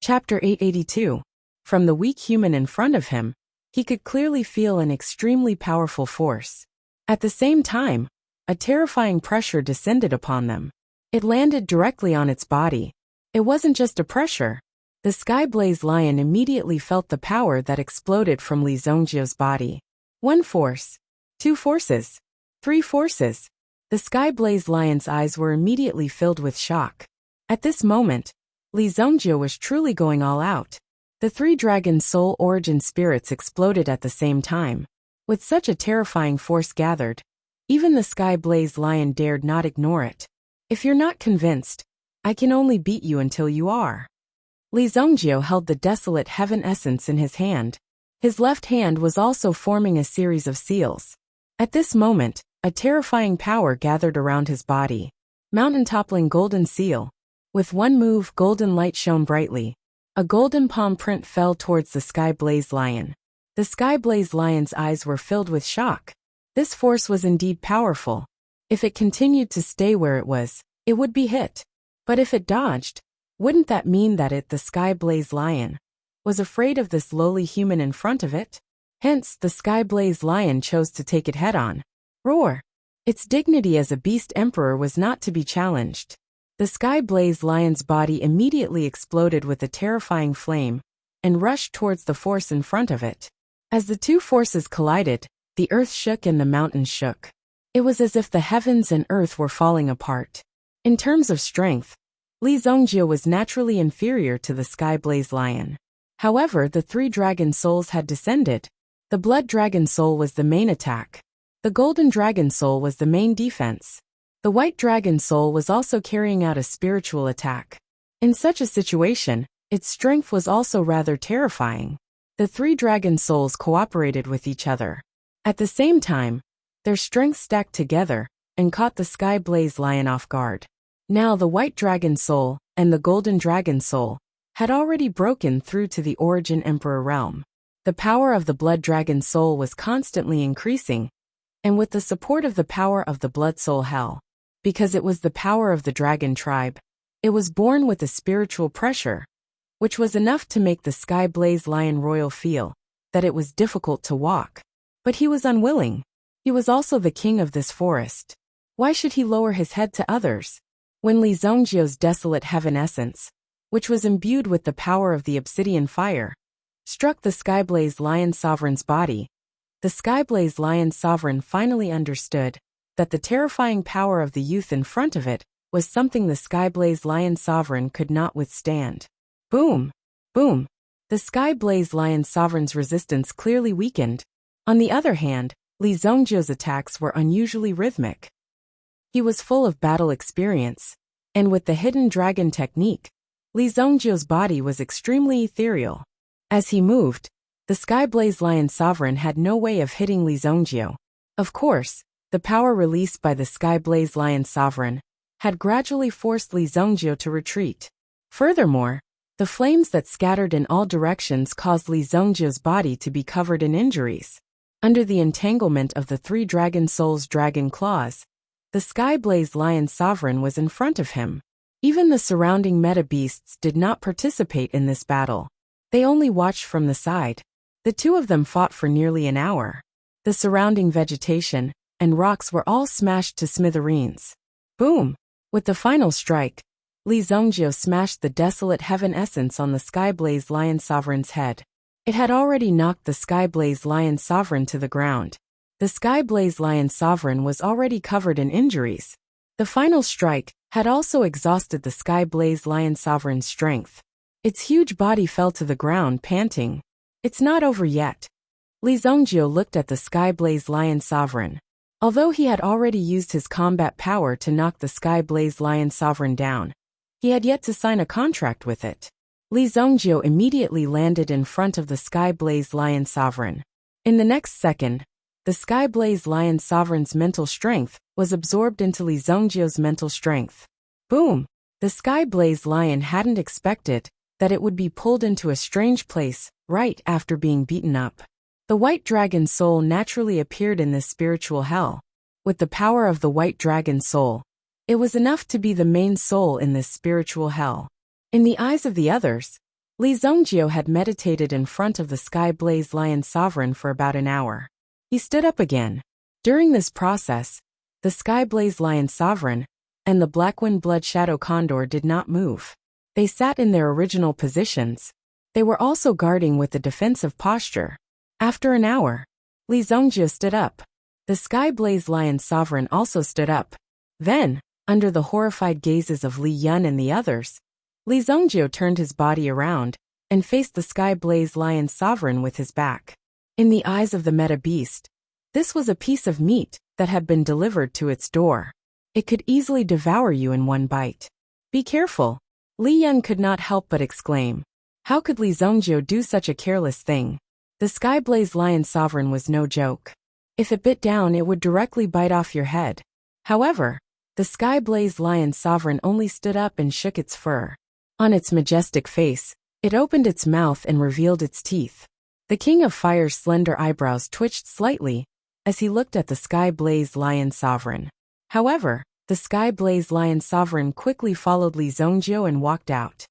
Chapter 882. From the weak human in front of him, he could clearly feel an extremely powerful force. At the same time, a terrifying pressure descended upon them. It landed directly on its body. It wasn't just a pressure. The Sky Blaze Lion immediately felt the power that exploded from Li Zhongjie's body. One force. Two forces. Three forces. The Sky Blaze Lion's eyes were immediately filled with shock. At this moment, Li Zhongjie was truly going all out. The three dragon soul origin spirits exploded at the same time. With such a terrifying force gathered, even the Sky Blaze Lion dared not ignore it. If you're not convinced, I can only beat you until you are. Li Zhongjie held the desolate heaven essence in his hand. His left hand was also forming a series of seals. At this moment, a terrifying power gathered around his body. Mountain-toppling golden seal. With one move, golden light shone brightly. A golden palm print fell towards the Sky Blaze Lion. The Sky Blaze Lion's eyes were filled with shock. This force was indeed powerful. If it continued to stay where it was, it would be hit. But if it dodged, wouldn't that mean that it, the Sky Blaze Lion, was afraid of this lowly human in front of it? Hence, the Sky Blaze Lion chose to take it head-on. Roar! Its dignity as a beast emperor was not to be challenged. The Sky Blaze Lion's body immediately exploded with a terrifying flame and rushed towards the force in front of it. As the two forces collided, the earth shook and the mountains shook. It was as if the heavens and earth were falling apart. In terms of strength, Li Zhongjie was naturally inferior to the Sky Blaze Lion. However, the three dragon souls had descended. The Blood Dragon Soul was the main attack. The Golden Dragon Soul was the main defense. The White Dragon Soul was also carrying out a spiritual attack. In such a situation, its strength was also rather terrifying. The three dragon souls cooperated with each other. At the same time, their strengths stacked together and caught the Sky Blaze Lion off guard. Now the White Dragon Soul and the Golden Dragon Soul had already broken through to the Origin Emperor realm. The power of the Blood Dragon Soul was constantly increasing, and with the support of the power of the Blood Soul Hell, because it was the power of the dragon tribe, it was born with a spiritual pressure, which was enough to make the Sky Blaze Lion Royal feel that it was difficult to walk. But he was unwilling. He was also the king of this forest. Why should he lower his head to others? When Li Zhongjie's desolate heaven essence, which was imbued with the power of the obsidian fire, struck the Sky Blaze Lion Sovereign's body, the Sky Blaze Lion Sovereign finally understood that the terrifying power of the youth in front of it was something the Sky Blaze Lion Sovereign could not withstand. Boom! Boom! The Sky Blaze Lion Sovereign's resistance clearly weakened. On the other hand, Li Zhongjie's attacks were unusually rhythmic. He was full of battle experience, and with the hidden dragon technique, Li Zhongjie's body was extremely ethereal. As he moved, the Sky Blaze Lion Sovereign had no way of hitting Li Zhongjie. Of course, the power released by the Sky Blaze Lion Sovereign had gradually forced Li Zhongjie to retreat. Furthermore, the flames that scattered in all directions caused Li Zhongjie's body to be covered in injuries. Under the entanglement of the three dragon souls' dragon claws, the Sky Blaze Lion Sovereign was in front of him. Even the surrounding meta beasts did not participate in this battle. They only watched from the side. The two of them fought for nearly an hour. The surrounding vegetation and rocks were all smashed to smithereens. Boom! With the final strike, Li Zhongjie smashed the desolate heaven essence on the Sky Blaze Lion Sovereign's head. It had already knocked the Sky Blaze Lion Sovereign to the ground. The Sky Blaze Lion Sovereign was already covered in injuries. The final strike had also exhausted the Sky Blaze Lion Sovereign's strength. Its huge body fell to the ground, panting. It's not over yet. Li Zhongjie looked at the Sky Blaze Lion Sovereign. Although he had already used his combat power to knock the Sky Blaze Lion Sovereign down, he had yet to sign a contract with it. Li Zhongjie immediately landed in front of the Sky Blaze Lion Sovereign. In the next second, the Sky Blaze Lion Sovereign's mental strength was absorbed into Li Zhongjie's mental strength. Boom! The Sky Blaze Lion hadn't expected that it would be pulled into a strange place right after being beaten up. The White Dragon Soul naturally appeared in this spiritual hell. With the power of the White Dragon Soul, it was enough to be the main soul in this spiritual hell. In the eyes of the others, Li Zongjio had meditated in front of the Sky Blaze Lion Sovereign for about an hour. He stood up again. During this process, the Sky Blaze Lion Sovereign and the Blackwind Blood Shadow Condor did not move. They sat in their original positions. They were also guarding with a defensive posture. After an hour, Li Zongjio stood up. The Sky Blaze Lion Sovereign also stood up. Then, under the horrified gazes of Li Yun and the others, Li Zongjio turned his body around and faced the Sky Blaze Lion Sovereign with his back. In the eyes of the meta beast, this was a piece of meat that had been delivered to its door. It could easily devour you in one bite. Be careful, Li Yun could not help but exclaim. How could Li Zongjio do such a careless thing? The Sky Blaze Lion Sovereign was no joke. If it bit down, it would directly bite off your head. However, the Sky Blaze Lion Sovereign only stood up and shook its fur. On its majestic face, it opened its mouth and revealed its teeth. The King of Fire's slender eyebrows twitched slightly as he looked at the Sky Blaze Lion Sovereign. However, the Sky Blaze Lion Sovereign quickly followed Li Zongjio and walked out.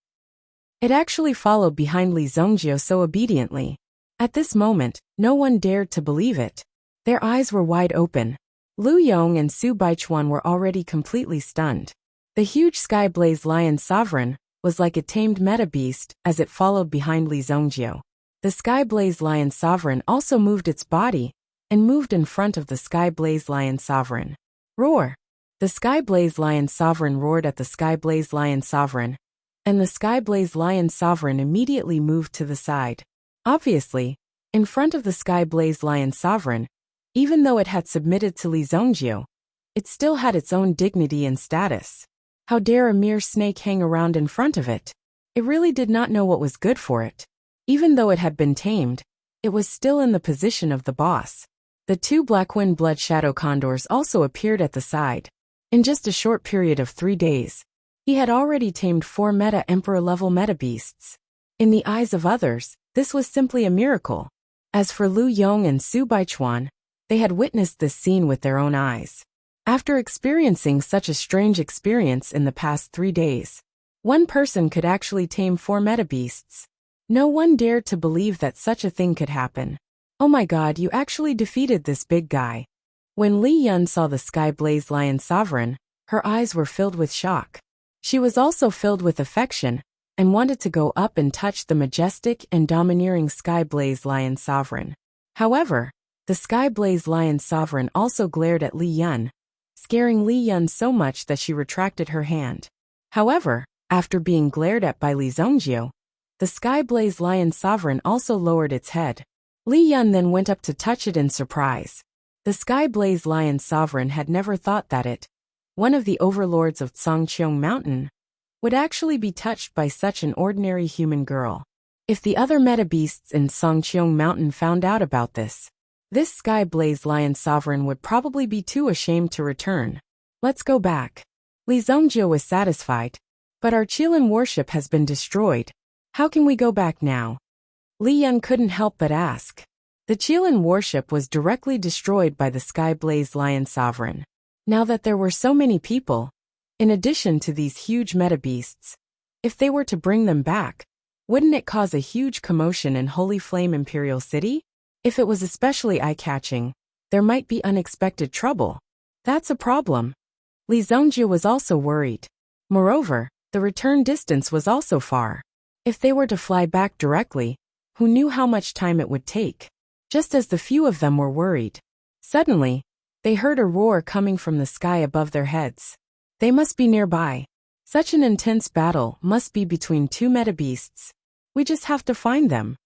It actually followed behind Li Zongjio so obediently. At this moment, no one dared to believe it. Their eyes were wide open. Lu Yong and Su Baichuan were already completely stunned. The huge Sky Blaze Lion Sovereign was like a tamed meta beast as it followed behind Li Zongjio. The Sky Blaze Lion Sovereign also moved its body and moved in front of the Sky Blaze Lion Sovereign. Roar! The Sky Blaze Lion Sovereign roared at the Sky Blaze Lion Sovereign, and the Sky Blaze Lion Sovereign immediately moved to the side. Obviously, in front of the Sky Blaze Lion Sovereign, even though it had submitted to Li Zongjio, it still had its own dignity and status. How dare a mere snake hang around in front of it? It really did not know what was good for it. Even though it had been tamed, it was still in the position of the boss. The two Blackwind Blood Shadow Condors also appeared at the side. In just a short period of 3 days, he had already tamed 4 Emperor-level meta beasts. In the eyes of others, this was simply a miracle. As for Lu Yong and Su Baichuan, they had witnessed this scene with their own eyes. After experiencing such a strange experience in the past 3 days, one person could actually tame 4 meta beasts. No one dared to believe that such a thing could happen. Oh my god, you actually defeated this big guy. When Li Yun saw the Sky Blaze Lion Sovereign, her eyes were filled with shock. She was also filled with affection and wanted to go up and touch the majestic and domineering Sky Blaze Lion Sovereign. However, the Sky Blaze Lion Sovereign also glared at Li Yun, scaring Li Yun so much that she retracted her hand. However, after being glared at by Li Zongjio, the Sky Blaze Lion Sovereign also lowered its head. Li Yun then went up to touch it in surprise. The Sky Blaze Lion Sovereign had never thought that it, one of the overlords of Songqiong Mountain, would actually be touched by such an ordinary human girl. If the other meta beasts in Songqiong Mountain found out about this Sky Blaze Lion Sovereign would probably be too ashamed to return. Let's go back. Li Zongjio was satisfied. But our Qilin warship has been destroyed. How can we go back now? Li Yun couldn't help but ask. The Qilin warship was directly destroyed by the Sky Blaze Lion Sovereign. Now that there were so many people, in addition to these huge meta beasts, if they were to bring them back, wouldn't it cause a huge commotion in Holy Flame Imperial City? If it was especially eye-catching, there might be unexpected trouble. That's a problem. Li Zongjio was also worried. Moreover, the return distance was also far. If they were to fly back directly, who knew how much time it would take? Just as the few of them were worried, suddenly, they heard a roar coming from the sky above their heads. They must be nearby. Such an intense battle must be between 2 meta beasts. We just have to find them.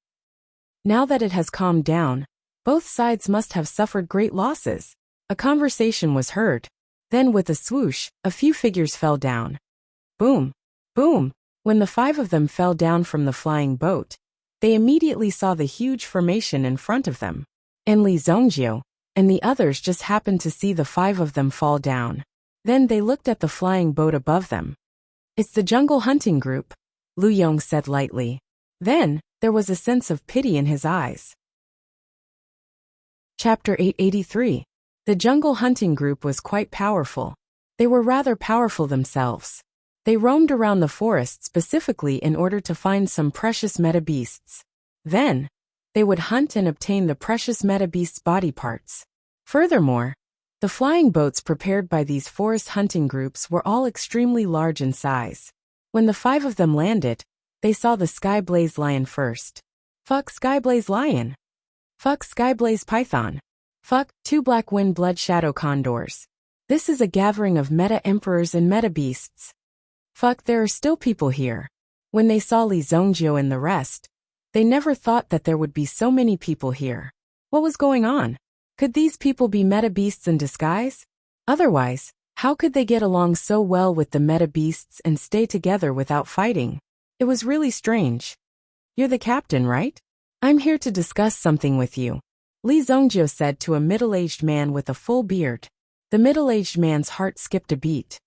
Now that it has calmed down, both sides must have suffered great losses. A conversation was heard. Then with a swoosh, a few figures fell down. Boom! Boom! When the 5 of them fell down from the flying boat, they immediately saw the huge formation in front of them. And Li Zongjio and the others just happened to see the 5 of them fall down. Then they looked at the flying boat above them. It's the jungle hunting group, Lu Yong said lightly. Then, there was a sense of pity in his eyes. Chapter 883. The jungle hunting group was quite powerful. They were rather powerful themselves. They roamed around the forest specifically in order to find some precious meta beasts. Then, they would hunt and obtain the precious meta beasts' body parts. Furthermore, the flying boats prepared by these forest hunting groups were all extremely large in size. When the 5 of them landed, they saw the Skyblaze Lion first. Fuck Skyblaze Lion. Fuck Skyblaze Python. Fuck 2 Black Wind Blood Shadow Condors. This is a gathering of meta emperors and meta beasts. Fuck, there are still people here. When they saw Li Zhongjiu and the rest, they never thought that there would be so many people here. What was going on? Could these people be meta beasts in disguise? Otherwise, how could they get along so well with the meta beasts and stay together without fighting? It was really strange. You're the captain, right? I'm here to discuss something with you, Li Zhongjiu said to a middle-aged man with a full beard. The middle-aged man's heart skipped a beat.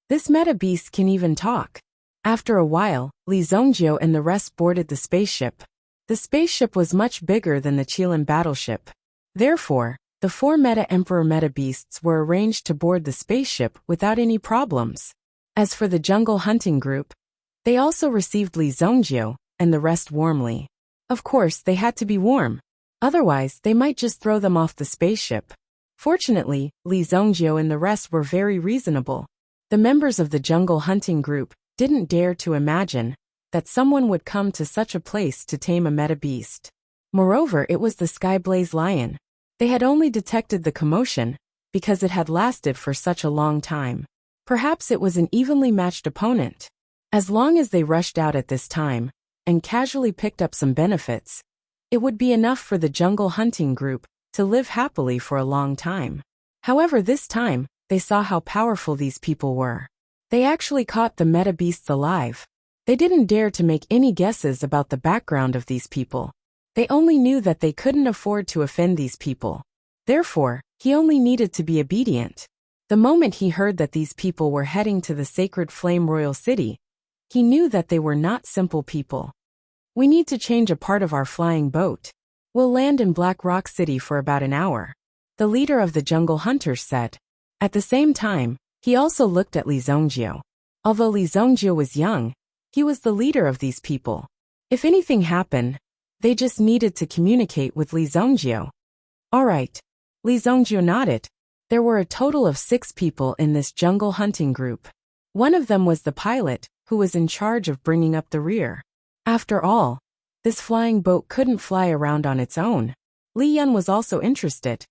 This meta beast can even talk. After a while, Li Zhongjiu and the rest boarded the spaceship. The spaceship was much bigger than the Qilin battleship. Therefore, the 4 meta emperor meta beasts were arranged to board the spaceship without any problems. As for the jungle hunting group, they also received Li Zhongjiu and the rest warmly. Of course, they had to be warm. Otherwise, they might just throw them off the spaceship. Fortunately, Li Zhongjiu and the rest were very reasonable. The members of the jungle hunting group didn't dare to imagine that someone would come to such a place to tame a meta beast. Moreover, it was the Skyblaze Lion. They had only detected the commotion because it had lasted for such a long time. Perhaps it was an evenly matched opponent. As long as they rushed out at this time and casually picked up some benefits, it would be enough for the jungle hunting group to live happily for a long time. However, this time, they saw how powerful these people were. They actually caught the meta beasts alive. They didn't dare to make any guesses about the background of these people. They only knew that they couldn't afford to offend these people. Therefore, he only needed to be obedient. The moment he heard that these people were heading to the sacred Flame Royal City, he knew that they were not simple people. We need to change a part of our flying boat. We'll land in Black Rock City for about an hour, the leader of the jungle hunters said. At the same time, he also looked at Li Zhongjiu. Although Li Zhongjiu was young, he was the leader of these people. If anything happened, they just needed to communicate with Li Zhongjiu. All right. Li Zhongjiu nodded. There were a total of 6 people in this jungle hunting group. One of them was the pilot, who was in charge of bringing up the rear. After all, this flying boat couldn't fly around on its own. Li Yun was also interested.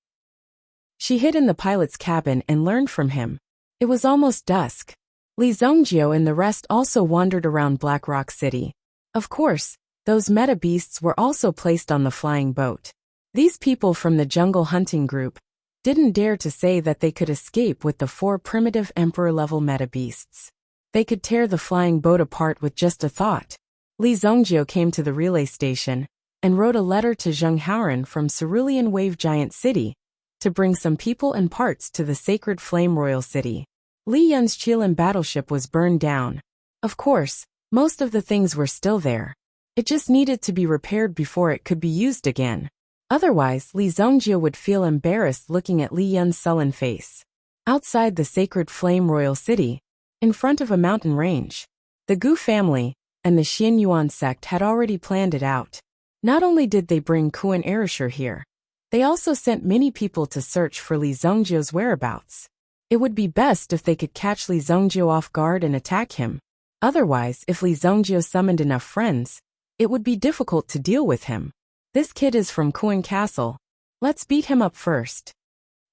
She hid in the pilot's cabin and learned from him. It was almost dusk. Li Zhongjiu and the rest also wandered around Black Rock City. Of course, those meta beasts were also placed on the flying boat. These people from the jungle hunting group didn't dare to say that they could escape with the 4 primitive emperor-level meta beasts. They could tear the flying boat apart with just a thought. Li Zhongjiu came to the relay station and wrote a letter to Zheng Haoren from Cerulean Wave Giant City to bring some people and parts to the sacred Flame Royal City. Li Yun's Qilin battleship was burned down. Of course, most of the things were still there. It just needed to be repaired before it could be used again. Otherwise, Li Zhongjiu would feel embarrassed looking at Li Yun's sullen face. Outside the sacred Flame Royal City, in front of a mountain range, the Gu family and the Xian Yuan sect had already planned it out. Not only did they bring Kuan Erasure here, they also sent many people to search for Li Zhongjiu's whereabouts. It would be best if they could catch Li Zhongjiu off guard and attack him. Otherwise, if Li Zhongjiu summoned enough friends, it would be difficult to deal with him. This kid is from Kuan Castle. Let's beat him up first,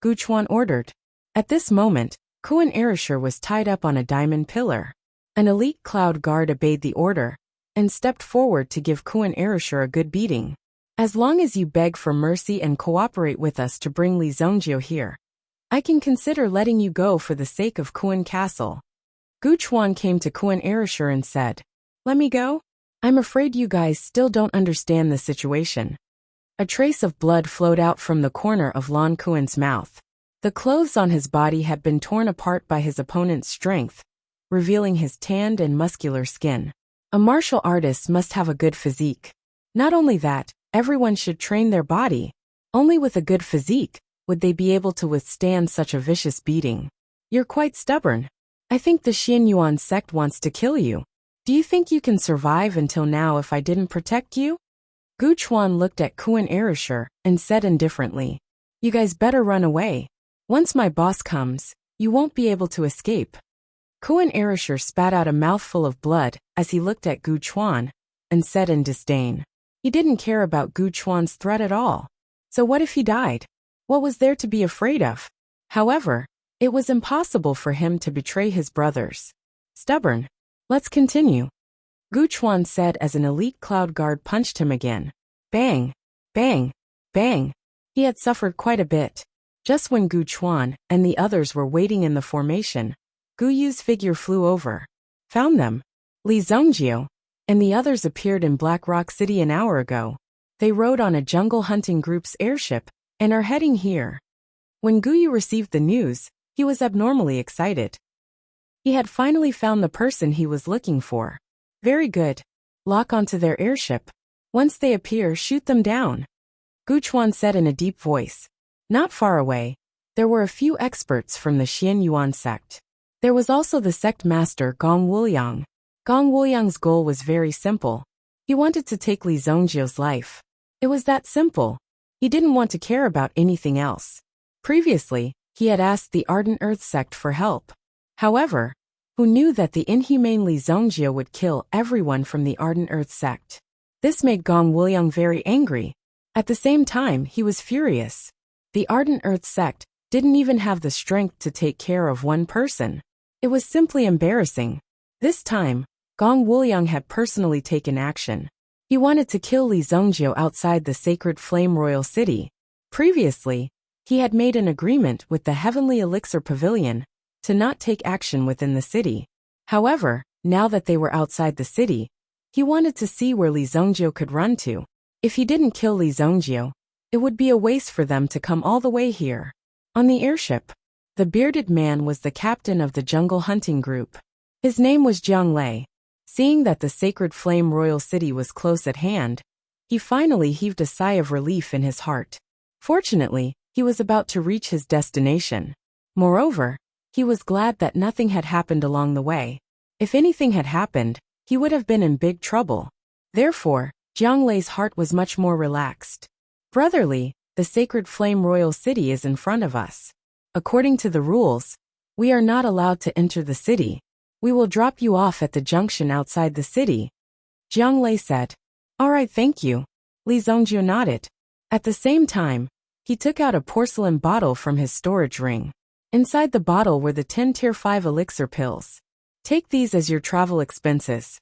Gu Chuan ordered. At this moment, Kuan Erasure was tied up on a diamond pillar. An elite cloud guard obeyed the order and stepped forward to give Kuan Erasure a good beating. As long as you beg for mercy and cooperate with us to bring Li Zhongjiu here, I can consider letting you go for the sake of Kuan Castle. Gu Chuan came to Kuan Erasure and said, "Let me go? I'm afraid you guys still don't understand the situation." A trace of blood flowed out from the corner of Lan Kuan's mouth. The clothes on his body had been torn apart by his opponent's strength, revealing his tanned and muscular skin. A martial artist must have a good physique. Not only that, everyone should train their body. Only with a good physique would they be able to withstand such a vicious beating. You're quite stubborn. I think the Xianyuan sect wants to kill you. Do you think you can survive until now if I didn't protect you? Gu Chuan looked at Kuan Erasure and said indifferently, You guys better run away. Once my boss comes, you won't be able to escape. Kuan Erasure spat out a mouthful of blood as he looked at Gu Chuan and said in disdain. He didn't care about Gu Chuan's threat at all. So what if he died? What was there to be afraid of? However, it was impossible for him to betray his brothers. Stubborn. Let's continue. Gu Chuan said as an elite cloud guard punched him again. Bang, bang, bang. He had suffered quite a bit. Just when Gu Chuan and the others were waiting in the formation, Gu Yu's figure flew over. Found them. Li Zongjio and the others appeared in Black Rock City an hour ago. They rode on a jungle hunting group's airship and are heading here. When Gu Yu received the news, he was abnormally excited. He had finally found the person he was looking for. Very good. Lock onto their airship. Once they appear, shoot them down. Gu Chuan said in a deep voice. Not far away, there were a few experts from the Xianyuan sect. There was also the sect master Gong Wuliang. Gong Wuliang's goal was very simple. He wanted to take Li Zongjio's life. It was that simple. He didn't want to care about anything else. Previously, he had asked the Ardent Earth sect for help. However, who knew that the inhumane Li Zongjio would kill everyone from the Ardent Earth sect? This made Gong Wuliang very angry. At the same time, he was furious. The Ardent Earth sect didn't even have the strength to take care of one person. It was simply embarrassing. This time, Gong Wuliang had personally taken action. He wanted to kill Li Zongjio outside the sacred Flame Royal City. Previously, he had made an agreement with the Heavenly Elixir Pavilion to not take action within the city. However, now that they were outside the city, he wanted to see where Li Zongjio could run to. If he didn't kill Li Zongjio, it would be a waste for them to come all the way here. On the airship, the bearded man was the captain of the jungle hunting group. His name was Jiang Lei. Seeing that the sacred Flame Royal City was close at hand, he finally heaved a sigh of relief in his heart. Fortunately, he was about to reach his destination. Moreover, he was glad that nothing had happened along the way. If anything had happened, he would have been in big trouble. Therefore, Jiang Lei's heart was much more relaxed. Brotherly, the sacred Flame Royal City is in front of us. According to the rules, we are not allowed to enter the city. We will drop you off at the junction outside the city. Jiang Lei said. All right, thank you. Li Zongjio nodded. At the same time, he took out a porcelain bottle from his storage ring. Inside the bottle were the 10 Tier 5 elixir pills. Take these as your travel expenses.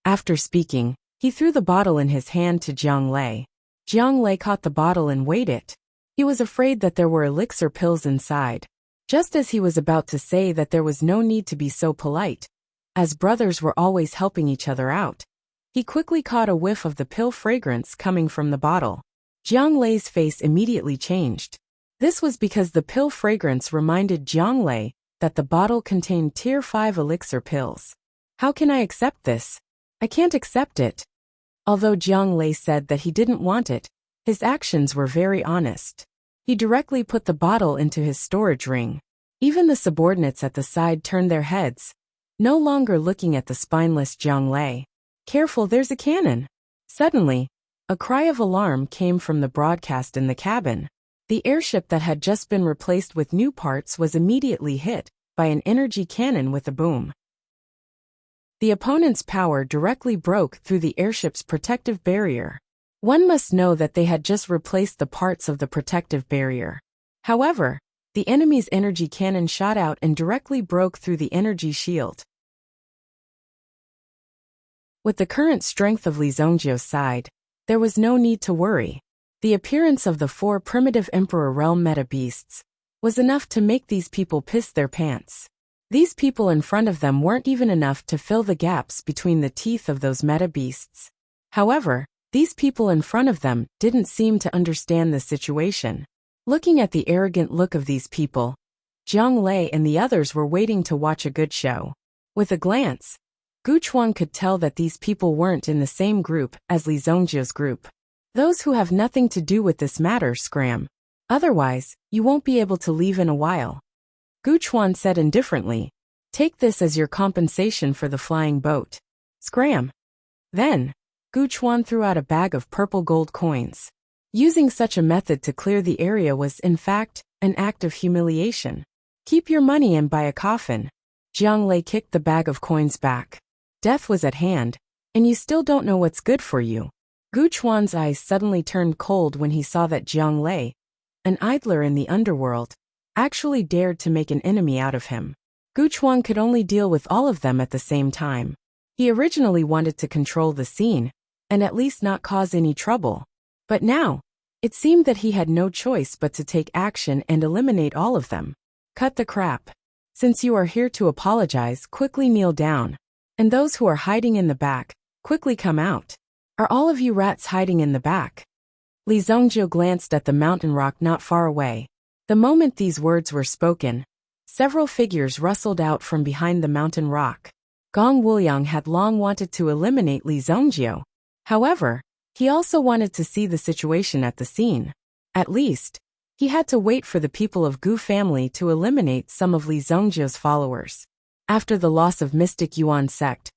After speaking, he threw the bottle in his hand to Jiang Lei. Jiang Lei caught the bottle and weighed it. He was afraid that there were elixir pills inside. Just as he was about to say that there was no need to be so polite, as brothers were always helping each other out, he quickly caught a whiff of the pill fragrance coming from the bottle. Jiang Lei's face immediately changed. This was because the pill fragrance reminded Jiang Lei that the bottle contained Tier 5 elixir pills. How can I accept this? I can't accept it. Although Jiang Lei said that he didn't want it, his actions were very honest. He directly put the bottle into his storage ring. Even the subordinates at the side turned their heads, no longer looking at the spineless Jiang Lei. Careful, there's a cannon. Suddenly, a cry of alarm came from the broadcast in the cabin. The airship that had just been replaced with new parts was immediately hit by an energy cannon with a boom. The opponent's power directly broke through the airship's protective barrier. One must know that they had just replaced the parts of the protective barrier. However, the enemy's energy cannon shot out and directly broke through the energy shield. With the current strength of Li Zongjio's side, there was no need to worry. The appearance of the 4 primitive Emperor Realm meta beasts was enough to make these people piss their pants. These people in front of them weren't even enough to fill the gaps between the teeth of those meta beasts. However, these people in front of them didn't seem to understand the situation. Looking at the arrogant look of these people, Jiang Lei and the others were waiting to watch a good show. With a glance, Gu Chuan could tell that these people weren't in the same group as Li Zongjio's group. Those who have nothing to do with this matter scram. Otherwise, you won't be able to leave in a while. Gu Chuan said indifferently. Take this as your compensation for the flying boat. Scram! Then, Gu Chuan threw out a bag of purple gold coins. Using such a method to clear the area was, in fact, an act of humiliation. Keep your money and buy a coffin. Jiang Lei kicked the bag of coins back. Death was at hand, and you still don't know what's good for you. Gu Chuan's eyes suddenly turned cold when he saw that Jiang Lei, an idler in the underworld, actually dared to make an enemy out of him. Gu Chuan could only deal with all of them at the same time. He originally wanted to control the scene, and at least not cause any trouble. But now, it seemed that he had no choice but to take action and eliminate all of them. Cut the crap. Since you are here to apologize, quickly kneel down. And those who are hiding in the back, quickly come out. Are all of you rats hiding in the back? Li Zhongjiu glanced at the mountain rock not far away. The moment these words were spoken, several figures rustled out from behind the mountain rock. Gong Wuliang had long wanted to eliminate Li Zhongjiu. However, he also wanted to see the situation at the scene. At least, he had to wait for the people of Gu family to eliminate some of Li Zhongjiu's followers. After the loss of Mystic Yuan sect,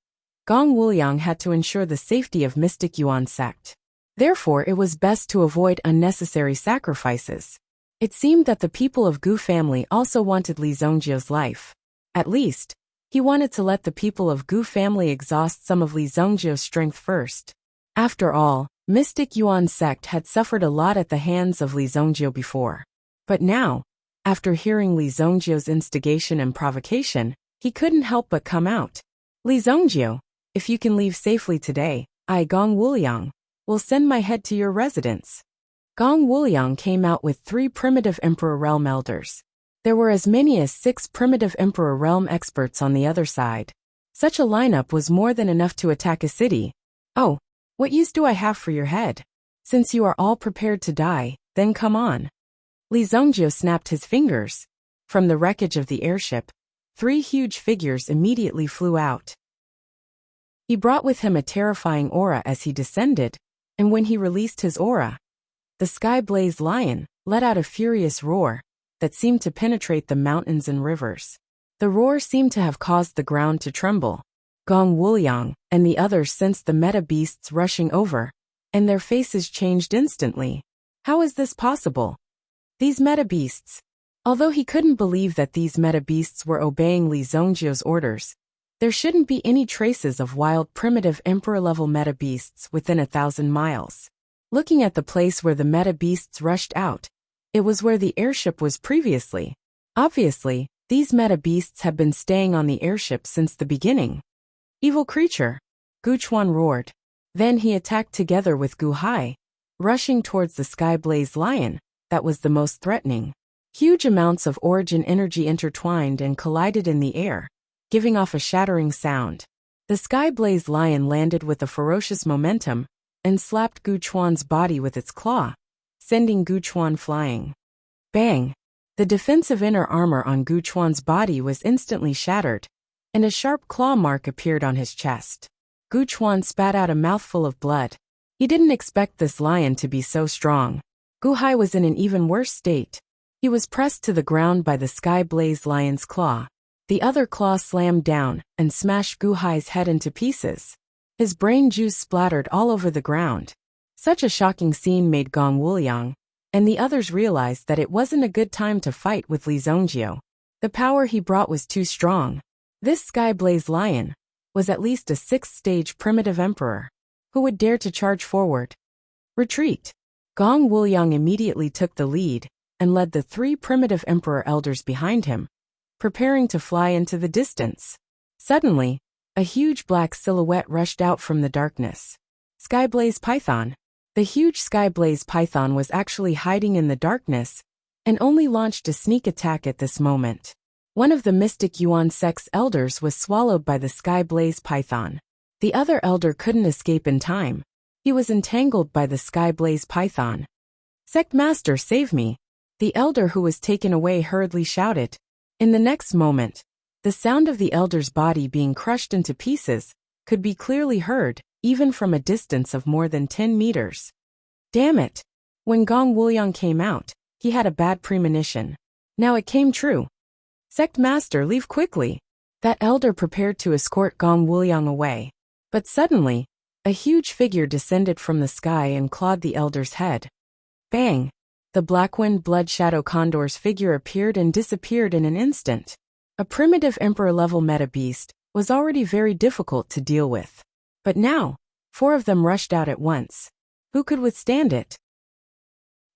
Gong Wuliang had to ensure the safety of Mystic Yuan sect. Therefore, it was best to avoid unnecessary sacrifices. It seemed that the people of Gu family also wanted Li Zhongjiu's life. At least, he wanted to let the people of Gu family exhaust some of Li Zhongjiu's strength first. After all, Mystic Yuan sect had suffered a lot at the hands of Li Zhongjiu before. But now, after hearing Li Zhongjiu's instigation and provocation, he couldn't help but come out. Li Zhongjiu, if you can leave safely today, I, Gong Wuliang, will send my head to your residence. Gong Wuliang came out with 3 primitive Emperor Realm elders. There were as many as 6 primitive Emperor Realm experts on the other side. Such a lineup was more than enough to attack a city. Oh, what use do I have for your head? Since you are all prepared to die, then come on. Li Zhongjiu snapped his fingers. From the wreckage of the airship, 3 huge figures immediately flew out. He brought with him a terrifying aura as he descended, and when he released his aura, the sky-blazed lion let out a furious roar that seemed to penetrate the mountains and rivers. The roar seemed to have caused the ground to tremble. Gong Wuliang and the others sensed the meta-beasts rushing over, and their faces changed instantly. How is this possible? These meta-beasts. Although he couldn't believe that these meta-beasts were obeying Li Zhongjiu's orders, there shouldn't be any traces of wild primitive emperor-level meta-beasts within 1,000 miles. Looking at the place where the meta-beasts rushed out, it was where the airship was previously. Obviously, these meta-beasts had been staying on the airship since the beginning. Evil creature! Gu Chuan roared. Then he attacked together with Gu Hai, rushing towards the sky-blazed lion that was the most threatening. Huge amounts of origin energy intertwined and collided in the air, giving off a shattering sound. The sky-blazed lion landed with a ferocious momentum and slapped Gu Chuan's body with its claw, sending Gu Chuan flying. Bang! The defensive inner armor on Gu Chuan's body was instantly shattered, and a sharp claw mark appeared on his chest. Gu Chuan spat out a mouthful of blood. He didn't expect this lion to be so strong. Gu Hai was in an even worse state. He was pressed to the ground by the sky-blazed lion's claw. The other claw slammed down and smashed Gu Hai's head into pieces. His brain juice splattered all over the ground. Such a shocking scene made Gong Wuliang and the others realized that it wasn't a good time to fight with Li Zhongjiu. The power he brought was too strong. This sky-blazed lion was at least a 6th-stage primitive emperor. Who would dare to charge forward? Retreat! Gong Wuliang immediately took the lead and led the 3 primitive emperor elders behind him, preparing to fly into the distance. Suddenly, a huge black silhouette rushed out from the darkness. Skyblaze Python. The huge Skyblaze Python was actually hiding in the darkness and only launched a sneak attack at this moment. One of the Mystic Yuan sect's elders was swallowed by the Skyblaze Python. The other elder couldn't escape in time. He was entangled by the Skyblaze Python. Sect Master, save me! The elder who was taken away hurriedly shouted. In the next moment, the sound of the elder's body being crushed into pieces could be clearly heard, even from a distance of more than 10 meters. Damn it! When Gong Wuliang came out, he had a bad premonition. Now it came true. Sect Master, leave quickly! That elder prepared to escort Gong Wuliang away. But suddenly, a huge figure descended from the sky and clawed the elder's head. Bang! The Blackwind Blood Shadow Condor's figure appeared and disappeared in an instant. A primitive emperor-level meta-beast was already very difficult to deal with. But now, 4 of them rushed out at once. Who could withstand it?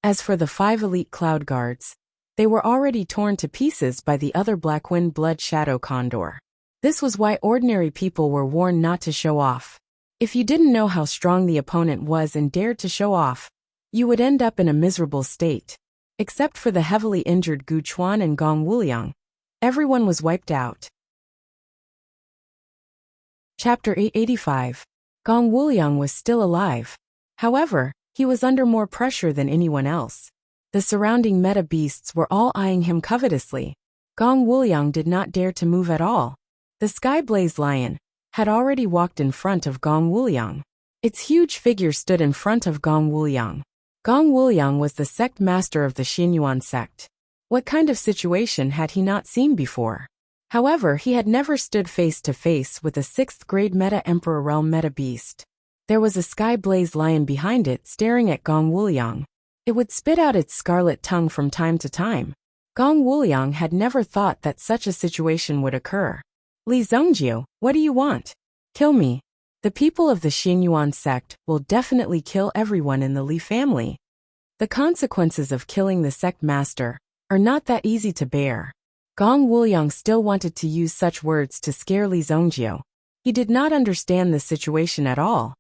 As for the 5 elite cloud guards, they were already torn to pieces by the other Blackwind Blood Shadow Condor. This was why ordinary people were warned not to show off. If you didn't know how strong the opponent was and dared to show off, you would end up in a miserable state. Except for the heavily injured Gu Chuan and Gong Wuliang, everyone was wiped out. Chapter 885. Gong Wuliang was still alive. However, he was under more pressure than anyone else. The surrounding meta-beasts were all eyeing him covetously. Gong Wuliang did not dare to move at all. The Sky-Blaze Lion had already walked in front of Gong Wuliang. Its huge figure stood in front of Gong Wuliang. Gong Wuliang was the sect master of the Xinyuan sect. What kind of situation had he not seen before? However, he had never stood face to face with a 6th grade meta-emperor realm meta-beast. There was a Sky-Blaze Lion behind it staring at Gong Wuliang. It would spit out its scarlet tongue from time to time. Gong Wuliang had never thought that such a situation would occur. Li Zongjiu, what do you want? Kill me. The people of the Xinyuan sect will definitely kill everyone in the Li family. The consequences of killing the sect master are not that easy to bear. Gong Wuliang still wanted to use such words to scare Li Zongjiu. He did not understand the situation at all.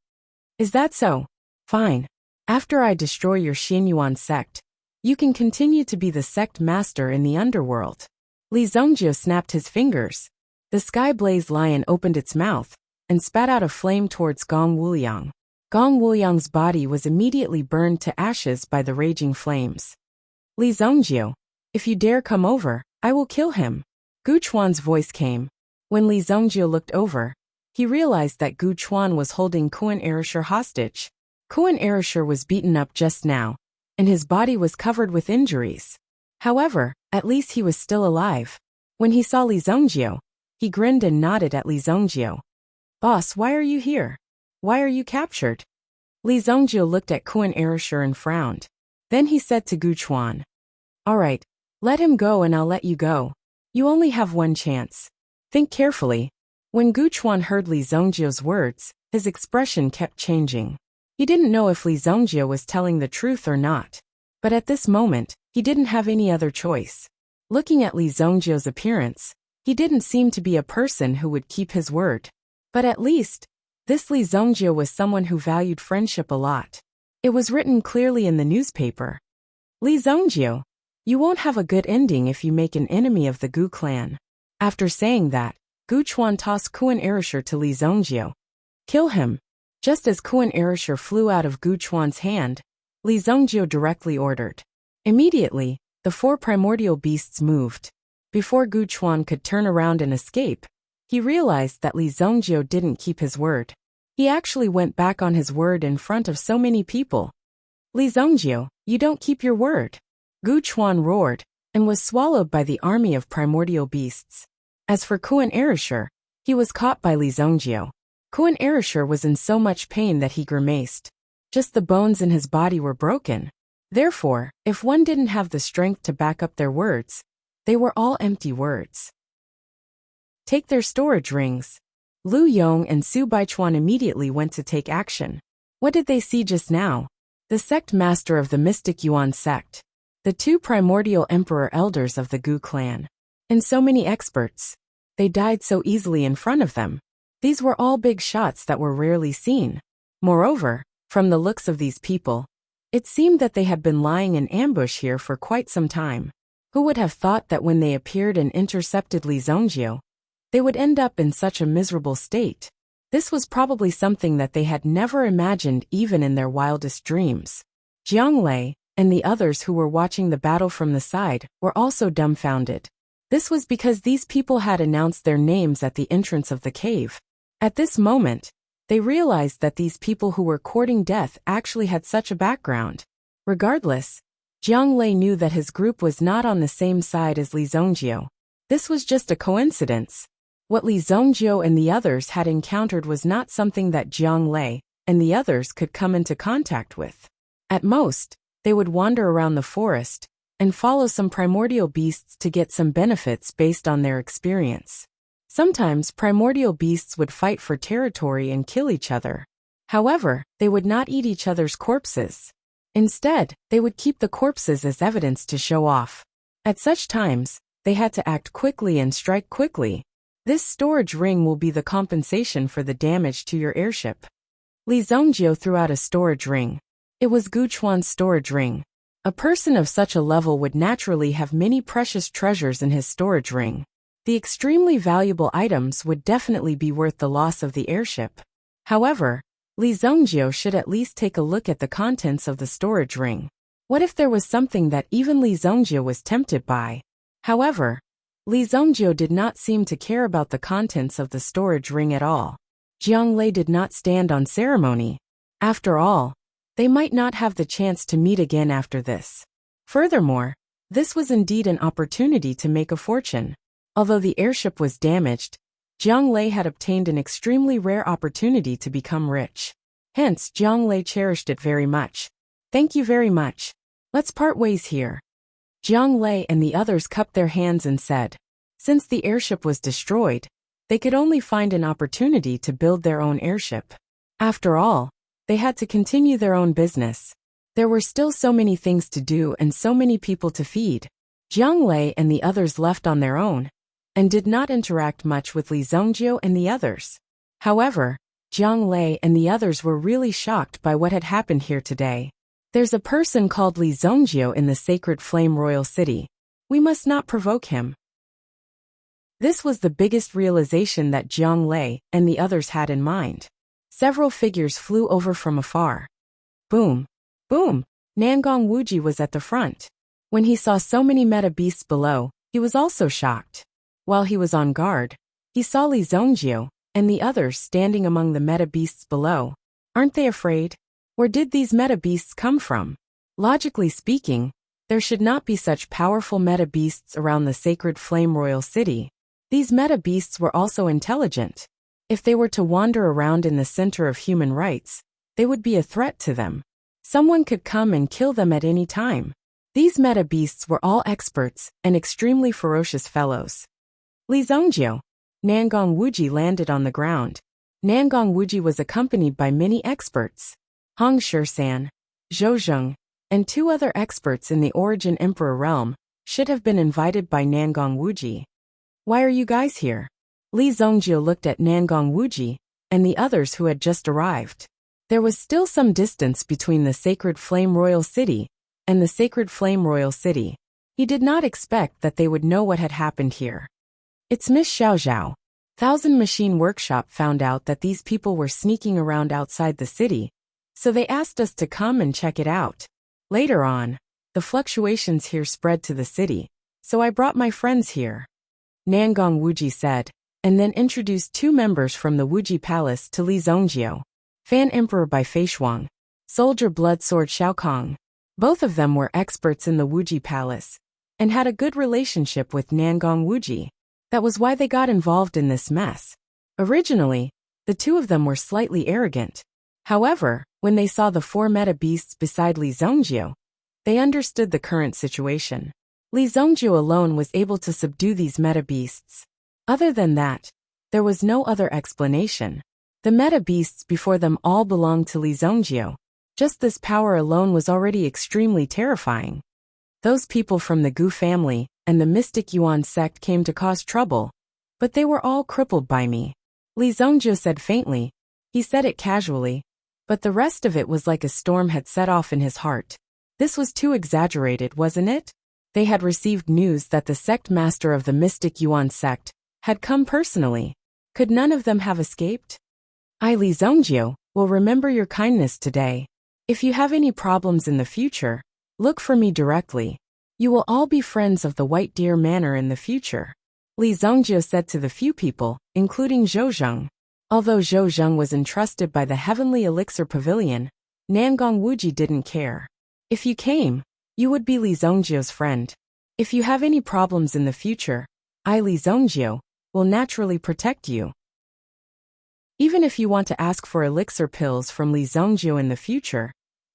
Is that so? Fine. After I destroy your Xinyuan sect, you can continue to be the sect master in the underworld. Li Zongjiu snapped his fingers. The Sky-Blaze Lion opened its mouth and spat out a flame towards Gong Wuliang. Gong Wuliang's body was immediately burned to ashes by the raging flames. Li Zongjiu, if you dare come over, I will kill him. Gu Chuan's voice came. When Li Zongjiu looked over, he realized that Gu Chuan was holding Kuan Erishur hostage. Kuan Erishur was beaten up just now, and his body was covered with injuries. However, at least he was still alive. When he saw Li Zongjiu, he grinned and nodded at Li Zongjiu. Boss, why are you here? Why are you captured? Li Zongjiu looked at Kuan Erishur and frowned. Then he said to Gu Chuan, all right, let him go and I'll let you go. You only have one chance. Think carefully. When Gu Chuan heard Li Zongjiu's words, his expression kept changing. He didn't know if Li Zongjiu was telling the truth or not. But at this moment, he didn't have any other choice. Looking at Li Zongjiu's appearance, he didn't seem to be a person who would keep his word. But at least, this Li Zongjiu was someone who valued friendship a lot. It was written clearly in the newspaper. Li Zongjiu, you won't have a good ending if you make an enemy of the Gu clan. After saying that, Gu Chuan tossed Kuan Erishur to Li Zongjiu. Kill him. Just as Kuan Erishur flew out of Gu Chuan's hand, Li Zongjiu directly ordered. Immediately, the 4 primordial beasts moved. Before Gu Chuan could turn around and escape, he realized that Li Zongjiu didn't keep his word. He actually went back on his word in front of so many people. Li Zongjiu, you don't keep your word. Gu Chuan roared, and was swallowed by the army of primordial beasts. As for Kuan Erishur, he was caught by Li Zongjiu. Kuan Erishur was in so much pain that he grimaced. Just the bones in his body were broken. Therefore, if one didn't have the strength to back up their words, they were all empty words. Take their storage rings. Lu Yong and Su Baichuan immediately went to take action. What did they see just now? The sect master of the Mystic Yuan sect. The 2 primordial emperor elders of the Gu clan. And so many experts. They died so easily in front of them. These were all big shots that were rarely seen. Moreover, from the looks of these people, it seemed that they had been lying in ambush here for quite some time. Who would have thought that when they appeared and intercepted Li Zongjiu, they would end up in such a miserable state? This was probably something that they had never imagined even in their wildest dreams. Jiang Lei and the others who were watching the battle from the side were also dumbfounded. This was because these people had announced their names at the entrance of the cave. At this moment, they realized that these people who were courting death actually had such a background. Regardless, Jiang Lei knew that his group was not on the same side as Li Zongjiu. This was just a coincidence. What Li Zhongjiu and the others had encountered was not something that Jiang Lei and the others could come into contact with. At most, they would wander around the forest and follow some primordial beasts to get some benefits based on their experience. Sometimes primordial beasts would fight for territory and kill each other. However, they would not eat each other's corpses. Instead, they would keep the corpses as evidence to show off. At such times, they had to act quickly and strike quickly. This storage ring will be the compensation for the damage to your airship. Li Zhongjiu threw out a storage ring. It was Gu Chuan's storage ring. A person of such a level would naturally have many precious treasures in his storage ring. The extremely valuable items would definitely be worth the loss of the airship. However, Li Zhongjiu should at least take a look at the contents of the storage ring. What if there was something that even Li Zhongjiu was tempted by? However, Li Zhongjiu did not seem to care about the contents of the storage ring at all. Jiang Lei did not stand on ceremony. After all, they might not have the chance to meet again after this. Furthermore, this was indeed an opportunity to make a fortune. Although the airship was damaged, Jiang Lei had obtained an extremely rare opportunity to become rich. Hence, Jiang Lei cherished it very much. Thank you very much. Let's part ways here. Jiang Lei and the others cupped their hands and said, since the airship was destroyed, they could only find an opportunity to build their own airship. After all, they had to continue their own business. There were still so many things to do and so many people to feed. Jiang Lei and the others left on their own, and did not interact much with Li Zhongjiu and the others. However, Jiang Lei and the others were really shocked by what had happened here today. There's a person called Li Zhongjiu in the Sacred Flame Royal City. We must not provoke him. This was the biggest realization that Jiang Lei and the others had in mind. Several figures flew over from afar. Boom! Boom! Nangong Wuji was at the front. When he saw so many meta beasts below, he was also shocked. While he was on guard, he saw Li Zhongjiu and the others standing among the meta beasts below. Aren't they afraid? Where did these meta beasts come from? Logically speaking, there should not be such powerful meta beasts around the Sacred Flame Royal City. These meta beasts were also intelligent. If they were to wander around in the center of human rights, they would be a threat to them. Someone could come and kill them at any time. These meta beasts were all experts and extremely ferocious fellows. Li Zhongjiu. Nangong Wuji landed on the ground. Nangong Wuji was accompanied by many experts. Hong Shisan, Zhou Zheng, and 2 other experts in the Origin Emperor realm should have been invited by Nangong Wuji. Why are you guys here? Li Zhongjiu looked at Nangong Wuji and the others who had just arrived. There was still some distance between the Sacred Flame Royal City and the Sacred Flame Royal City. He did not expect that they would know what had happened here. It's Miss Xiao Zhao. Thousand Machine Workshop found out that these people were sneaking around outside the city, so they asked us to come and check it out. Later on, the fluctuations here spread to the city, so I brought my friends here. Nangong Wuji said, and then introduced 2 members from the Wuji Palace to Li Zhongjiu. Fan Emperor by Fei Shuang, Soldier Blood Sword Xiaokong. Both of them were experts in the Wuji Palace, and had a good relationship with Nangong Wuji. That was why they got involved in this mess. Originally, the 2 of them were slightly arrogant. However, when they saw the 4 meta beasts beside Li Zhongjiu, they understood the current situation. Li Zhongjiu alone was able to subdue these meta beasts. Other than that, there was no other explanation. The meta beasts before them all belonged to Li Zhongjiu. Just this power alone was already extremely terrifying. Those people from the Gu family and the Mystic Yuan sect came to cause trouble, but they were all crippled by me. Li Zhongjiu said faintly. He said it casually, but the rest of it was like a storm had set off in his heart. This was too exaggerated, wasn't it? They had received news that the sect master of the Mystic Yuan sect had come personally. Could none of them have escaped? I, Li Zhongjiu, will remember your kindness today. If you have any problems in the future, look for me directly. You will all be friends of the White Deer Manor in the future. Li Zhongjiu said to the few people, including Zhou Zheng. Although Zhou Zheng was entrusted by the Heavenly Elixir Pavilion, Nangong Wuji didn't care. If you came, you would be Li Zhongjiu's friend. If you have any problems in the future, I, Li Zhongjiu, will naturally protect you. Even if you want to ask for elixir pills from Li Zhongjiu in the future,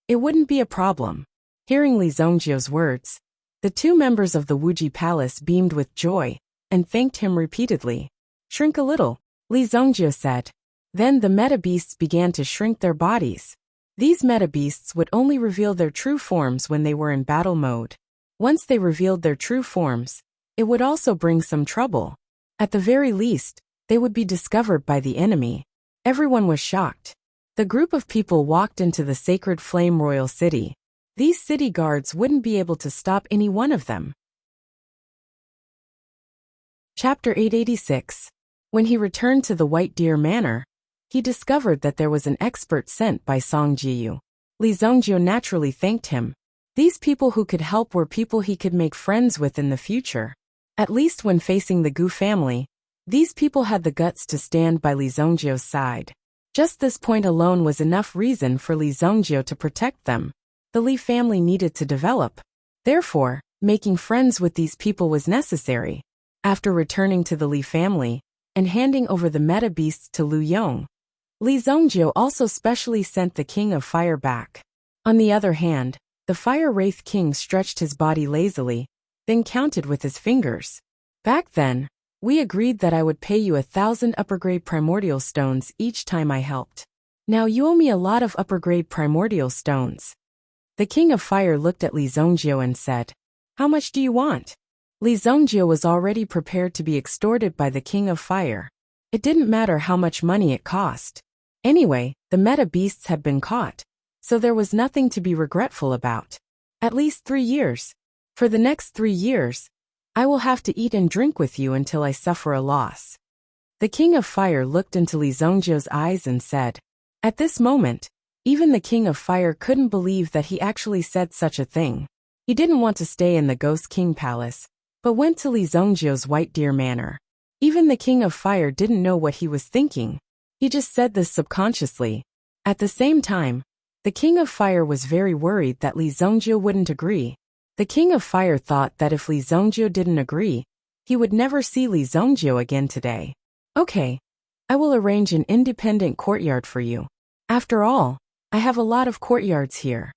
it wouldn't be a problem. Hearing Li Zhongjiu's words, the two members of the Wuji Palace beamed with joy and thanked him repeatedly. Shrink a little, Li Zhongjiu said. Then the meta-beasts began to shrink their bodies. These meta-beasts would only reveal their true forms when they were in battle mode. Once they revealed their true forms, it would also bring some trouble. At the very least, they would be discovered by the enemy. Everyone was shocked. The group of people walked into the sacred Flame Royal City. These city guards wouldn't be able to stop any one of them. Chapter 886. When he returned to the White Deer Manor, he discovered that there was an expert sent by Song Jiyu. Li Zhongjiu naturally thanked him. These people who could help were people he could make friends with in the future. At least when facing the Gu family, these people had the guts to stand by Li Zhongjiu's side. Just this point alone was enough reason for Li Zhongjiu to protect them. The Li family needed to develop. Therefore, making friends with these people was necessary. After returning to the Li family and handing over the meta beasts to Lu Yong, Li Zhongjiu also specially sent the King of Fire back. On the other hand, the Fire Wraith King stretched his body lazily, then counted with his fingers. Back then, we agreed that I would pay you 1,000 upper-grade primordial stones each time I helped. Now you owe me a lot of upper-grade primordial stones. The King of Fire looked at Li Zhongjiu and said, "How much do you want?" Li Zhongjiu was already prepared to be extorted by the King of Fire. It didn't matter how much money it cost. Anyway, the meta beasts had been caught, so there was nothing to be regretful about. At least 3 years. For the next 3 years, I will have to eat and drink with you until I suffer a loss. The King of Fire looked into Li Zhongjiu's eyes and said. At this moment, even the King of Fire couldn't believe that he actually said such a thing. He didn't want to stay in the Ghost King Palace, but went to Li Zhongjiu's White Deer Manor. Even the King of Fire didn't know what he was thinking. He just said this subconsciously. At the same time, the King of Fire was very worried that Li Zhongjiu wouldn't agree. The King of Fire thought that if Li Zhongjiu didn't agree, he would never see Li Zhongjiu again today. Okay, I will arrange an independent courtyard for you. After all, I have a lot of courtyards here.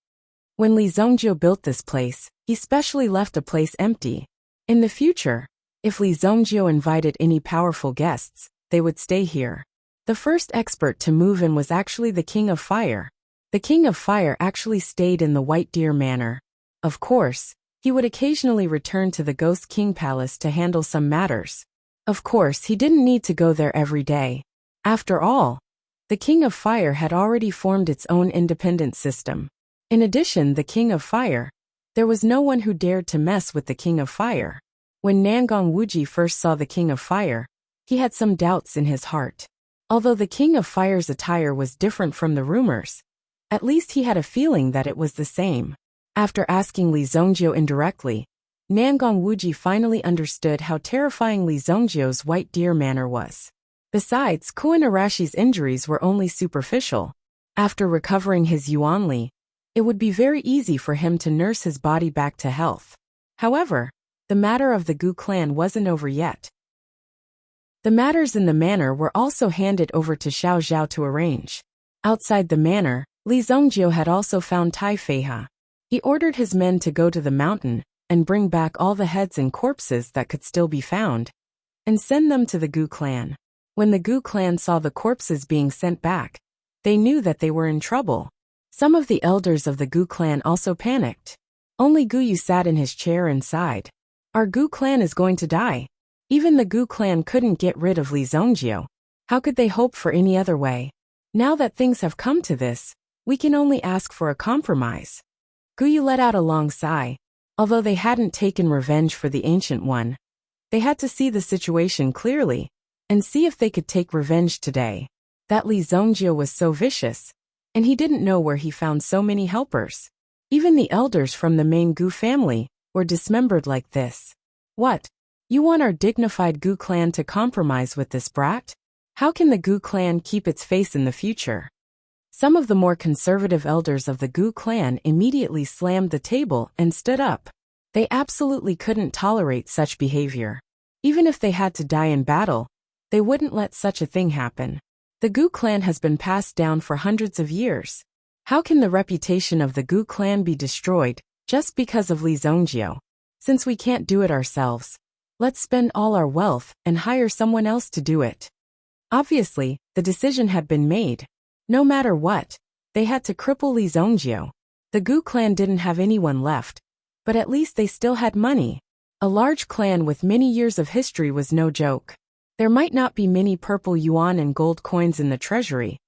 When Li Zhongjiu built this place, he specially left a place empty. In the future, if Li Zhongjiu invited any powerful guests, they would stay here. The first expert to move in was actually the King of Fire. The King of Fire actually stayed in the White Deer Manor. Of course, he would occasionally return to the Ghost King Palace to handle some matters. Of course, he didn't need to go there every day. After all, the King of Fire had already formed its own independent system. In addition, the King of Fire, there was no one who dared to mess with the King of Fire. When Nangong Wuji first saw the King of Fire, he had some doubts in his heart. Although the King of Fire's attire was different from the rumors, at least he had a feeling that it was the same. After asking Li Zhongjiu indirectly, Nangong Wuji finally understood how terrifying Li Zhongjiu's White Deer Manor was. Besides, Kuan Arashi's injuries were only superficial. After recovering his Yuanli, it would be very easy for him to nurse his body back to health. However, the matter of the Gu clan wasn't over yet. The matters in the manor were also handed over to Xiao Zhao to arrange. Outside the manor, Li Zhongjiu had also found Tai Feiha. He ordered his men to go to the mountain and bring back all the heads and corpses that could still be found, and send them to the Gu clan. When the Gu clan saw the corpses being sent back, they knew that they were in trouble. Some of the elders of the Gu clan also panicked. Only Gu Yu sat in his chair and sighed. Our Gu clan is going to die. Even the Gu clan couldn't get rid of Li Zhongjiu. How could they hope for any other way? Now that things have come to this, we can only ask for a compromise. Gu Yu let out a long sigh. Although they hadn't taken revenge for the Ancient One, they had to see the situation clearly and see if they could take revenge today. That Li Zhongjiu was so vicious, and he didn't know where he found so many helpers. Even the elders from the main Gu family were dismembered like this. What? You want our dignified Gu clan to compromise with this brat? How can the Gu clan keep its face in the future? Some of the more conservative elders of the Gu clan immediately slammed the table and stood up. They absolutely couldn't tolerate such behavior. Even if they had to die in battle, they wouldn't let such a thing happen. The Gu clan has been passed down for hundreds of years. How can the reputation of the Gu clan be destroyed just because of Li Zongjio? Since we can't do it ourselves, let's spend all our wealth and hire someone else to do it. Obviously, the decision had been made. No matter what, they had to cripple Li Zongjio. The Gu clan didn't have anyone left, but at least they still had money. A large clan with many years of history was no joke. There might not be many purple yuan and gold coins in the treasury,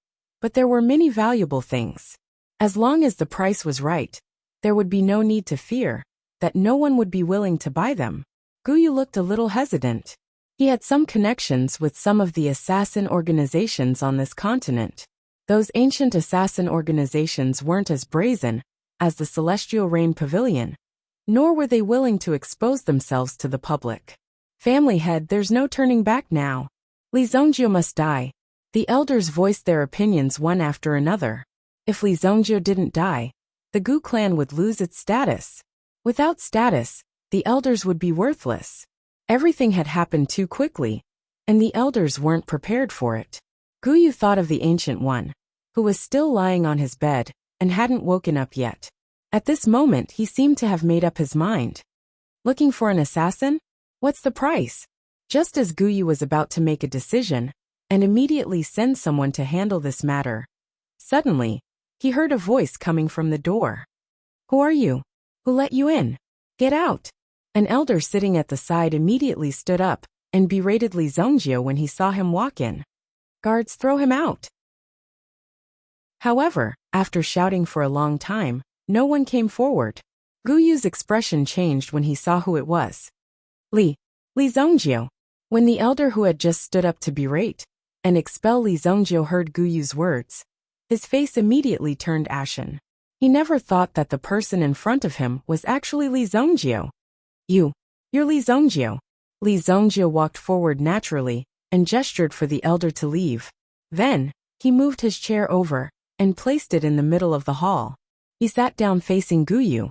but there were many valuable things. As long as the price was right, there would be no need to fear that no one would be willing to buy them. Guyu looked a little hesitant. He had some connections with some of the assassin organizations on this continent. Those ancient assassin organizations weren't as brazen as the Celestial Rain Pavilion, nor were they willing to expose themselves to the public. Family head, there's no turning back now. Li Zongjio must die. The elders voiced their opinions one after another. If Li Zongjio didn't die, the Gu clan would lose its status. Without status, the elders would be worthless. Everything had happened too quickly, and the elders weren't prepared for it. Guyu thought of the Ancient One, who was still lying on his bed and hadn't woken up yet. At this moment he seemed to have made up his mind. Looking for an assassin? What's the price? Just as Guyu was about to make a decision and immediately send someone to handle this matter, suddenly, he heard a voice coming from the door. Who are you? Who let you in? Get out! An elder sitting at the side immediately stood up and berated Li Zongjio when he saw him walk in. Guards, throw him out! However, after shouting for a long time, no one came forward. Guyu's expression changed when he saw who it was. Li Zongjio. When the elder who had just stood up to berate and expel Li Zongjio heard Guyu's words, his face immediately turned ashen. He never thought that the person in front of him was actually Li Zongjio. You're Li Zongjio. Li Zongjio walked forward naturally and gestured for the elder to leave. Then, he moved his chair over and placed it in the middle of the hall. He sat down facing Guyu.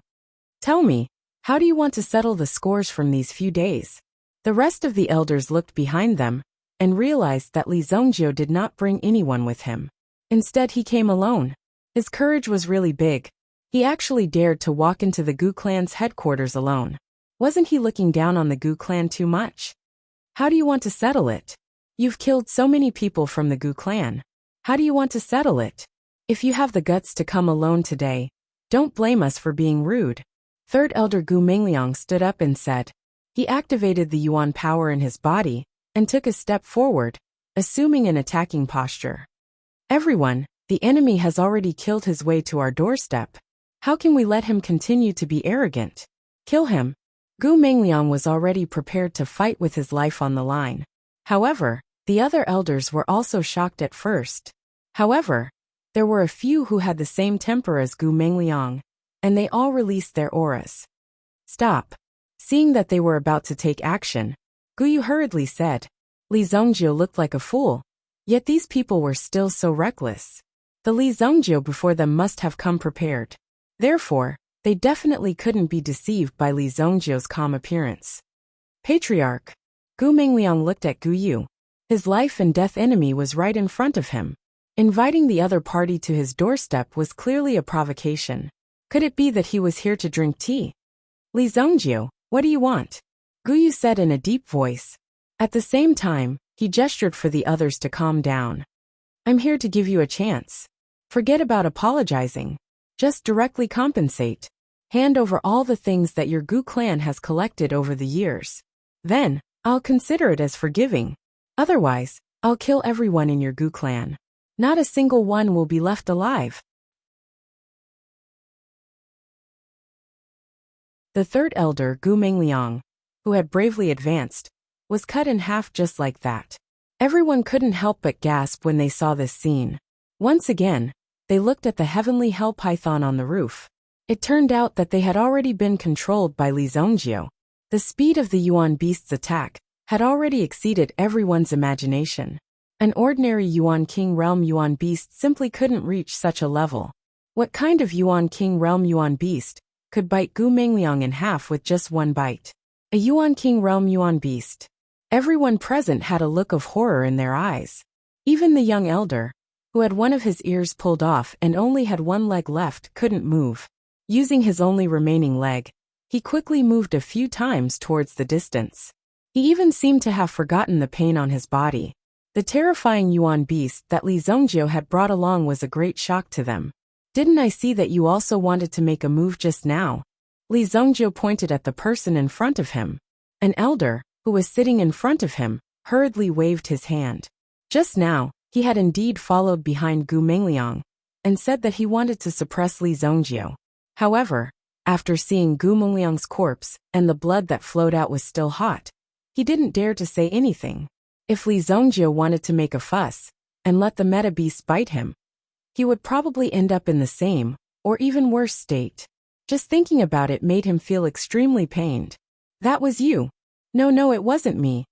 Tell me, how do you want to settle the scores from these few days? The rest of the elders looked behind them and realized that Li Zongjio did not bring anyone with him. Instead, he came alone. His courage was really big. He actually dared to walk into the Gu clan's headquarters alone. Wasn't he looking down on the Gu clan too much? How do you want to settle it? You've killed so many people from the Gu clan. How do you want to settle it? If you have the guts to come alone today, don't blame us for being rude. Third Elder Gu Mingliang stood up and said. He activated the Yuan power in his body and took a step forward, assuming an attacking posture. Everyone, the enemy has already killed his way to our doorstep. How can we let him continue to be arrogant? Kill him. Gu Mingliang was already prepared to fight with his life on the line. However, the other elders were also shocked at first. However, there were a few who had the same temper as Gu Mingliang, and they all released their auras. Stop. Seeing that they were about to take action, Guyu hurriedly said. Li Zongjio looked like a fool, yet these people were still so reckless. The Li Zongjio before them must have come prepared. Therefore, they definitely couldn't be deceived by Li Zongjio's calm appearance. Patriarch. Gu Mingliang looked at Guyu. His life and death enemy was right in front of him. Inviting the other party to his doorstep was clearly a provocation. Could it be that he was here to drink tea? Li Zongjio, what do you want? Guyu said in a deep voice. At the same time, he gestured for the others to calm down. I'm here to give you a chance. Forget about apologizing. Just directly compensate. Hand over all the things that your Gu clan has collected over the years. Then, I'll consider it as forgiving. Otherwise, I'll kill everyone in your Gu clan. Not a single one will be left alive. The third elder, Gu Mingliang, who had bravely advanced, was cut in half just like that. Everyone couldn't help but gasp when they saw this scene. Once again, they looked at the heavenly hell python on the roof. It turned out that they had already been controlled by Li Zongjio. The speed of the Yuan beast's attack had already exceeded everyone's imagination. An ordinary Yuan King Realm Yuan beast simply couldn't reach such a level. What kind of Yuan King Realm Yuan beast could bite Gu Mingliang in half with just one bite? A Yuan King Realm Yuan beast. Everyone present had a look of horror in their eyes. Even the young elder, who had one of his ears pulled off and only had one leg left, couldn't move. Using his only remaining leg, he quickly moved a few times towards the distance. He even seemed to have forgotten the pain on his body. The terrifying Yuan beast that Li Zongjio had brought along was a great shock to them. "Didn't I see that you also wanted to make a move just now?" Li Zongjio pointed at the person in front of him. An elder, who was sitting in front of him, hurriedly waved his hand. Just now, he had indeed followed behind Gu Mingliang and said that he wanted to suppress Li Zongjio. However, after seeing Gu Mingliang's corpse and the blood that flowed out was still hot, he didn't dare to say anything. If Li Zongjio wanted to make a fuss and let the meta beast bite him, he would probably end up in the same, or even worse state. Just thinking about it made him feel extremely pained. "That was you." No, it wasn't me."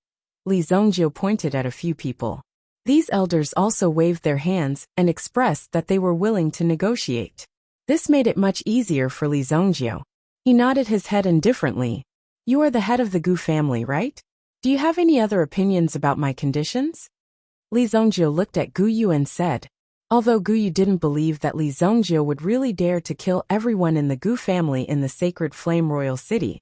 Li Zongjio pointed at a few people. These elders also waved their hands and expressed that they were willing to negotiate. This made it much easier for Li Zongjio. He nodded his head indifferently. "You are the head of the Gu family, right? Do you have any other opinions about my conditions?" Li Zongjio looked at Gu Yu and said. Although Gu Yu didn't believe that Li Zongjio would really dare to kill everyone in the Gu family in the sacred Flame Royal City,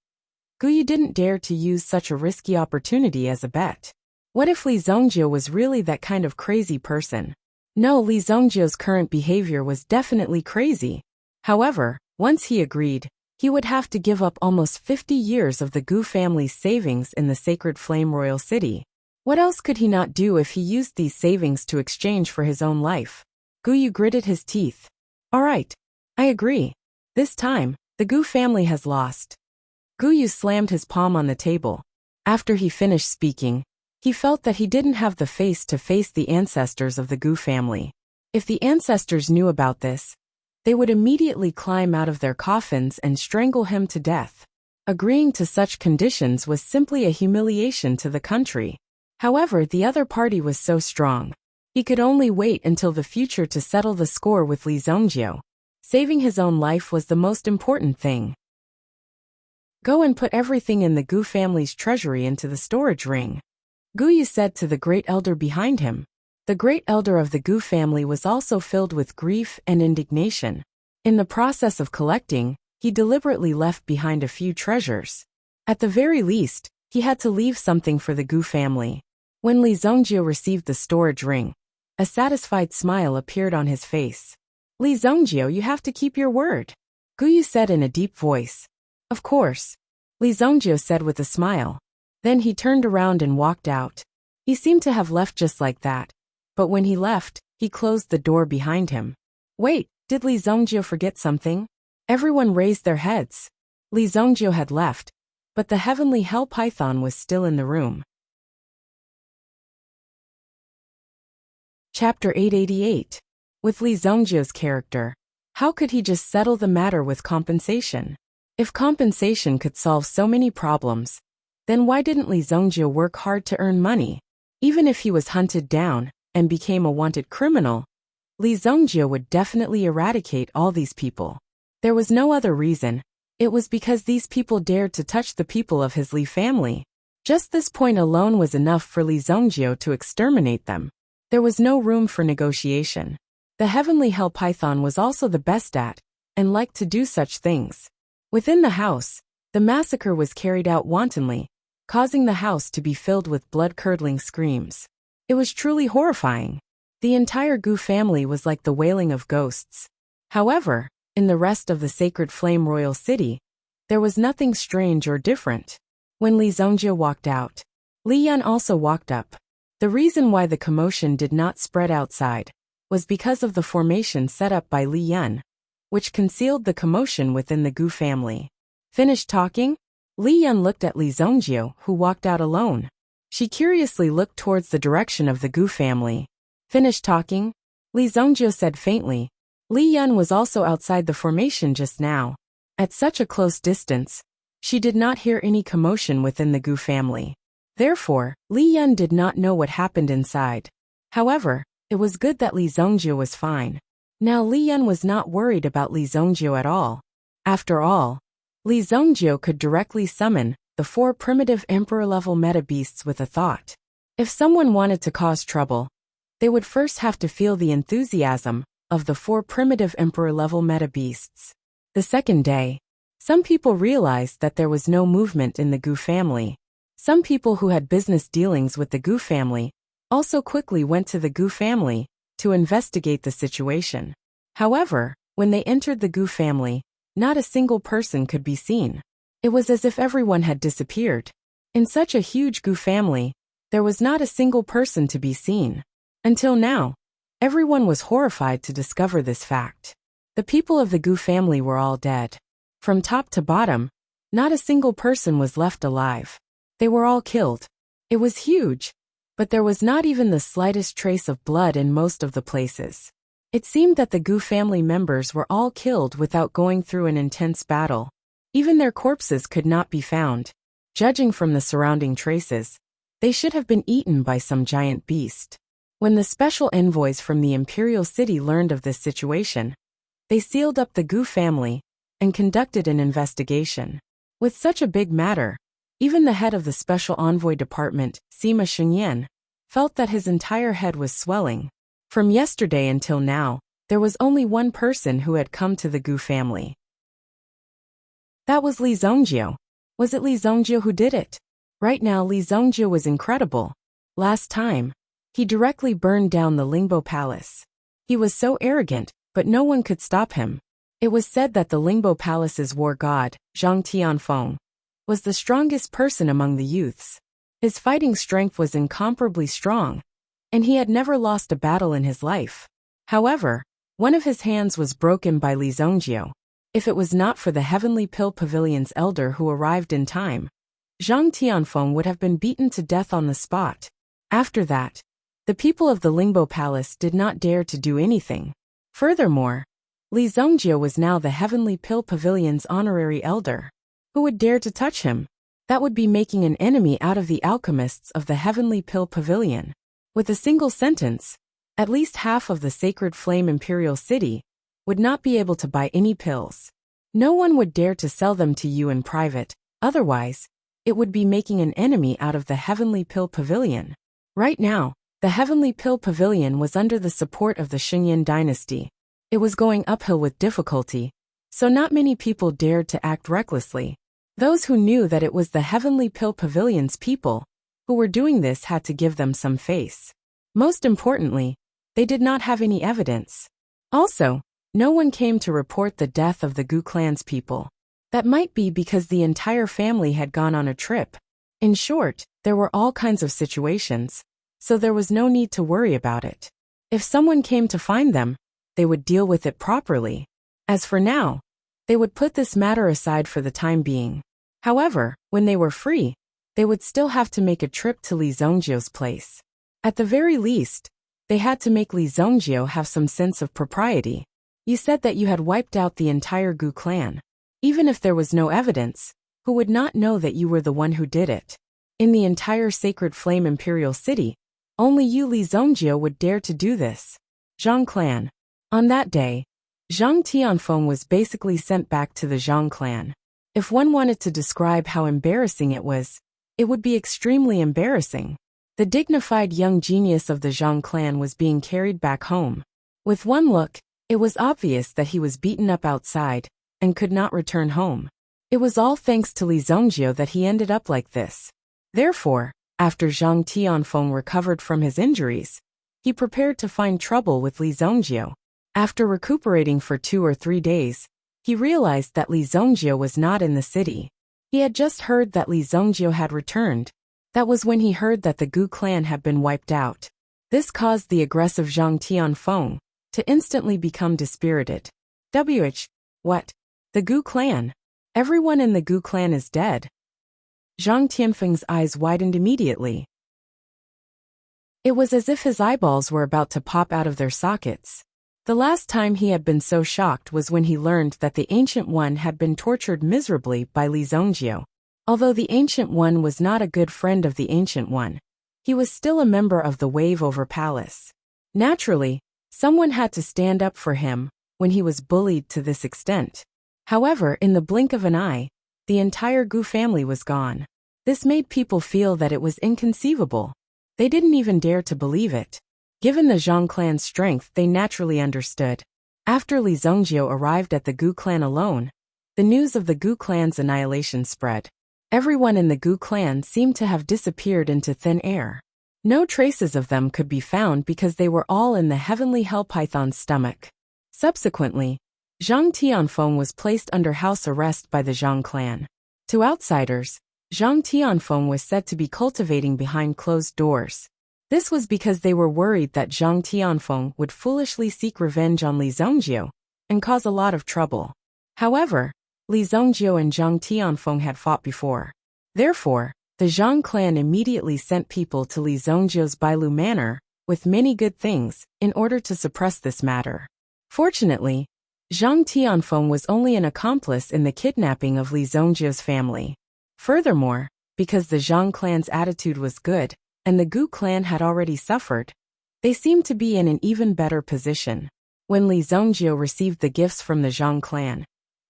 Gu Yu didn't dare to use such a risky opportunity as a bet. What if Li Zongjio was really that kind of crazy person? No, Li Zongjio's current behavior was definitely crazy. However, once he agreed, he would have to give up almost 50 years of the Gu family's savings in the sacred Flame Royal City. What else could he not do if he used these savings to exchange for his own life? Gu Yu gritted his teeth. "All right, I agree. This time, the Gu family has lost." Gu Yu slammed his palm on the table. After he finished speaking, he felt that he didn't have the face to face the ancestors of the Gu family. If the ancestors knew about this, they would immediately climb out of their coffins and strangle him to death. Agreeing to such conditions was simply a humiliation to the country. However, the other party was so strong. He could only wait until the future to settle the score with Li Zongjio. Saving his own life was the most important thing. "Go and put everything in the Gu family's treasury into the storage ring," Gu Yu said to the great elder behind him. The great elder of the Gu family was also filled with grief and indignation. In the process of collecting, he deliberately left behind a few treasures. At the very least, he had to leave something for the Gu family. When Li Zongjio received the storage ring, a satisfied smile appeared on his face. "Li Zongjio, you have to keep your word," Gu Yu said in a deep voice. "Of course," Li Zongjio said with a smile. Then he turned around and walked out. He seemed to have left just like that. But when he left, he closed the door behind him. Wait, did Li Zongjio forget something? Everyone raised their heads. Li Zongjio had left, but the heavenly hell python was still in the room. Chapter 888. With Li Zongjio's character, how could he just settle the matter with compensation? If compensation could solve so many problems, then why didn't Li Zongjio work hard to earn money? Even if he was hunted down and became a wanted criminal, Li Zongjio would definitely eradicate all these people. There was no other reason. It was because these people dared to touch the people of his Li family. Just this point alone was enough for Li Zongjio to exterminate them. There was no room for negotiation. The heavenly hell python was also the best at, and liked to do such things. Within the house, the massacre was carried out wantonly, causing the house to be filled with blood-curdling screams. It was truly horrifying. The entire Gu family was like the wailing of ghosts. However, in the rest of the sacred Flame Royal City, there was nothing strange or different. When Li Zongjio walked out, Li Yan also walked up. The reason why the commotion did not spread outside was because of the formation set up by Li Yan, which concealed the commotion within the Gu family. Finished talking? Li Yan looked at Li Zongjio, who walked out alone. She curiously looked towards the direction of the Gu family. Finished talking? Li Zongjio said faintly. Li Yan was also outside the formation just now. At such a close distance, she did not hear any commotion within the Gu family. Therefore, Li Yan did not know what happened inside. However, it was good that Li Zongjio was fine. Now Li Yan was not worried about Li Zongjio at all. After all, Li Zongjio could directly summon the 4 primitive emperor-level meta-beasts with a thought. If someone wanted to cause trouble, they would first have to feel the enthusiasm of the 4 primitive emperor-level meta-beasts. The second day, some people realized that there was no movement in the Gu family. Some people who had business dealings with the Gu family also quickly went to the Gu family to investigate the situation. However, when they entered the Gu family, not a single person could be seen. It was as if everyone had disappeared. In such a huge Gu family, there was not a single person to be seen. Until now, everyone was horrified to discover this fact. The people of the Gu family were all dead. From top to bottom, not a single person was left alive. They were all killed. It was huge, but there was not even the slightest trace of blood in most of the places. It seemed that the Gu family members were all killed without going through an intense battle. Even their corpses could not be found. Judging from the surrounding traces, they should have been eaten by some giant beast. When the special envoys from the imperial city learned of this situation, they sealed up the Gu family and conducted an investigation. With such a big matter, even the head of the special envoy department, Sima Xingyan, felt that his entire head was swelling. From yesterday until now, there was only one person who had come to the Gu family. That was Li Zongjio. Was it Li Zongjio who did it? Right now Li Zongjio was incredible. Last time, he directly burned down the Lingbo Palace. He was so arrogant, but no one could stop him. It was said that the Lingbo Palace's war god, Zhang Tianfeng, was the strongest person among the youths. His fighting strength was incomparably strong, and he had never lost a battle in his life. However, one of his hands was broken by Li Zongjio. If it was not for the Heavenly Pill Pavilion's elder who arrived in time, Zhang Tianfeng would have been beaten to death on the spot. After that, the people of the Lingbo Palace did not dare to do anything. Furthermore, Li Zongjio was now the Heavenly Pill Pavilion's honorary elder. Who would dare to touch him? That would be making an enemy out of the alchemists of the Heavenly Pill Pavilion. With a single sentence, at least half of the Sacred Flame Imperial City would not be able to buy any pills. No one would dare to sell them to you in private, otherwise, it would be making an enemy out of the Heavenly Pill Pavilion. Right now, the Heavenly Pill Pavilion was under the support of the Xingyan dynasty. It was going uphill with difficulty, so not many people dared to act recklessly. Those who knew that it was the Heavenly Pill Pavilion's people who were doing this had to give them some face. Most importantly, they did not have any evidence. Also, no one came to report the death of the Gu clan's people. That might be because the entire family had gone on a trip. In short, there were all kinds of situations, so there was no need to worry about it. If someone came to find them, they would deal with it properly. As for now, they would put this matter aside for the time being. However, when they were free, they would still have to make a trip to Li Zongjio's place. At the very least, they had to make Li Zongjio have some sense of propriety. You said that you had wiped out the entire Gu clan. Even if there was no evidence, who would not know that you were the one who did it? In the entire Sacred Flame Imperial City, only you Li Zongjio would dare to do this. Zhang clan. On that day, Zhang Tianfeng was basically sent back to the Zhang clan. If one wanted to describe how embarrassing it would be extremely embarrassing. The dignified young genius of the Zhang clan was being carried back home. With one look, it was obvious that he was beaten up outside and could not return home. It was all thanks to Li Zongjio that he ended up like this. Therefore, after Zhang Tianfeng recovered from his injuries, he prepared to find trouble with Li Zongjio. After recuperating for 2 or 3 days, he realized that Li Zongjio was not in the city. He had just heard that Li Zongjio had returned. That was when he heard that the Gu clan had been wiped out. This caused the aggressive Zhang Tianfeng to instantly become dispirited. What? The Gu clan? Everyone in the Gu clan is dead. Zhang Tianfeng's eyes widened immediately. It was as if his eyeballs were about to pop out of their sockets. The last time he had been so shocked was when he learned that the Ancient One had been tortured miserably by Li Zongjio. Although the Ancient One was not a good friend of the Ancient One, he was still a member of the Wave Over Palace. Naturally, someone had to stand up for him when he was bullied to this extent. However, in the blink of an eye, the entire Gu family was gone. This made people feel that it was inconceivable. They didn't even dare to believe it. Given the Zhang clan's strength, they naturally understood. After Li Zhongjio arrived at the Gu clan alone, the news of the Gu clan's annihilation spread. Everyone in the Gu clan seemed to have disappeared into thin air. No traces of them could be found because they were all in the heavenly hell python's stomach. Subsequently, Zhang Tianfeng was placed under house arrest by the Zhang clan. To outsiders, Zhang Tianfeng was said to be cultivating behind closed doors. This was because they were worried that Zhang Tianfeng would foolishly seek revenge on Li Zhongjio and cause a lot of trouble. However, Li Zhongjio and Zhang Tianfeng had fought before. Therefore, the Zhang clan immediately sent people to Li Zhongjio's Bailu manor with many good things in order to suppress this matter. Fortunately, Zhang Tianfeng was only an accomplice in the kidnapping of Li Zhongjio's family. Furthermore, because the Zhang clan's attitude was good, and the Gu clan had already suffered, they seemed to be in an even better position. When Li Zhongjio received the gifts from the Zhang clan,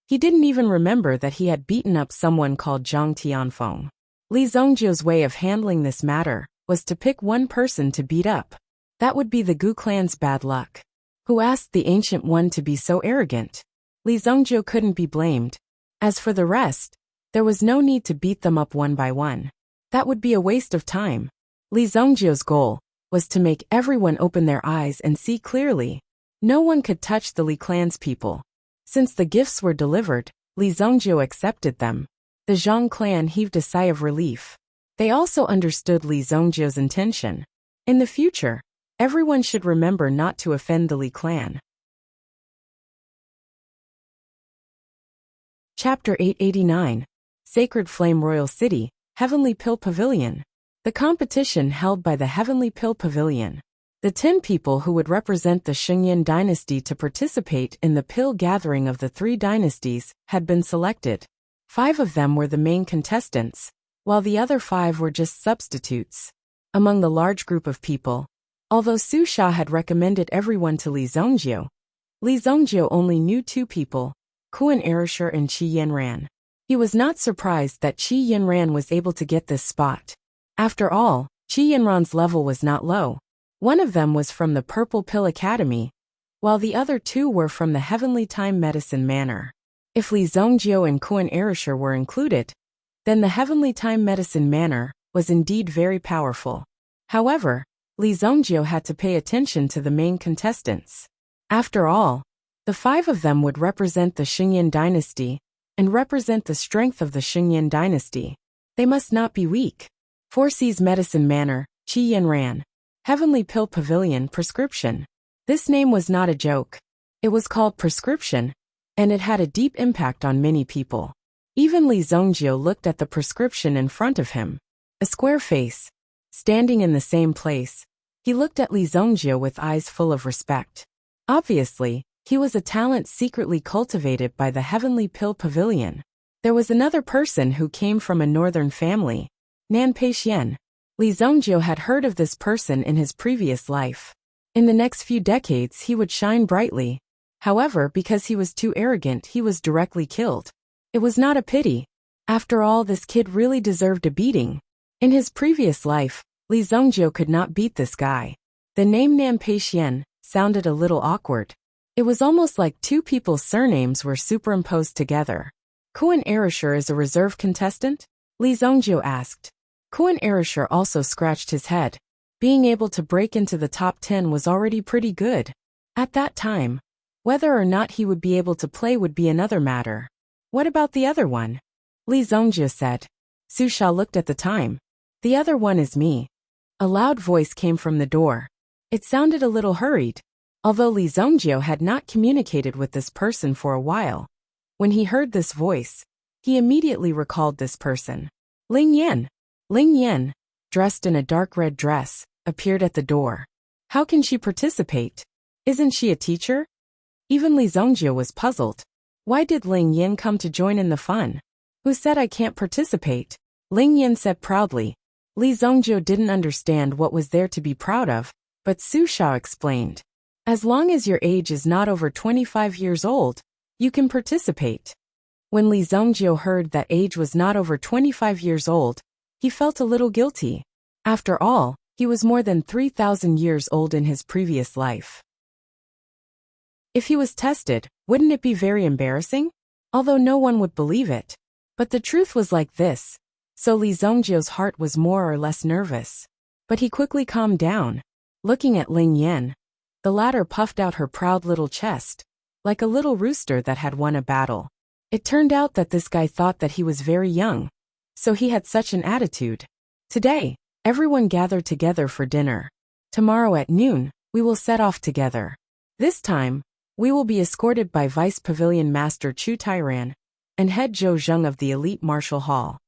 he didn't even remember that he had beaten up someone called Zhang Tianfeng. Li Zhongjio's way of handling this matter was to pick one person to beat up. That would be the Gu clan's bad luck. Who asked the Ancient One to be so arrogant? Li Zhongjio couldn't be blamed. As for the rest, there was no need to beat them up one by one. That would be a waste of time. Li Zhongjio's goal was to make everyone open their eyes and see clearly. No one could touch the Li clan's people. Since the gifts were delivered, Li Zhongjio accepted them. The Zhang clan heaved a sigh of relief. They also understood Li Zhongjio's intention. In the future, everyone should remember not to offend the Li clan. Chapter 889. Sacred Flame Royal City, Heavenly Pill Pavilion. The competition held by the Heavenly Pill Pavilion. The 10 people who would represent the Shengyan dynasty to participate in the pill gathering of the 3 dynasties had been selected. 5 of them were the main contestants, while the other 5 were just substitutes. Among the large group of people, although Su Sha had recommended everyone to Li Zhongjio only knew 2 people, Kuan Erishur and Qi Yanran. He was not surprised that Qi Yanran was able to get this spot. After all, Qi Yanran's level was not low. One of them was from the Purple Pill Academy, while the other 2 were from the Heavenly Time Medicine Manor. If Li Zhongjio and Kuan Erishur were included, then the Heavenly Time Medicine Manor was indeed very powerful. However, Li Zhongjio had to pay attention to the main contestants. After all, the 5 of them would represent the Shengyan dynasty and represent the strength of the Shengyan dynasty. They must not be weak. 4C's Medicine Manor, Qi Yanran. Heavenly Pill Pavilion Prescription. This name was not a joke. It was called Prescription, and it had a deep impact on many people. Even Li Zhongjio looked at the prescription in front of him. A square face. Standing in the same place, he looked at Li Zhongjio with eyes full of respect. Obviously, he was a talent secretly cultivated by the Heavenly Pill Pavilion. There was another person who came from a northern family, Nan Peixian. Li Zhongjio had heard of this person in his previous life. In the next few decades he would shine brightly. However, because he was too arrogant, he was directly killed. It was not a pity. After all, this kid really deserved a beating. In his previous life, Li Zhongjio could not beat this guy. The name Nan Peixian sounded a little awkward. It was almost like 2 people's surnames were superimposed together. Kuan Erishur is a reserve contestant? Li Zhongjio asked. Kuan Erishur also scratched his head. Being able to break into the top 10 was already pretty good. At that time, whether or not he would be able to play would be another matter. What about the other one? Li Zhongjio said. Su Sha looked at the time. The other one is me. A loud voice came from the door. It sounded a little hurried. Although Li Zhongjio had not communicated with this person for a while, when he heard this voice, he immediately recalled this person. Ling Yan. Ling Yan, dressed in a dark red dress, appeared at the door. How can she participate? Isn't she a teacher? Even Li Zhongjio was puzzled. Why did Ling Yan come to join in the fun? Who said I can't participate? Ling Yan said proudly. Li Zhongjio didn't understand what was there to be proud of, but Su Sha explained. As long as your age is not over 25 years old, you can participate. When Li Zongjio heard that age was not over 25 years old, he felt a little guilty. After all, he was more than 3,000 years old in his previous life. If he was tested, wouldn't it be very embarrassing? Although no one would believe it. But the truth was like this, so Li Zongjio's heart was more or less nervous. But he quickly calmed down. Looking at Ling Yan, the latter puffed out her proud little chest, like a little rooster that had won a battle. It turned out that this guy thought that he was very young, so he had such an attitude. Today, everyone gathered together for dinner. Tomorrow at noon, we will set off together. This time, we will be escorted by Vice Pavilion Master Chu Tairan and Head Zhou Zheng of the Elite Martial Hall.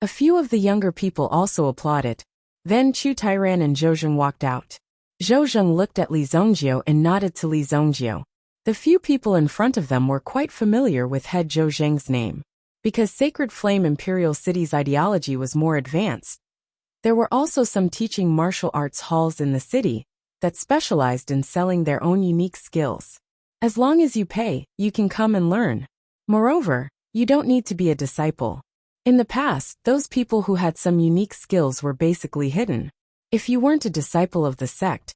A few of the younger people also applauded. Then Chu Tairan and Zhou Zheng walked out. Zhou Zheng looked at Li Zongjio and nodded to Li Zongjio. The few people in front of them were quite familiar with Head Zhou Zheng's name. Because Sacred Flame Imperial City's ideology was more advanced, there were also some teaching martial arts halls in the city that specialized in selling their own unique skills. As long as you pay, you can come and learn. Moreover, you don't need to be a disciple. In the past, those people who had some unique skills were basically hidden. If you weren't a disciple of the sect,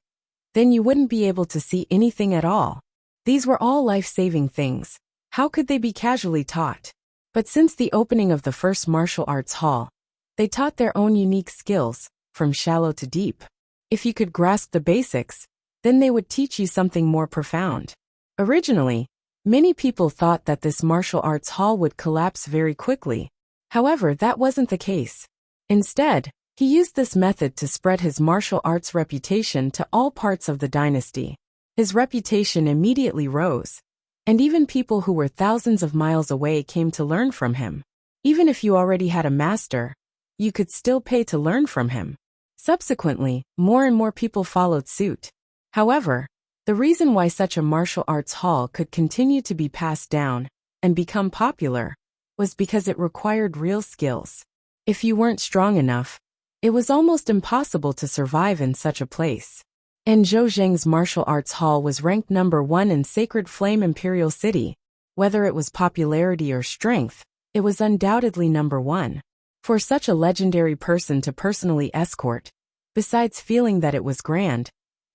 then you wouldn't be able to see anything at all. These were all life-saving things. How could they be casually taught? But since the opening of the first martial arts hall, they taught their own unique skills, from shallow to deep. If you could grasp the basics, then they would teach you something more profound. Originally, many people thought that this martial arts hall would collapse very quickly. However, that wasn't the case. Instead, he used this method to spread his martial arts reputation to all parts of the dynasty. His reputation immediately rose, and even people who were thousands of miles away came to learn from him. Even if you already had a master, you could still pay to learn from him. Subsequently, more and more people followed suit. However, the reason why such a martial arts hall could continue to be passed down and become popular was because it required real skills. If you weren't strong enough, it was almost impossible to survive in such a place. And Zhou Zheng's martial arts hall was ranked number 1 in Sacred Flame Imperial City. Whether it was popularity or strength, it was undoubtedly number 1. For such a legendary person to personally escort, besides feeling that it was grand,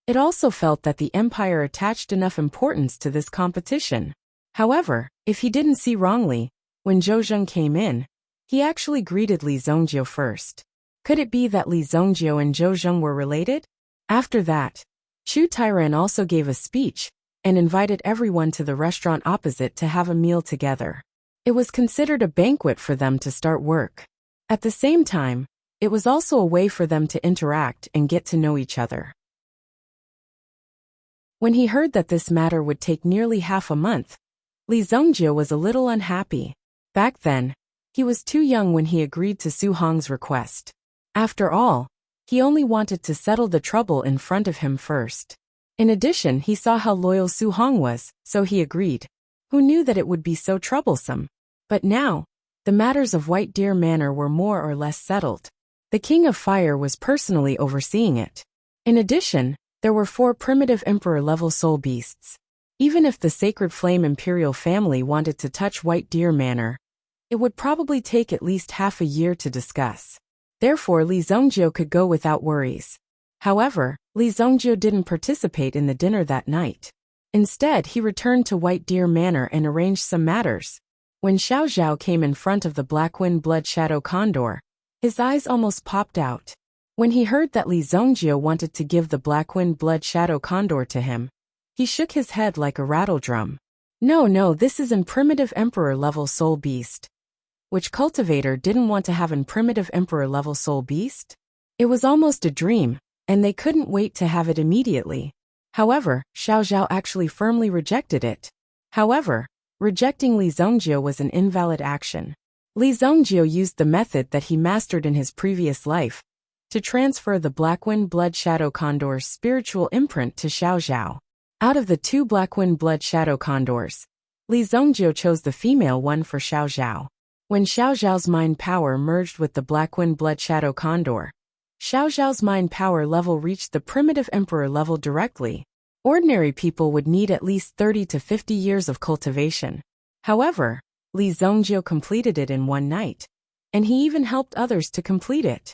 it also felt that the empire attached enough importance to this competition. However, if he didn't see wrongly, when Zhou Zheng came in, he actually greeted Li Zongjio first. Could it be that Li Zongjio and Zhou Zheng were related? After that, Chu Tairan also gave a speech and invited everyone to the restaurant opposite to have a meal together. It was considered a banquet for them to start work. At the same time, it was also a way for them to interact and get to know each other. When he heard that this matter would take nearly half a month, Li Zongjio was a little unhappy. Back then, he was too young when he agreed to Su Hong's request. After all, he only wanted to settle the trouble in front of him first. In addition, he saw how loyal Su Hong was, so he agreed. Who knew that it would be so troublesome? But now, the matters of White Deer Manor were more or less settled. The King of Fire was personally overseeing it. In addition, there were 4 primitive Emperor-level soul beasts. Even if the Sacred Flame Imperial family wanted to touch White Deer Manor, it would probably take at least half a year to discuss. Therefore, Li Zongjio could go without worries. However, Li Zongjio didn't participate in the dinner that night. Instead, he returned to White Deer Manor and arranged some matters. When Xiao Zhao came in front of the Blackwind Blood Shadow Condor, his eyes almost popped out. When he heard that Li Zongjio wanted to give the Blackwind Blood Shadow Condor to him, he shook his head like a rattle drum. No, this is an primitive Emperor-level soul beast. Which cultivator didn't want to have an primitive Emperor-level soul beast? It was almost a dream, and they couldn't wait to have it immediately. However, Xiao Zhao actually firmly rejected it. However, rejecting Li Zongjio was an invalid action. Li Zongjio used the method that he mastered in his previous life to transfer the Blackwind Blood Shadow Condor's spiritual imprint to Xiao Zhao. Out of the 2 Blackwind Blood Shadow Condors, Li Zongjio chose the female one for Xiao Zhao. When Xiao Zhao's mind power merged with the Blackwind Blood Shadow Condor, Xiao Zhao's mind power level reached the primitive Emperor level directly. Ordinary people would need at least 30 to 50 years of cultivation. However, Li Zongjio completed it in one night, and he even helped others to complete it.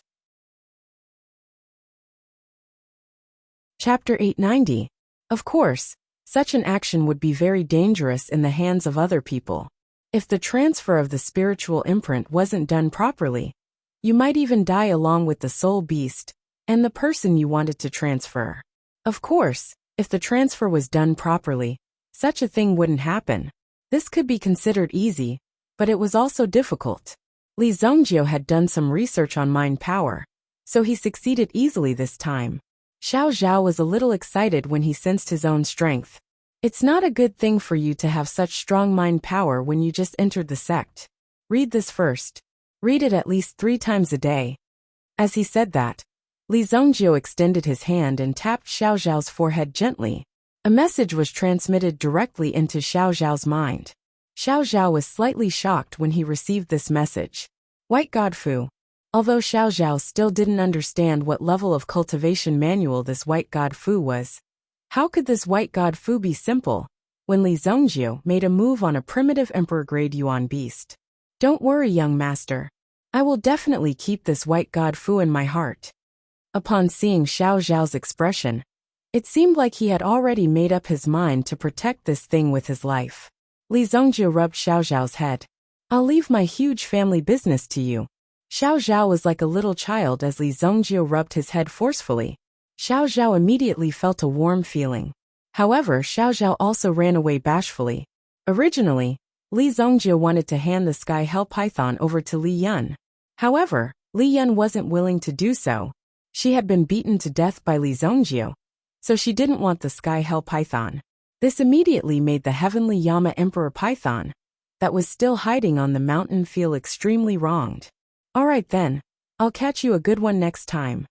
Chapter 890. Of course, such an action would be very dangerous in the hands of other people. If the transfer of the spiritual imprint wasn't done properly, you might even die along with the soul beast and the person you wanted to transfer. Of course, if the transfer was done properly, such a thing wouldn't happen. This could be considered easy, but it was also difficult. Li Zongjio had done some research on mind power, so he succeeded easily this time. Xiao Zhao was a little excited when he sensed his own strength. It's not a good thing for you to have such strong mind power when you just entered the sect. Read this first. Read it at least 3 times a day. As he said that, Li Zongjio extended his hand and tapped Xiao Zhao's forehead gently. A message was transmitted directly into Xiao Zhao's mind. Xiao Zhao was slightly shocked when he received this message. White God Fu. Although Xiao Zhao still didn't understand what level of cultivation manual this White God Fu was, how could this White God Fu be simple, when Li Zongjio made a move on a primitive emperor-grade Yuan beast? Don't worry, young master. I will definitely keep this White God Fu in my heart. Upon seeing Xiao Zhao's expression, it seemed like he had already made up his mind to protect this thing with his life. Li Zongjio rubbed Xiao Zhao's head. I'll leave my huge family business to you. Xiao Zhao was like a little child as Li Zongjio rubbed his head forcefully. Xiao Zhao immediately felt a warm feeling. However, Xiao Zhao also ran away bashfully. Originally, Li Zongjio wanted to hand the Sky Hell Python over to Li Yun. However, Li Yun wasn't willing to do so. She had been beaten to death by Li Zongjio, so she didn't want the Sky Hell Python. This immediately made the Heavenly Yama Emperor Python, that was still hiding on the mountain, feel extremely wronged. Alright then, I'll catch you a good one next time.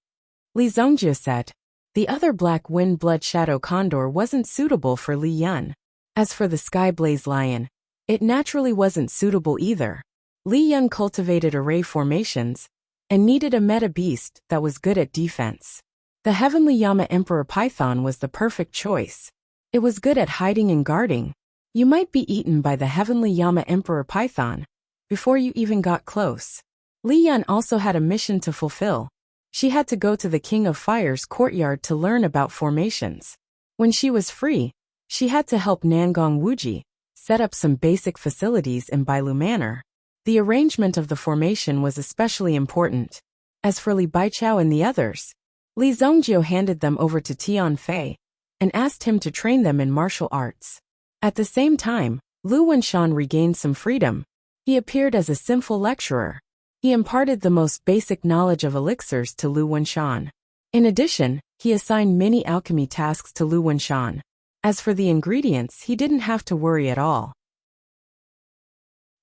Li Zongjio said. The other Black Wind Blood Shadow Condor wasn't suitable for Li Yun. As for the Sky Blaze Lion, it naturally wasn't suitable either. Li Yun cultivated array formations, and needed a meta beast that was good at defense. The Heavenly Yama Emperor Python was the perfect choice. It was good at hiding and guarding. You might be eaten by the Heavenly Yama Emperor Python before you even got close. Li Yun also had a mission to fulfill. She had to go to the King of Fire's courtyard to learn about formations. When she was free, she had to help Nangong Wuji set up some basic facilities in Bailu Manor. The arrangement of the formation was especially important. As for Li Baichao and the others, Li Zongjio handed them over to Tian Fei and asked him to train them in martial arts. At the same time, Lu Wenshan regained some freedom. He appeared as a sinful lecturer. He imparted the most basic knowledge of elixirs to Lu Wenshan. In addition, he assigned many alchemy tasks to Lu Wenshan. As for the ingredients, he didn't have to worry at all.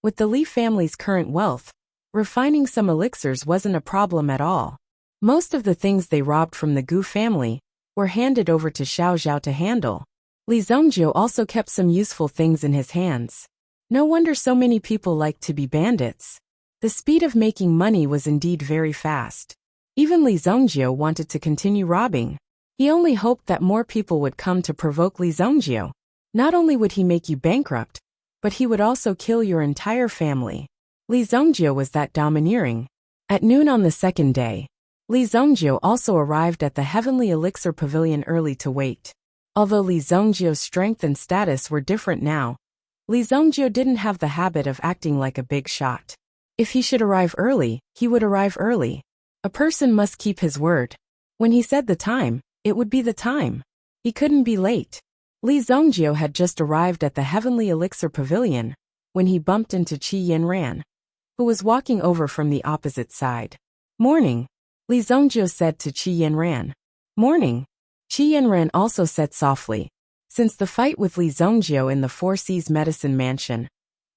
With the Li family's current wealth, refining some elixirs wasn't a problem at all. Most of the things they robbed from the Gu family were handed over to Xiao Zhao to handle. Li Zongjio also kept some useful things in his hands. No wonder so many people liked to be bandits. The speed of making money was indeed very fast. Even Li Zongjio wanted to continue robbing. He only hoped that more people would come to provoke Li Zongjio. Not only would he make you bankrupt, but he would also kill your entire family. Li Zongjio was that domineering. At noon on the second day, Li Zongjio also arrived at the Heavenly Elixir Pavilion early to wait. Although Li Zongjio's strength and status were different now, Li Zongjio didn't have the habit of acting like a big shot. If he should arrive early, he would arrive early. A person must keep his word. When he said the time, it would be the time. He couldn't be late. Li Zongjio had just arrived at the Heavenly Elixir Pavilion when he bumped into Qi Yinran, who was walking over from the opposite side. Morning, Li Zongjio said to Qi Yinran. Morning. Qi Yinran also said softly. Since the fight with Li Zongjio in the Four Seas Medicine Mansion,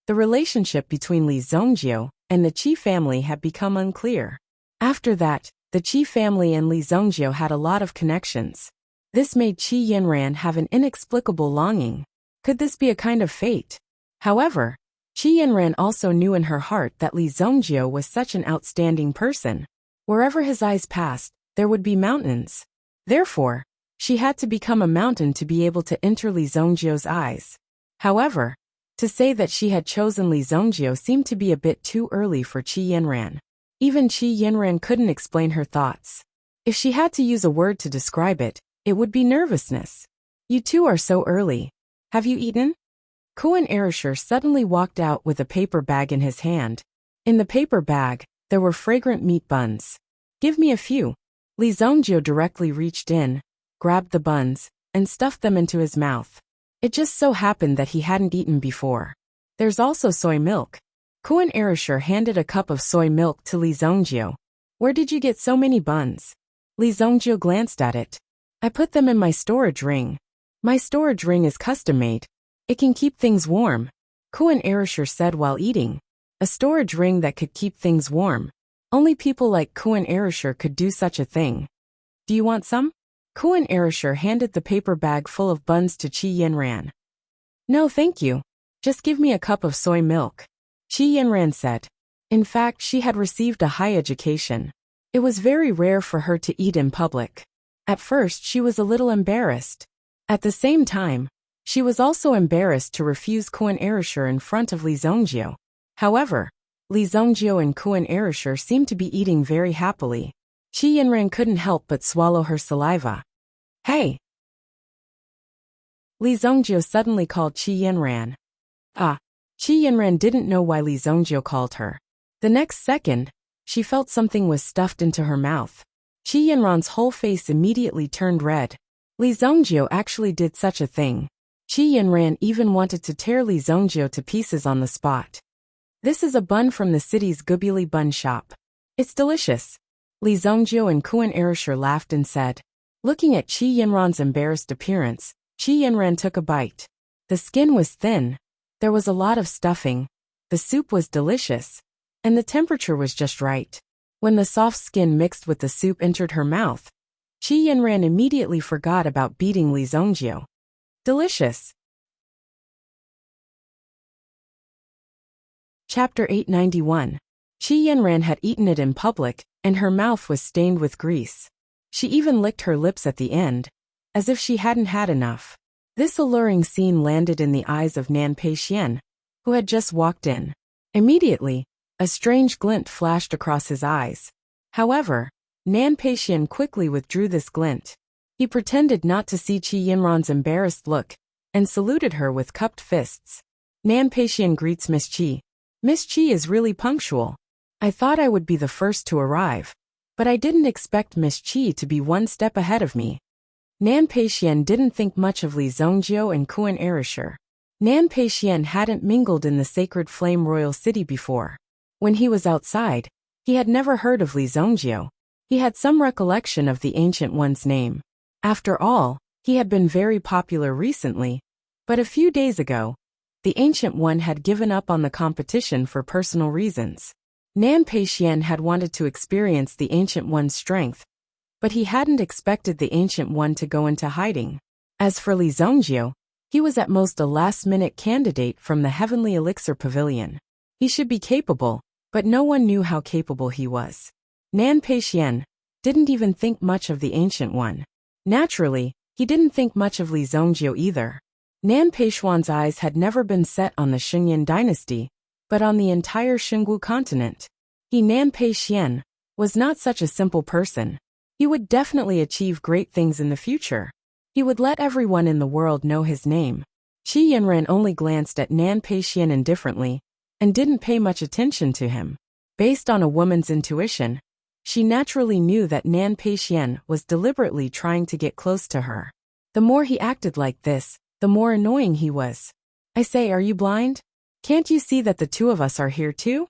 the relationship between Li Zongjio and the Qi family had become unclear. After that, the Qi family and Li Zongjio had a lot of connections. This made Qi Yinran have an inexplicable longing. Could this be a kind of fate? However, Qi Yinran also knew in her heart that Li Zongjio was such an outstanding person. Wherever his eyes passed, there would be mountains. Therefore, she had to become a mountain to be able to enter Li Zongjio's eyes. However, To say that she had chosen Li Zongjio seemed to be a bit too early for Qi Yinran. Even Qi Yinran couldn't explain her thoughts. If she had to use a word to describe it, it would be nervousness. You two are so early. Have you eaten? Kuan Erishur suddenly walked out with a paper bag in his hand. In the paper bag, there were fragrant meat buns. Give me a few. Li Zongjio directly reached in, grabbed the buns, and stuffed them into his mouth. It just so happened that he hadn't eaten before. There's also soy milk. Kuan Erishur handed a cup of soy milk to Li Zongjio. Where did you get so many buns? Li Zongjio glanced at it. I put them in my storage ring. My storage ring is custom-made. It can keep things warm, Kuan Erishur said while eating. A storage ring that could keep things warm. Only people like Kuan Erishur could do such a thing. Do you want some? Kuan Erishur handed the paper bag full of buns to Qi Yinran. No thank you. Just give me a cup of soy milk, Qi Yinran said. In fact, she had received a high education. It was very rare for her to eat in public. At first she was a little embarrassed. At the same time, she was also embarrassed to refuse Kuan Erishur in front of Li Zongjio. However, Li Zongjio and Kuan Erishur seemed to be eating very happily. Qi Yinran couldn't help but swallow her saliva. Hey! Li Zongjio suddenly called Qi Yinran. Qi Yinran didn't know why Li Zongjio called her. The next second, she felt something was stuffed into her mouth. Qi Yinran's whole face immediately turned red. Li Zongjio actually did such a thing. Qi Yinran even wanted to tear Li Zongjio to pieces on the spot. This is a bun from the city's Gubili bun shop. It's delicious. Li Zongjio and Kuan Erishur laughed and said. Looking at Qi Yinran's embarrassed appearance, Qi Yinran took a bite. The skin was thin. There was a lot of stuffing. The soup was delicious. And the temperature was just right. When the soft skin mixed with the soup entered her mouth, Qi Yinran immediately forgot about beating Li Zongjio. Delicious. Chapter 891. Qi Yinran had eaten it in public, and her mouth was stained with grease. She even licked her lips at the end, as if she hadn't had enough. This alluring scene landed in the eyes of Nan Peixian, who had just walked in. Immediately, a strange glint flashed across his eyes. However, Nan Peixian quickly withdrew this glint. He pretended not to see Qi Yinran's embarrassed look, and saluted her with cupped fists. Nan Peixian greets Miss Qi. Miss Qi is really punctual. I thought I would be the first to arrive, but I didn't expect Miss Qi to be one step ahead of me. Nan Peixian didn't think much of Li Zongjio and Kuan Erishur. Nan Peixian hadn't mingled in the sacred flame royal city before. When he was outside, he had never heard of Li Zongjio. He had some recollection of the Ancient One's name. After all, he had been very popular recently, but a few days ago, the Ancient One had given up on the competition for personal reasons. Nan Peixian had wanted to experience the Ancient One's strength, but he hadn't expected the Ancient One to go into hiding. As for Li Zongjio, he was at most a last-minute candidate from the Heavenly Elixir Pavilion. He should be capable, but no one knew how capable he was. Nan Peixian didn't even think much of the Ancient One. Naturally, he didn't think much of Li Zongjio either. Nan Peixian's eyes had never been set on the Xingyan dynasty, but on the entire Xinggu continent. He, Nan Peixian, was not such a simple person. He would definitely achieve great things in the future. He would let everyone in the world know his name. Qi Yinran only glanced at Nan Peixian indifferently, and didn't pay much attention to him. Based on a woman's intuition, she naturally knew that Nan Peixian was deliberately trying to get close to her. The more he acted like this, the more annoying he was. I say, are you blind? Can't you see that the two of us are here too?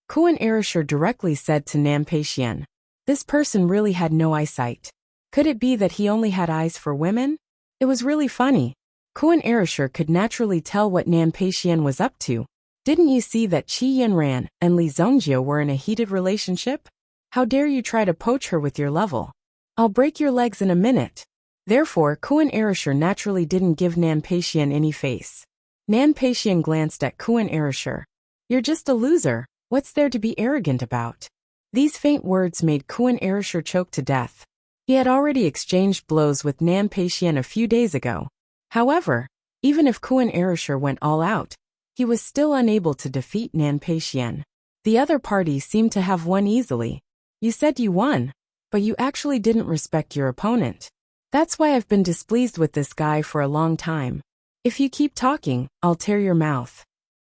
Kuan Erishur directly said to Nan Peixian. This person really had no eyesight. Could it be that he only had eyes for women? It was really funny. Kuan Erishur could naturally tell what Nan Peixian was up to. Didn't you see that Qi Yinran and Li Zongjio were in a heated relationship? How dare you try to poach her with your level? I'll break your legs in a minute. Therefore, Kuan Erishur naturally didn't give Nan Peixian any face. Nan Peixian glanced at Kuan Erishur. You're just a loser. What's there to be arrogant about? These faint words made Kuan Erishur choke to death. He had already exchanged blows with Nan Peixian a few days ago. However, even if Kuan Erishur went all out, he was still unable to defeat Nan Peixian. The other party seemed to have won easily. You said you won, but you actually didn't respect your opponent. That's why I've been displeased with this guy for a long time. If you keep talking, I'll tear your mouth.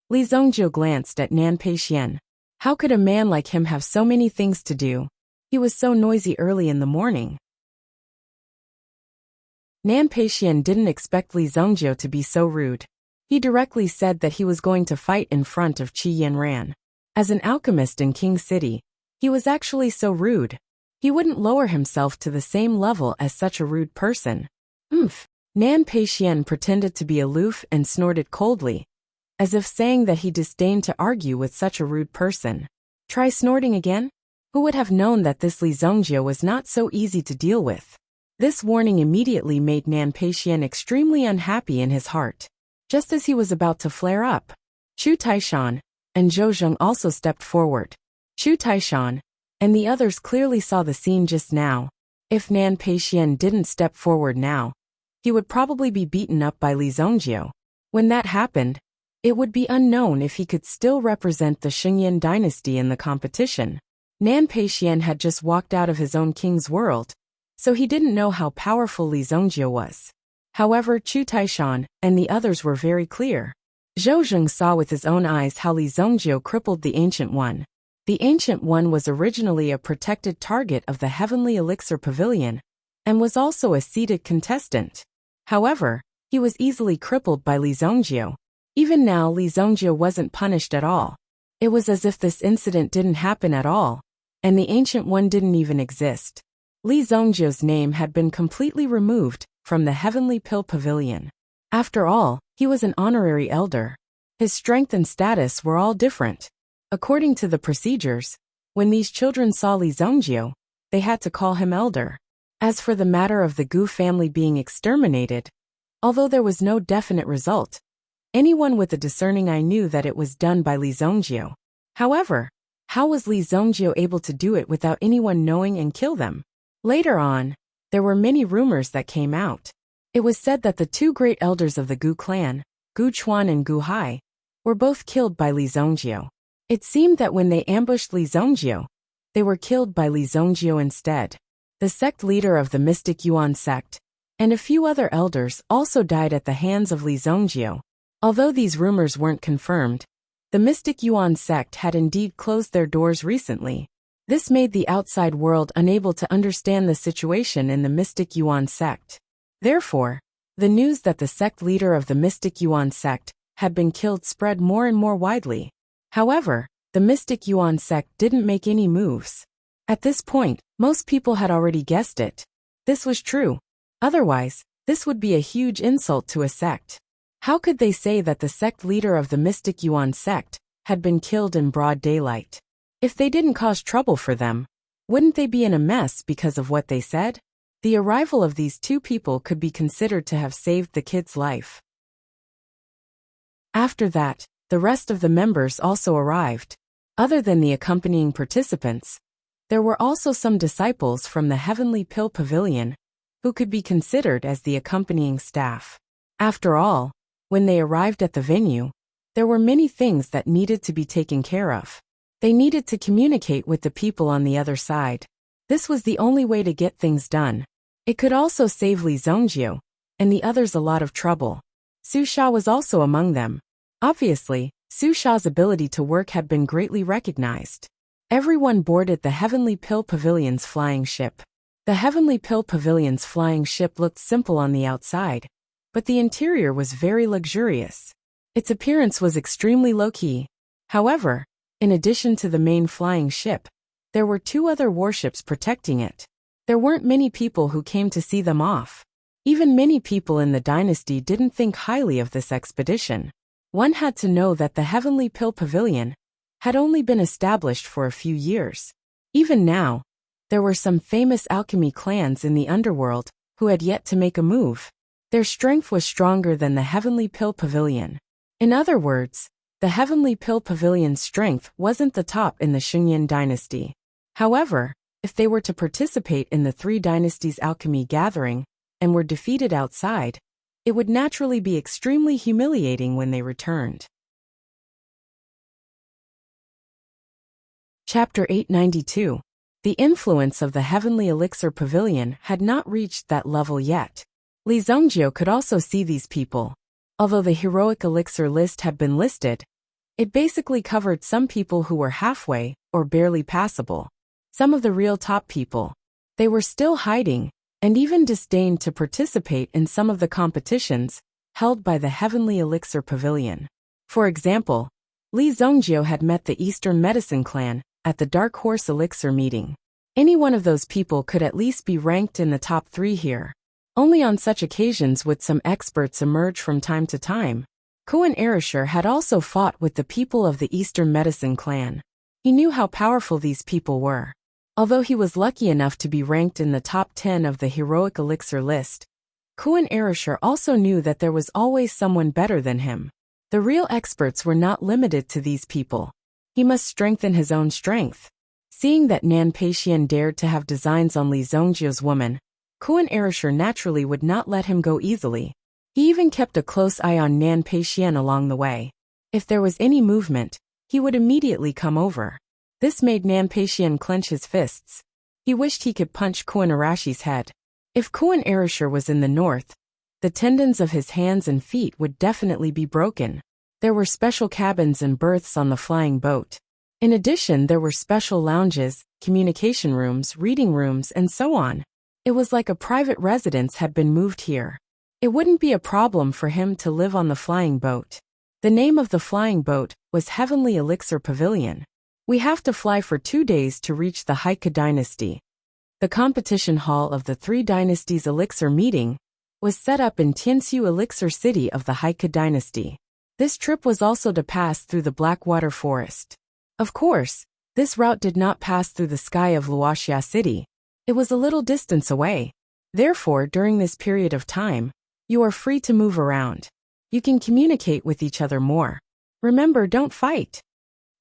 Li Zhongjiu glanced at Nan Peixian. How could a man like him have so many things to do? He was so noisy early in the morning. Nan Peixian didn't expect Li Zhongjiu to be so rude. He directly said that he was going to fight in front of Qi Yanran. As an alchemist in King City, he was actually so rude. He wouldn't lower himself to the same level as such a rude person. Nan Peixian pretended to be aloof and snorted coldly, as if saying that he disdained to argue with such a rude person. Try snorting again? Who would have known that this Li Zhongjiu was not so easy to deal with? This warning immediately made Nan Peixian extremely unhappy in his heart. Just as he was about to flare up, Chu Taishan and Zhou Zheng also stepped forward. Chu Taishan and the others clearly saw the scene just now. If Nan Peixian didn't step forward now, he would probably be beaten up by Li Zhongjiu. When that happened, it would be unknown if he could still represent the Xingyan dynasty in the competition. Nan Peixian had just walked out of his own king's world, so he didn't know how powerful Li Zhongjiu was. However, Chu Taishan and the others were very clear. Zhou Zheng saw with his own eyes how Li Zhongjiu crippled the Ancient One. The Ancient One was originally a protected target of the Heavenly Elixir Pavilion, and was also a seated contestant. However, he was easily crippled by Li Zhongjiu. Even now Li Zhongjiu wasn't punished at all. It was as if this incident didn't happen at all, and the Ancient One didn't even exist. Li Zhongjiu's name had been completely removed from the Heavenly Pill Pavilion. After all, he was an honorary elder. His strength and status were all different. According to the procedures, when these children saw Li Zhongjiu, they had to call him elder. As for the matter of the Gu family being exterminated, although there was no definite result, anyone with a discerning eye knew that it was done by Li Zhongjiu. However, how was Li Zhongjiu able to do it without anyone knowing and kill them? Later on, there were many rumors that came out. It was said that the two great elders of the Gu clan, Gu Chuan and Gu Hai, were both killed by Li Zhongjiu. It seemed that when they ambushed Li Zhongjiu, they were killed by Li Zhongjiu instead. The sect leader of the Mystic Yuan sect, and a few other elders also died at the hands of Li Zhongjiu. Although these rumors weren't confirmed, the Mystic Yuan sect had indeed closed their doors recently. This made the outside world unable to understand the situation in the Mystic Yuan sect. Therefore, the news that the sect leader of the Mystic Yuan sect had been killed spread more and more widely. However, the Mystic Yuan sect didn't make any moves. At this point, most people had already guessed it. This was true. Otherwise, this would be a huge insult to a sect. How could they say that the sect leader of the Mystic Yuan sect had been killed in broad daylight? If they didn't cause trouble for them, wouldn't they be in a mess because of what they said? The arrival of these two people could be considered to have saved the kid's life. After that, the rest of the members also arrived. Other than the accompanying participants, there were also some disciples from the Heavenly Pill Pavilion, who could be considered as the accompanying staff. After all, when they arrived at the venue, there were many things that needed to be taken care of. They needed to communicate with the people on the other side. This was the only way to get things done. It could also save Li Zhongjiu and the others a lot of trouble. Su Sha was also among them. Obviously, Su Sha's ability to work had been greatly recognized. Everyone boarded the Heavenly Pill Pavilion's flying ship. The Heavenly Pill Pavilion's flying ship looked simple on the outside, but the interior was very luxurious. Its appearance was extremely low-key. However, in addition to the main flying ship, there were two other warships protecting it. There weren't many people who came to see them off. Even many people in the dynasty didn't think highly of this expedition. One had to know that the Heavenly Pill Pavilion had only been established for a few years. Even now, there were some famous alchemy clans in the underworld who had yet to make a move. Their strength was stronger than the Heavenly Pill Pavilion. In other words, the Heavenly Pill Pavilion's strength wasn't the top in the Xingyan dynasty. However, if they were to participate in the Three Dynasties Alchemy Gathering and were defeated outside, it would naturally be extremely humiliating when they returned. Chapter 892. The influence of the Heavenly Elixir Pavilion had not reached that level yet. Li Zongjio could also see these people. Although the heroic elixir list had been listed, it basically covered some people who were halfway or barely passable. Some of the real top people, they were still hiding and even disdained to participate in some of the competitions held by the Heavenly Elixir Pavilion. For example, Li Zongjio had met the Eastern Medicine Clan at the Dark Horse Elixir meeting. Any one of those people could at least be ranked in the top 3 here. Only on such occasions would some experts emerge from time to time. Kuan Erishur had also fought with the people of the Eastern Medicine Clan. He knew how powerful these people were. Although he was lucky enough to be ranked in the top 10 of the heroic elixir list, Kuan Erishur also knew that there was always someone better than him. The real experts were not limited to these people. He must strengthen his own strength. Seeing that Nan Peixian dared to have designs on Li Zongjio's woman, Kuan Erishur naturally would not let him go easily. He even kept a close eye on Nan Peixian along the way. If there was any movement, he would immediately come over. This made Nan Peixian clench his fists. He wished he could punch Kuan Arashi's head. If Kuan Erishur was in the north, the tendons of his hands and feet would definitely be broken. There were special cabins and berths on the flying boat. In addition, there were special lounges, communication rooms, reading rooms, and so on. It was like a private residence had been moved here. It wouldn't be a problem for him to live on the flying boat. The name of the flying boat was Heavenly Elixir Pavilion. We have to fly for 2 days to reach the Heike dynasty. The competition hall of the 3 dynasties elixir meeting was set up in Tianxiu Elixir City of the Heike dynasty. This trip was also to pass through the Blackwater Forest. Of course, this route did not pass through the sky of Wuxia City. It was a little distance away. Therefore, during this period of time, you are free to move around. You can communicate with each other more. Remember, don't fight.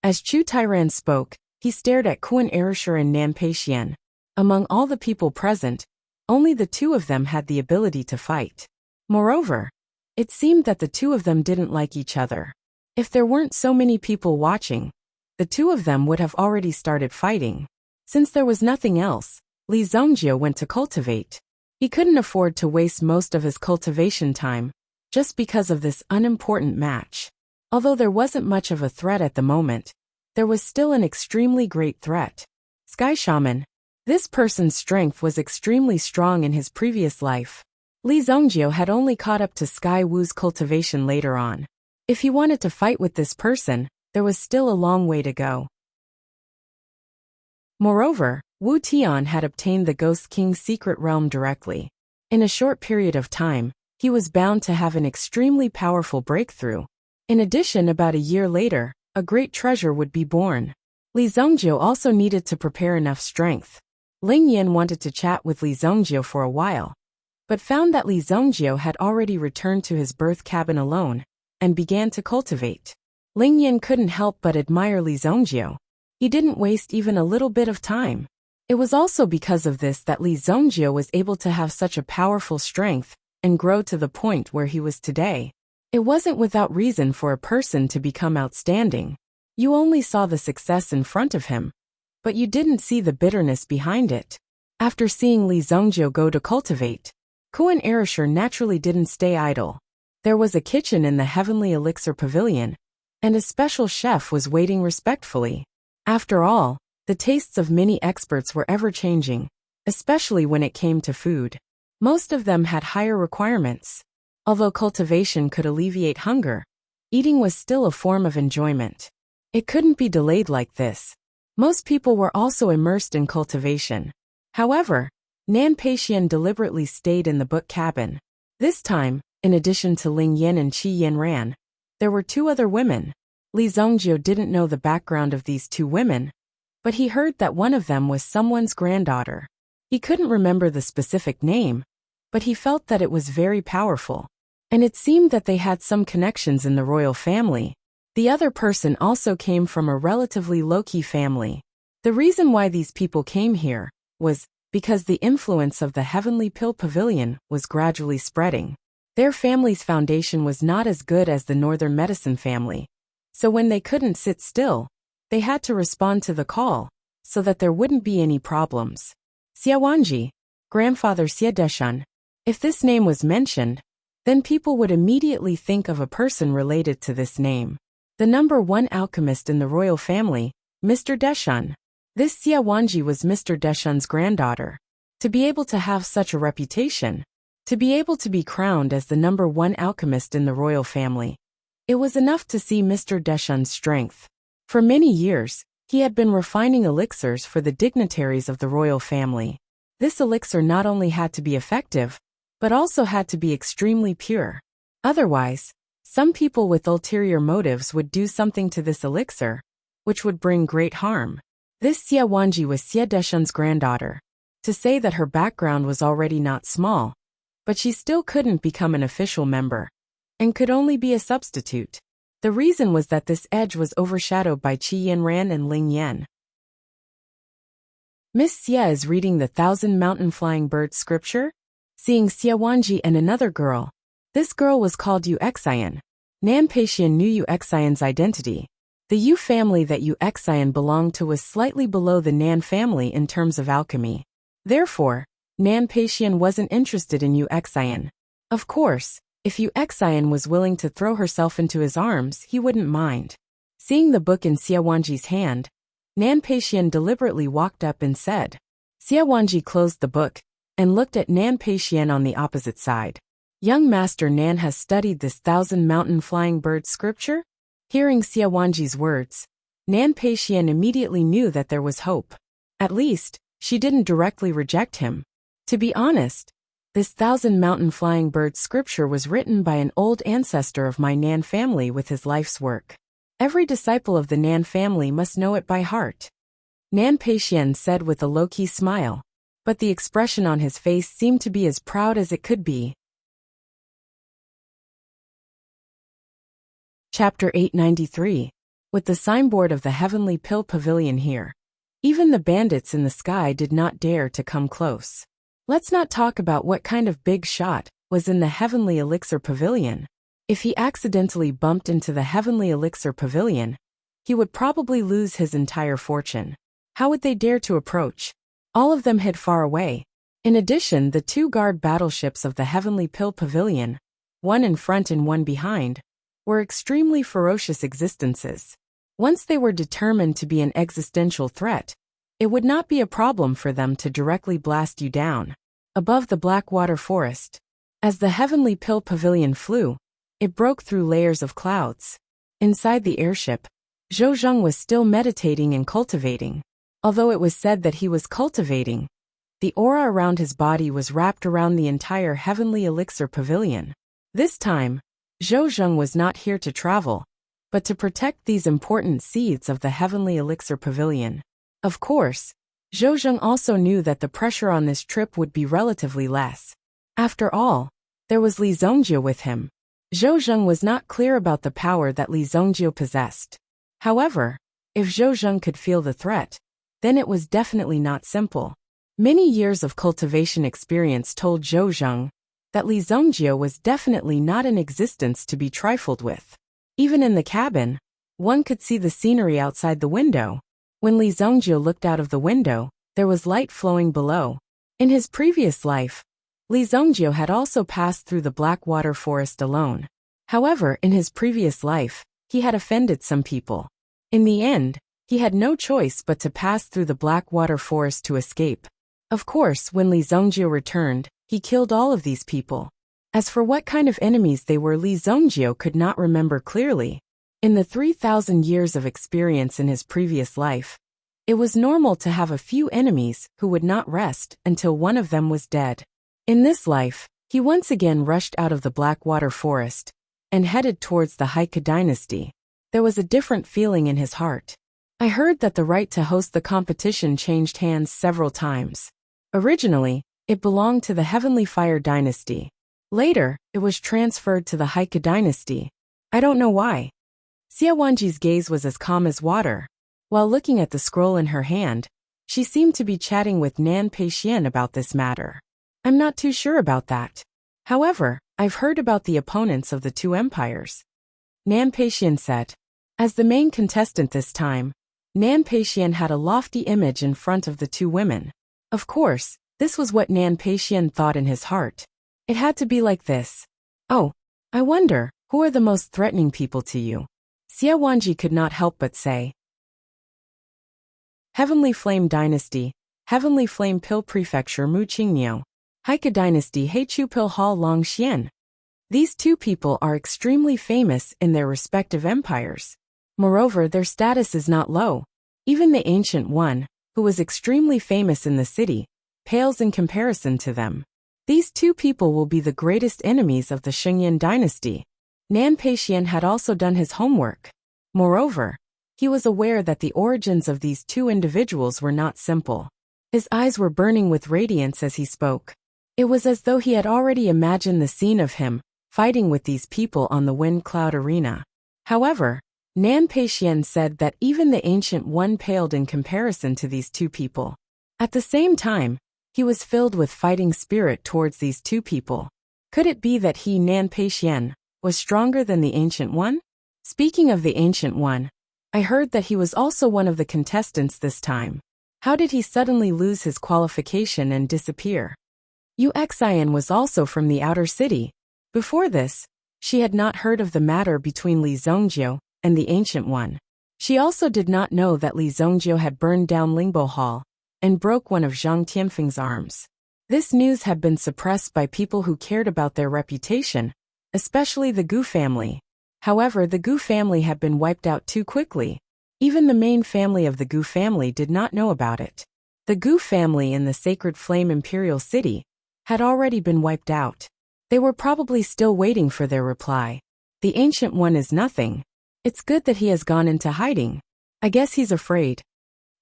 As Chu Tairan spoke, he stared at Kuan Erishur and Nan Peixian. Among all the people present, only the 2 of them had the ability to fight. Moreover, it seemed that the 2 of them didn't like each other. If there weren't so many people watching, the 2 of them would have already started fighting. Since there was nothing else, Li Zongjio went to cultivate. He couldn't afford to waste most of his cultivation time just because of this unimportant match. Although there wasn't much of a threat at the moment, there was still an extremely great threat. Sky Shaman. This person's strength was extremely strong in his previous life. Li Zongjio had only caught up to Sky Wu's cultivation later on. If he wanted to fight with this person, there was still a long way to go. Moreover, Wu Tian had obtained the Ghost King's secret realm directly. In a short period of time, he was bound to have an extremely powerful breakthrough. In addition, about a year later, a great treasure would be born. Li Zongjio also needed to prepare enough strength. Ling Yin wanted to chat with Li Zongjio for a while, but found that Li Zongjio had already returned to his birth cabin alone, and began to cultivate. Ling Yin couldn't help but admire Li Zongjio. He didn't waste even a little bit of time. It was also because of this that Li Zongjio was able to have such a powerful strength and grow to the point where he was today. It wasn't without reason for a person to become outstanding. You only saw the success in front of him, but you didn't see the bitterness behind it. After seeing Li Zongjio go to cultivate, Kuan Erishur naturally didn't stay idle. There was a kitchen in the Heavenly Elixir Pavilion, and a special chef was waiting respectfully. After all, the tastes of many experts were ever-changing, especially when it came to food. Most of them had higher requirements. Although cultivation could alleviate hunger, eating was still a form of enjoyment. It couldn't be delayed like this. Most people were also immersed in cultivation. However, Nan Peixian deliberately stayed in the book cabin. This time, in addition to Ling Yin and Qi Yanran, there were 2 other women. Li Zongjio didn't know the background of these 2 women, but he heard that one of them was someone's granddaughter. He couldn't remember the specific name, but he felt that it was very powerful. And it seemed that they had some connections in the royal family. The other person also came from a relatively low-key family. The reason why these people came here was because the influence of the Heavenly Pill Pavilion was gradually spreading. Their family's foundation was not as good as the Northern Medicine family, so when they couldn't sit still, they had to respond to the call, so that there wouldn't be any problems. Xiaowanji, grandfather Xie Deshan. If this name was mentioned, then people would immediately think of a person related to this name. The number one alchemist in the royal family, Mr. Deshan. This Xiaowanji was Mr. Deshan's granddaughter. To be able to have such a reputation, to be able to be crowned as the number one alchemist in the royal family, it was enough to see Mr. Deshan's strength. For many years, he had been refining elixirs for the dignitaries of the royal family. This elixir not only had to be effective, but also had to be extremely pure. Otherwise, some people with ulterior motives would do something to this elixir, which would bring great harm. This Xiaowanji was Xie Deshan's granddaughter. To say that her background was already not small, but she still couldn't become an official member, and could only be a substitute. The reason was that this edge was overshadowed by Qi Yanran and Ling Yan. Miss Xie is reading the Thousand Mountain Flying Bird scripture, seeing Xiaowanji and another girl. This girl was called Yu Xian. Nan Peixian knew Yu Xian's identity. The Yu family that Yu Xian belonged to was slightly below the Nan family in terms of alchemy. Therefore, Nan Peixian wasn't interested in Yu Xian. Of course, if Yu Xian was willing to throw herself into his arms, he wouldn't mind. Seeing the book in Xiaowanji's hand, Nan Peixian deliberately walked up and said. Xiaowanji closed the book and looked at Nan Peixian on the opposite side. Young Master Nan has studied this Thousand Mountain Flying Bird scripture? Hearing Xiaowanji's words, Nan Peixian immediately knew that there was hope. At least, she didn't directly reject him. To be honest, this Thousand Mountain Flying Bird scripture was written by an old ancestor of my Nan family with his life's work. Every disciple of the Nan family must know it by heart. Nan Peixian said with a low-key smile, but the expression on his face seemed to be as proud as it could be. Chapter 893. With the signboard of the Heavenly Pill Pavilion here, even the bandits in the sky did not dare to come close. Let's not talk about what kind of big shot was in the Heavenly Elixir Pavilion. If he accidentally bumped into the Heavenly Elixir Pavilion, he would probably lose his entire fortune. How would they dare to approach? All of them hid far away. In addition, the two guard battleships of the Heavenly Pill Pavilion, one in front and one behind, were extremely ferocious existences. Once they were determined to be an existential threat, it would not be a problem for them to directly blast you down. Above the Blackwater Forest, as the Heavenly Pill Pavilion flew, it broke through layers of clouds. Inside the airship, Zhou Zheng was still meditating and cultivating. Although it was said that he was cultivating, the aura around his body was wrapped around the entire Heavenly Elixir Pavilion. This time, Zhou Zheng was not here to travel, but to protect these important seeds of the Heavenly Elixir Pavilion. Of course, Zhou Zheng also knew that the pressure on this trip would be relatively less. After all, there was Li Zongjie with him. Zhou Zheng was not clear about the power that Li Zongjie possessed. However, if Zhou Zheng could feel the threat, then it was definitely not simple. Many years of cultivation experience told Zhou Zheng that Li Zongjie was definitely not in existence to be trifled with. Even in the cabin, one could see the scenery outside the window. When Li Zongjie looked out of the window, there was light flowing below. In his previous life, Li Zongjie had also passed through the Blackwater Forest alone. However, in his previous life, he had offended some people. In the end, he had no choice but to pass through the Blackwater Forest to escape. Of course, when Li Zongjie returned, he killed all of these people. As for what kind of enemies they were, Li Zongjie could not remember clearly. In the 3,000 years of experience in his previous life, it was normal to have a few enemies who would not rest until one of them was dead. In this life, he once again rushed out of the Blackwater Forest and headed towards the Heike dynasty. There was a different feeling in his heart. I heard that the right to host the competition changed hands several times. Originally, it belonged to the Heavenly Fire dynasty. Later, it was transferred to the Heike dynasty. I don't know why. Xiaowanji's gaze was as calm as water. While looking at the scroll in her hand, she seemed to be chatting with Nan Peixian about this matter. I'm not too sure about that. However, I've heard about the opponents of the two empires. Nan Peixian said. As the main contestant this time, Nan Peixian had a lofty image in front of the two women. Of course, this was what Nan Peixian thought in his heart. It had to be like this. Oh, I wonder, who are the most threatening people to you? Xie Wanji could not help but say. Heavenly Flame Dynasty, Heavenly Flame Pill Prefecture Mu Qingniu, Haika Dynasty Heichu Pill Hall Long Xian. These two people are extremely famous in their respective empires. Moreover, their status is not low. Even the Ancient One, who was extremely famous in the city, pales in comparison to them. These two people will be the greatest enemies of the Shengyan dynasty. Nan Peixian had also done his homework. Moreover, he was aware that the origins of these two individuals were not simple. His eyes were burning with radiance as he spoke. It was as though he had already imagined the scene of him fighting with these people on the Wind Cloud Arena. However, Nan Peixian said that even the Ancient One paled in comparison to these two people. At the same time, he was filled with fighting spirit towards these two people. Could it be that he, Nan Peixian, was stronger than the Ancient One? Speaking of the Ancient One, I heard that he was also one of the contestants this time. How did he suddenly lose his qualification and disappear? Uxian was also from the outer city. Before this, she had not heard of the matter between Li Zhongjiu and the Ancient One. She also did not know that Li Zhongjiu had burned down Lingbo Hall and broke one of Zhang Tianfeng's arms. This news had been suppressed by people who cared about their reputation, especially the Gu family. However, the Gu family had been wiped out too quickly. Even the main family of the Gu family did not know about it. The Gu family in the Sacred Flame Imperial City had already been wiped out. They were probably still waiting for their reply. The Ancient One is nothing. It's good that he has gone into hiding. I guess he's afraid.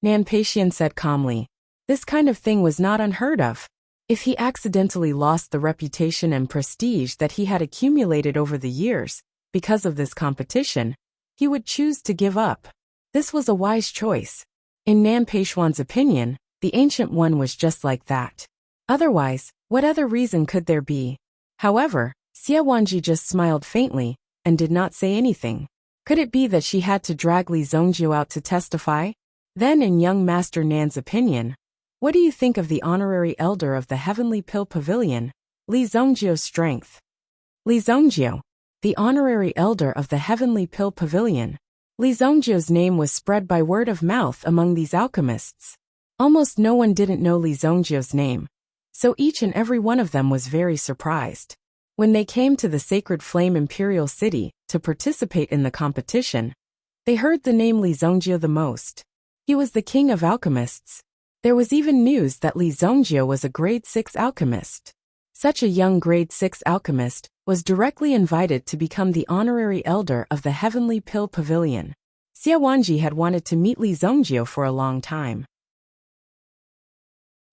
Nan Peixian said calmly. This kind of thing was not unheard of. If he accidentally lost the reputation and prestige that he had accumulated over the years because of this competition, he would choose to give up. This was a wise choice. In Nan Peixian's opinion, the Ancient One was just like that. Otherwise, what other reason could there be? However, Xie Wanji just smiled faintly and did not say anything. Could it be that she had to drag Li Zhongjiu out to testify? Then, in young Master Nan's opinion, what do you think of the honorary elder of the Heavenly Pill Pavilion, Li Zhongjiu's strength? Li Zhongjiu, the honorary elder of the Heavenly Pill Pavilion. Li Zhongjiu's name was spread by word of mouth among these alchemists. Almost no one didn't know Li Zhongjiu's name, so each and every one of them was very surprised. When they came to the Sacred Flame Imperial City to participate in the competition, they heard the name Li Zhongjiu the most. He was the king of alchemists. There was even news that Li Zhongjiu was a grade 6 alchemist. Such a young grade 6 alchemist was directly invited to become the honorary elder of the Heavenly Pill Pavilion. Xie Wanji had wanted to meet Li Zhongjiu for a long time.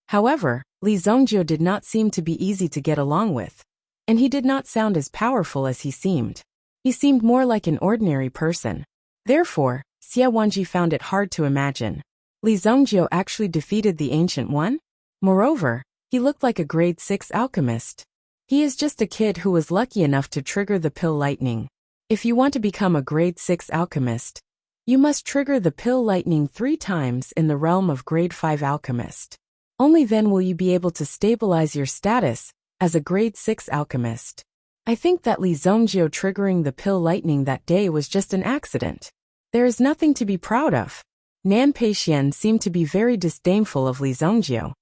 However, Li Zhongjiu did not seem to be easy to get along with, and he did not sound as powerful as he seemed. He seemed more like an ordinary person. Therefore, Xie Wanji found it hard to imagine. Li Zhongjiu actually defeated the Ancient One? Moreover, he looked like a grade 6 alchemist. He is just a kid who was lucky enough to trigger the pill lightning. If you want to become a grade 6 alchemist, you must trigger the pill lightning 3 times in the realm of grade 5 alchemist. Only then will you be able to stabilize your status as a grade 6 alchemist. I think that Li Zhongjiu triggering the pill lightning that day was just an accident. There is nothing to be proud of. Nan Peixian seemed to be very disdainful of Li Zhongjiu.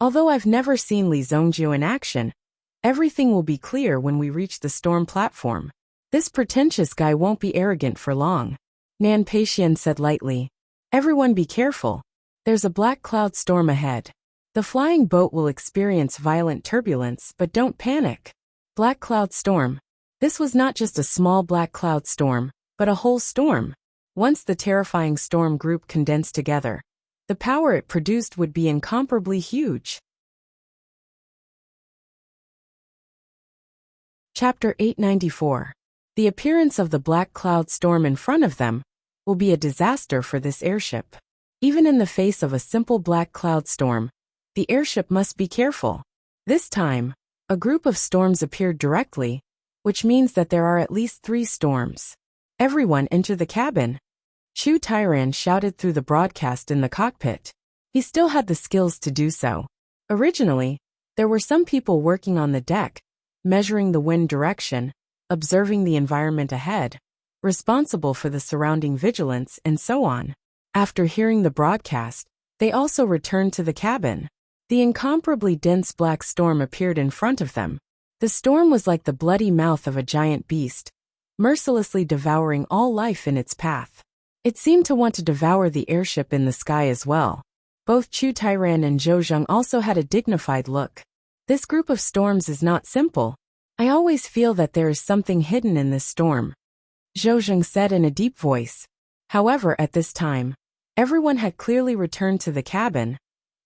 Although I've never seen Li Zhongjiu in action, everything will be clear when we reach the storm platform. This pretentious guy won't be arrogant for long. Nan Peixian said lightly. Everyone be careful. There's a black cloud storm ahead. The flying boat will experience violent turbulence, but don't panic. Black cloud storm. This was not just a small black cloud storm, but a whole storm. Once the terrifying storm group condensed together, the power it produced would be incomparably huge. Chapter 894. The appearance of the black cloud storm in front of them will be a disaster for this airship. Even in the face of a simple black cloud storm, the airship must be careful. This time, a group of storms appeared directly, which means that there are at least 3 storms. Everyone enter the cabin. Chu Tairan shouted through the broadcast in the cockpit. He still had the skills to do so. Originally, there were some people working on the deck, measuring the wind direction, observing the environment ahead, responsible for the surrounding vigilance, and so on. After hearing the broadcast, they also returned to the cabin. The incomparably dense black storm appeared in front of them. The storm was like the bloody mouth of a giant beast, mercilessly devouring all life in its path. It seemed to want to devour the airship in the sky as well. Both Chu Tairan and Zhou Zheng also had a dignified look. This group of storms is not simple. I always feel that there is something hidden in this storm, Zhou Zheng said in a deep voice. However, at this time, everyone had clearly returned to the cabin,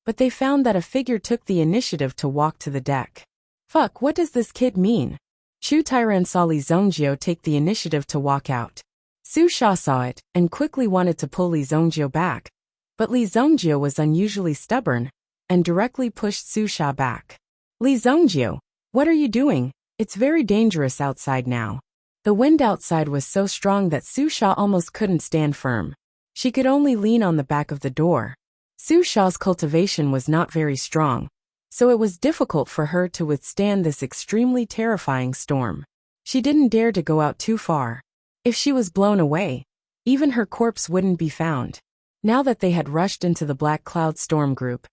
but they found that a figure took the initiative to walk to the deck. Fuck, what does this kid mean? Chu Tairan saw Li Zongjio take the initiative to walk out. Su Sha saw it and quickly wanted to pull Li Zongjio back, but Li Zongjio was unusually stubborn and directly pushed Su Sha back. Li Zongjio, what are you doing? It's very dangerous outside now. The wind outside was so strong that Su Sha almost couldn't stand firm. She could only lean on the back of the door. Su Sha's cultivation was not very strong, so it was difficult for her to withstand this extremely terrifying storm. She didn't dare to go out too far. If she was blown away, even her corpse wouldn't be found. Now that they had rushed into the Black Cloud Storm group,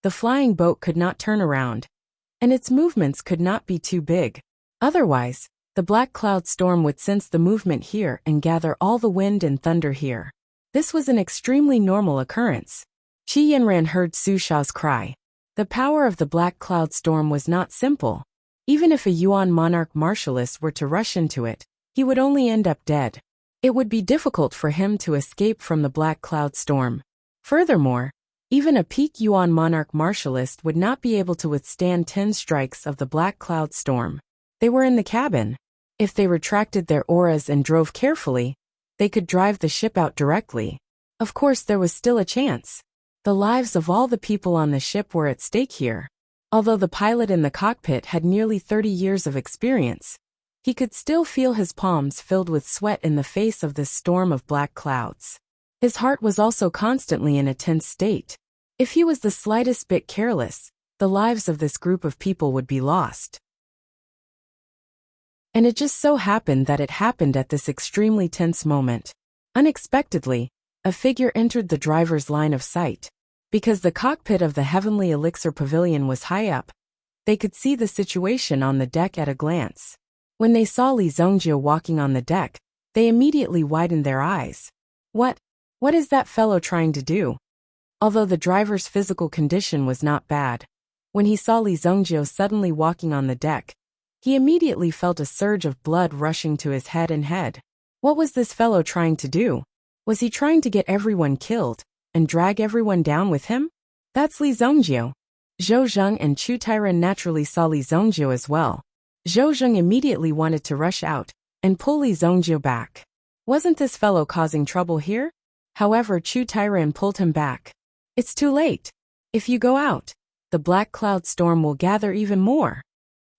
the flying boat could not turn around, and its movements could not be too big. Otherwise, the Black Cloud Storm would sense the movement here and gather all the wind and thunder here. This was an extremely normal occurrence. Qi Yanran heard Su Sha's cry. The power of the Black Cloud Storm was not simple. Even if a Yuan monarch martialist were to rush into it, he would only end up dead. It would be difficult for him to escape from the Black Cloud Storm. Furthermore, even a peak Yuan monarch martialist would not be able to withstand 10 strikes of the Black Cloud Storm. They were in the cabin. If they retracted their auras and drove carefully, they could drive the ship out directly. Of course, there was still a chance. The lives of all the people on the ship were at stake here. Although the pilot in the cockpit had nearly 30 years of experience, he could still feel his palms filled with sweat in the face of this storm of black clouds. His heart was also constantly in a tense state. If he was the slightest bit careless, the lives of this group of people would be lost. And it just so happened that it happened at this extremely tense moment. Unexpectedly, a figure entered the driver's line of sight. Because the cockpit of the Heavenly Elixir Pavilion was high up, they could see the situation on the deck at a glance. When they saw Li Zongjio walking on the deck, they immediately widened their eyes. What is that fellow trying to do? Although the driver's physical condition was not bad, when he saw Li Zongjio suddenly walking on the deck, he immediately felt a surge of blood rushing to his head and head. What was this fellow trying to do? Was he trying to get everyone killed and drag everyone down with him? That's Li Zongjio. Zhou Zheng and Chu Tairan naturally saw Li Zongjio as well. Zhou Zheng immediately wanted to rush out and pull Li Zongjio back. Wasn't this fellow causing trouble here? However, Chu Tairan pulled him back. It's too late. If you go out, the Black Cloud Storm will gather even more.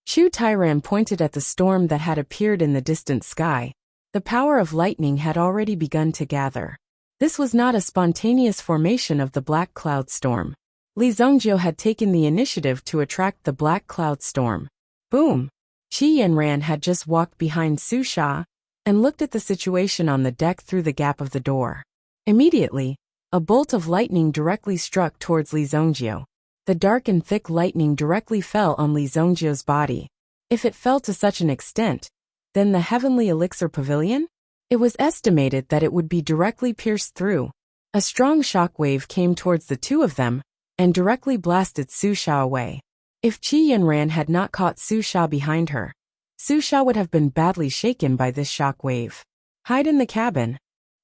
Chu Tairan pointed at the storm that had appeared in the distant sky. The power of lightning had already begun to gather. This was not a spontaneous formation of the Black Cloud Storm. Li Zongjio had taken the initiative to attract the Black Cloud Storm. Boom! Qi Yanran had just walked behind Su Sha and looked at the situation on the deck through the gap of the door. Immediately, a bolt of lightning directly struck towards Li Zongjio. The dark and thick lightning directly fell on Li Zongjio's body. If it fell to such an extent, then the Heavenly Elixir Pavilion? It was estimated that it would be directly pierced through. A strong shock wave came towards the two of them and directly blasted Su Sha away. If Qi Yanran had not caught Su Sha behind her, Su Sha would have been badly shaken by this shock wave. Hide in the cabin.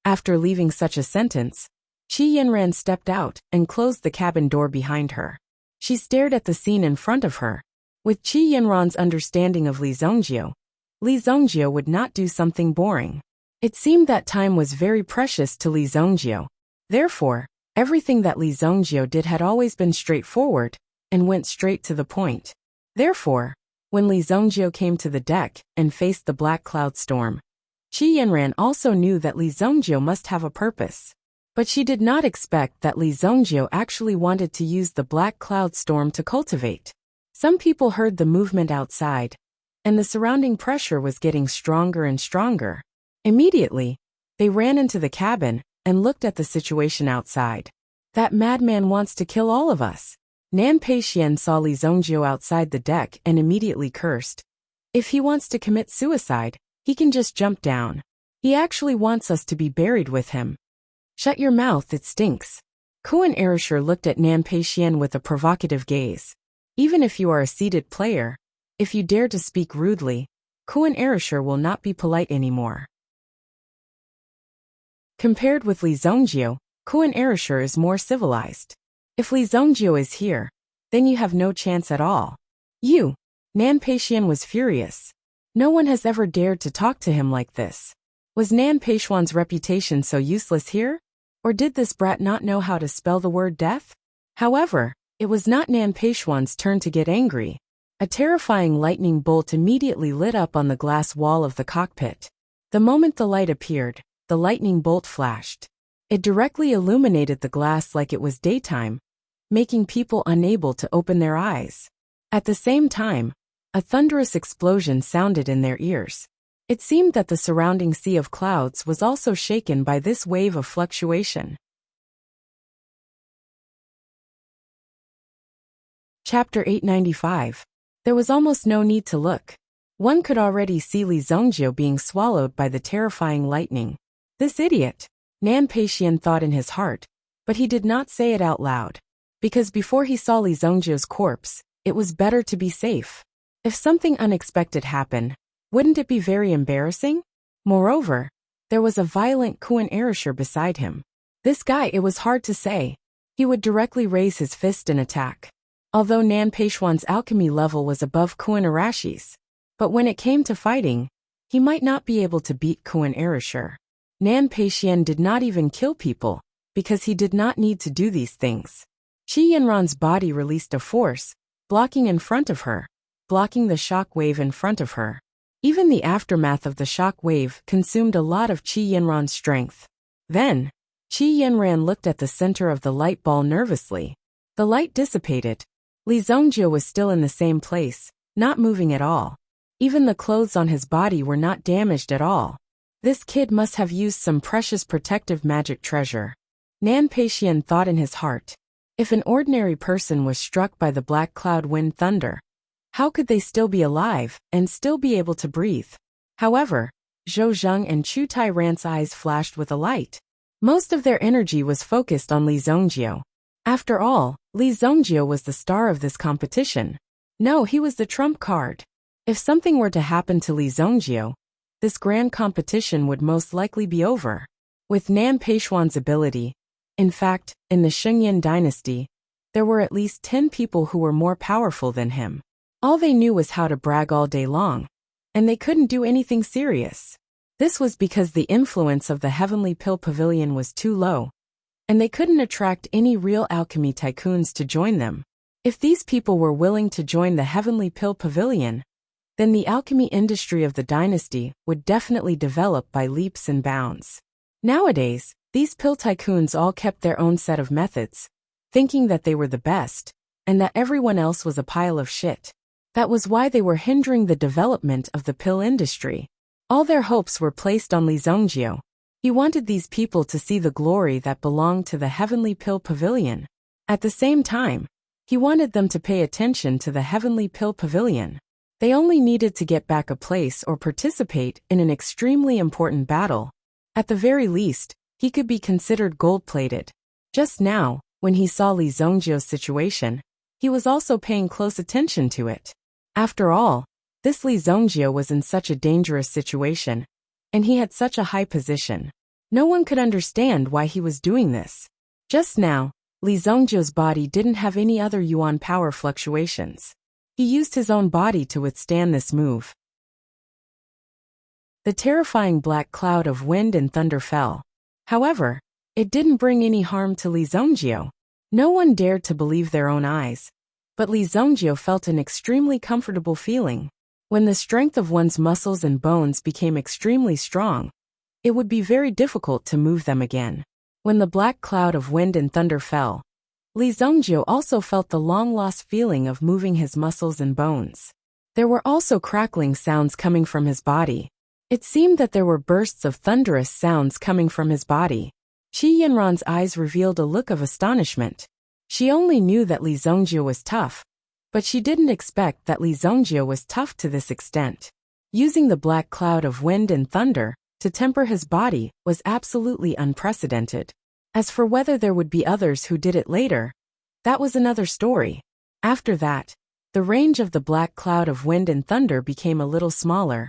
After leaving such a sentence, Qi Yanran stepped out and closed the cabin door behind her. She stared at the scene in front of her. With Qi Yanran's understanding of Li Zongjio would not do something boring. It seemed that time was very precious to Li Zongjio. Therefore, everything that Li Zongjio did had always been straightforward and went straight to the point. Therefore, when Li Zongjio came to the deck and faced the Black Cloud Storm, Qi Yanran also knew that Li Zhongjie must have a purpose. But she did not expect that Li Zhongjie actually wanted to use the black cloud storm to cultivate. Some people heard the movement outside, and the surrounding pressure was getting stronger and stronger. Immediately, they ran into the cabin and looked at the situation outside. That madman wants to kill all of us. Nan Peixian saw Li Zhongjie outside the deck and immediately cursed. If he wants to commit suicide, he can just jump down. He actually wants us to be buried with him. Shut your mouth, it stinks. Kuan Erishur looked at Nan Peixian with a provocative gaze. Even if you are a seated player, if you dare to speak rudely, Kuan Erishur will not be polite anymore. Compared with Li Zhongjie, Kuan Erishur is more civilized. If Li Zhongjie is here, then you have no chance at all. You! Nan Peixian was furious. No one has ever dared to talk to him like this. Was Nan Peixian's reputation so useless here? Or did this brat not know how to spell the word death? However, it was not Nan Peixian's turn to get angry. A terrifying lightning bolt immediately lit up on the glass wall of the cockpit. The moment the light appeared, the lightning bolt flashed. It directly illuminated the glass like it was daytime, making people unable to open their eyes. At the same time, a thunderous explosion sounded in their ears. It seemed that the surrounding sea of clouds was also shaken by this wave of fluctuation. Chapter 895. There was almost no need to look. One could already see Li Zhongjie being swallowed by the terrifying lightning. This idiot, Nan Peixian thought in his heart, but he did not say it out loud. Because before he saw Li Zhongjie's corpse, it was better to be safe. If something unexpected happened, wouldn't it be very embarrassing? Moreover, there was a violent Kuan Erishur beside him. This guy, it was hard to say. He would directly raise his fist and attack. Although Nan Peixian's alchemy level was above Kuan Arashi's, but when it came to fighting, he might not be able to beat Kuan Erishur. Nan Peixian did not even kill people, because he did not need to do these things. Qi Yanran's body released a force, blocking in front of her, blocking the shock wave in front of her. Even the aftermath of the shock wave consumed a lot of Qi Yanran's strength. Then, Qi Yanran looked at the center of the light ball nervously. The light dissipated. Li Zhongjie was still in the same place, not moving at all. Even the clothes on his body were not damaged at all. This kid must have used some precious protective magic treasure. Nan Peixian thought in his heart. If an ordinary person was struck by the black cloud wind thunder, how could they still be alive and still be able to breathe? However, Zhou Zheng and Chu Tai Ran's eyes flashed with a light. Most of their energy was focused on Li Zhongjie. After all, Li Zhongjie was the star of this competition. No, he was the trump card. If something were to happen to Li Zhongjie, this grand competition would most likely be over. With Nan Peixian's ability, in fact, in the Shengyan dynasty, there were at least 10 people who were more powerful than him. All they knew was how to brag all day long, and they couldn't do anything serious. This was because the influence of the Heavenly Pill Pavilion was too low, and they couldn't attract any real alchemy tycoons to join them. If these people were willing to join the Heavenly Pill Pavilion, then the alchemy industry of the dynasty would definitely develop by leaps and bounds. Nowadays, these pill tycoons all kept their own set of methods, thinking that they were the best, and that everyone else was a pile of shit. That was why they were hindering the development of the pill industry. All their hopes were placed on Li Zhongjie. He wanted these people to see the glory that belonged to the Heavenly Pill Pavilion. At the same time, he wanted them to pay attention to the Heavenly Pill Pavilion. They only needed to get back a place or participate in an extremely important battle. At the very least, he could be considered gold-plated. Just now, when he saw Li Zhongjie's situation, he was also paying close attention to it. After all, this Li Zhongjie was in such a dangerous situation, and he had such a high position. No one could understand why he was doing this. Just now, Li Zhongjie's body didn't have any other yuan power fluctuations. He used his own body to withstand this move. The terrifying black cloud of wind and thunder fell. However, it didn't bring any harm to Li Zhongjie. No one dared to believe their own eyes, but Li Zhongjie felt an extremely comfortable feeling. When the strength of one's muscles and bones became extremely strong, it would be very difficult to move them again. When the black cloud of wind and thunder fell, Li Zongjio also felt the long-lost feeling of moving his muscles and bones. There were also crackling sounds coming from his body. It seemed that there were bursts of thunderous sounds coming from his body. Qi Yanran's eyes revealed a look of astonishment. She only knew that Li Zongjio was tough, but she didn't expect that Li Zongjio was tough to this extent. Using the black cloud of wind and thunder to temper his body was absolutely unprecedented. As for whether there would be others who did it later, that was another story. After that, the range of the black cloud of wind and thunder became a little smaller,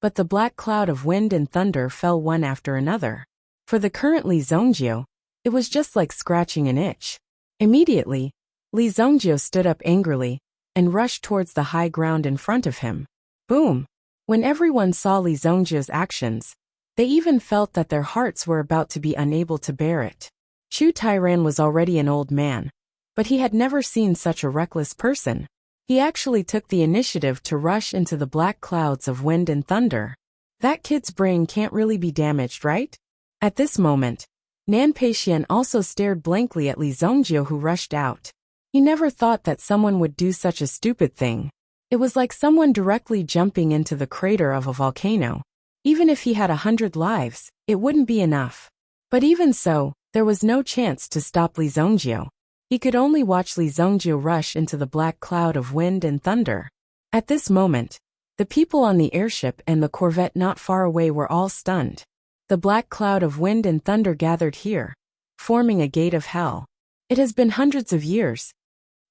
but the black cloud of wind and thunder fell one after another. For the current Li Zongjio, it was just like scratching an itch. Immediately, Li Zongjio stood up angrily and rushed towards the high ground in front of him. Boom! When everyone saw Li Zongjio's actions, they even felt that their hearts were about to be unable to bear it. Chu Tairan was already an old man, but he had never seen such a reckless person. He actually took the initiative to rush into the black clouds of wind and thunder. That kid's brain can't really be damaged, right? At this moment, Nan Peixian also stared blankly at Li Zongjio, who rushed out. He never thought that someone would do such a stupid thing. It was like someone directly jumping into the crater of a volcano. Even if he had 100 lives, it wouldn't be enough. But even so, there was no chance to stop Li Zongjio. He could only watch Li Zongjio rush into the black cloud of wind and thunder. At this moment, the people on the airship and the corvette not far away were all stunned. The black cloud of wind and thunder gathered here, forming a gate of hell. It has been hundreds of years.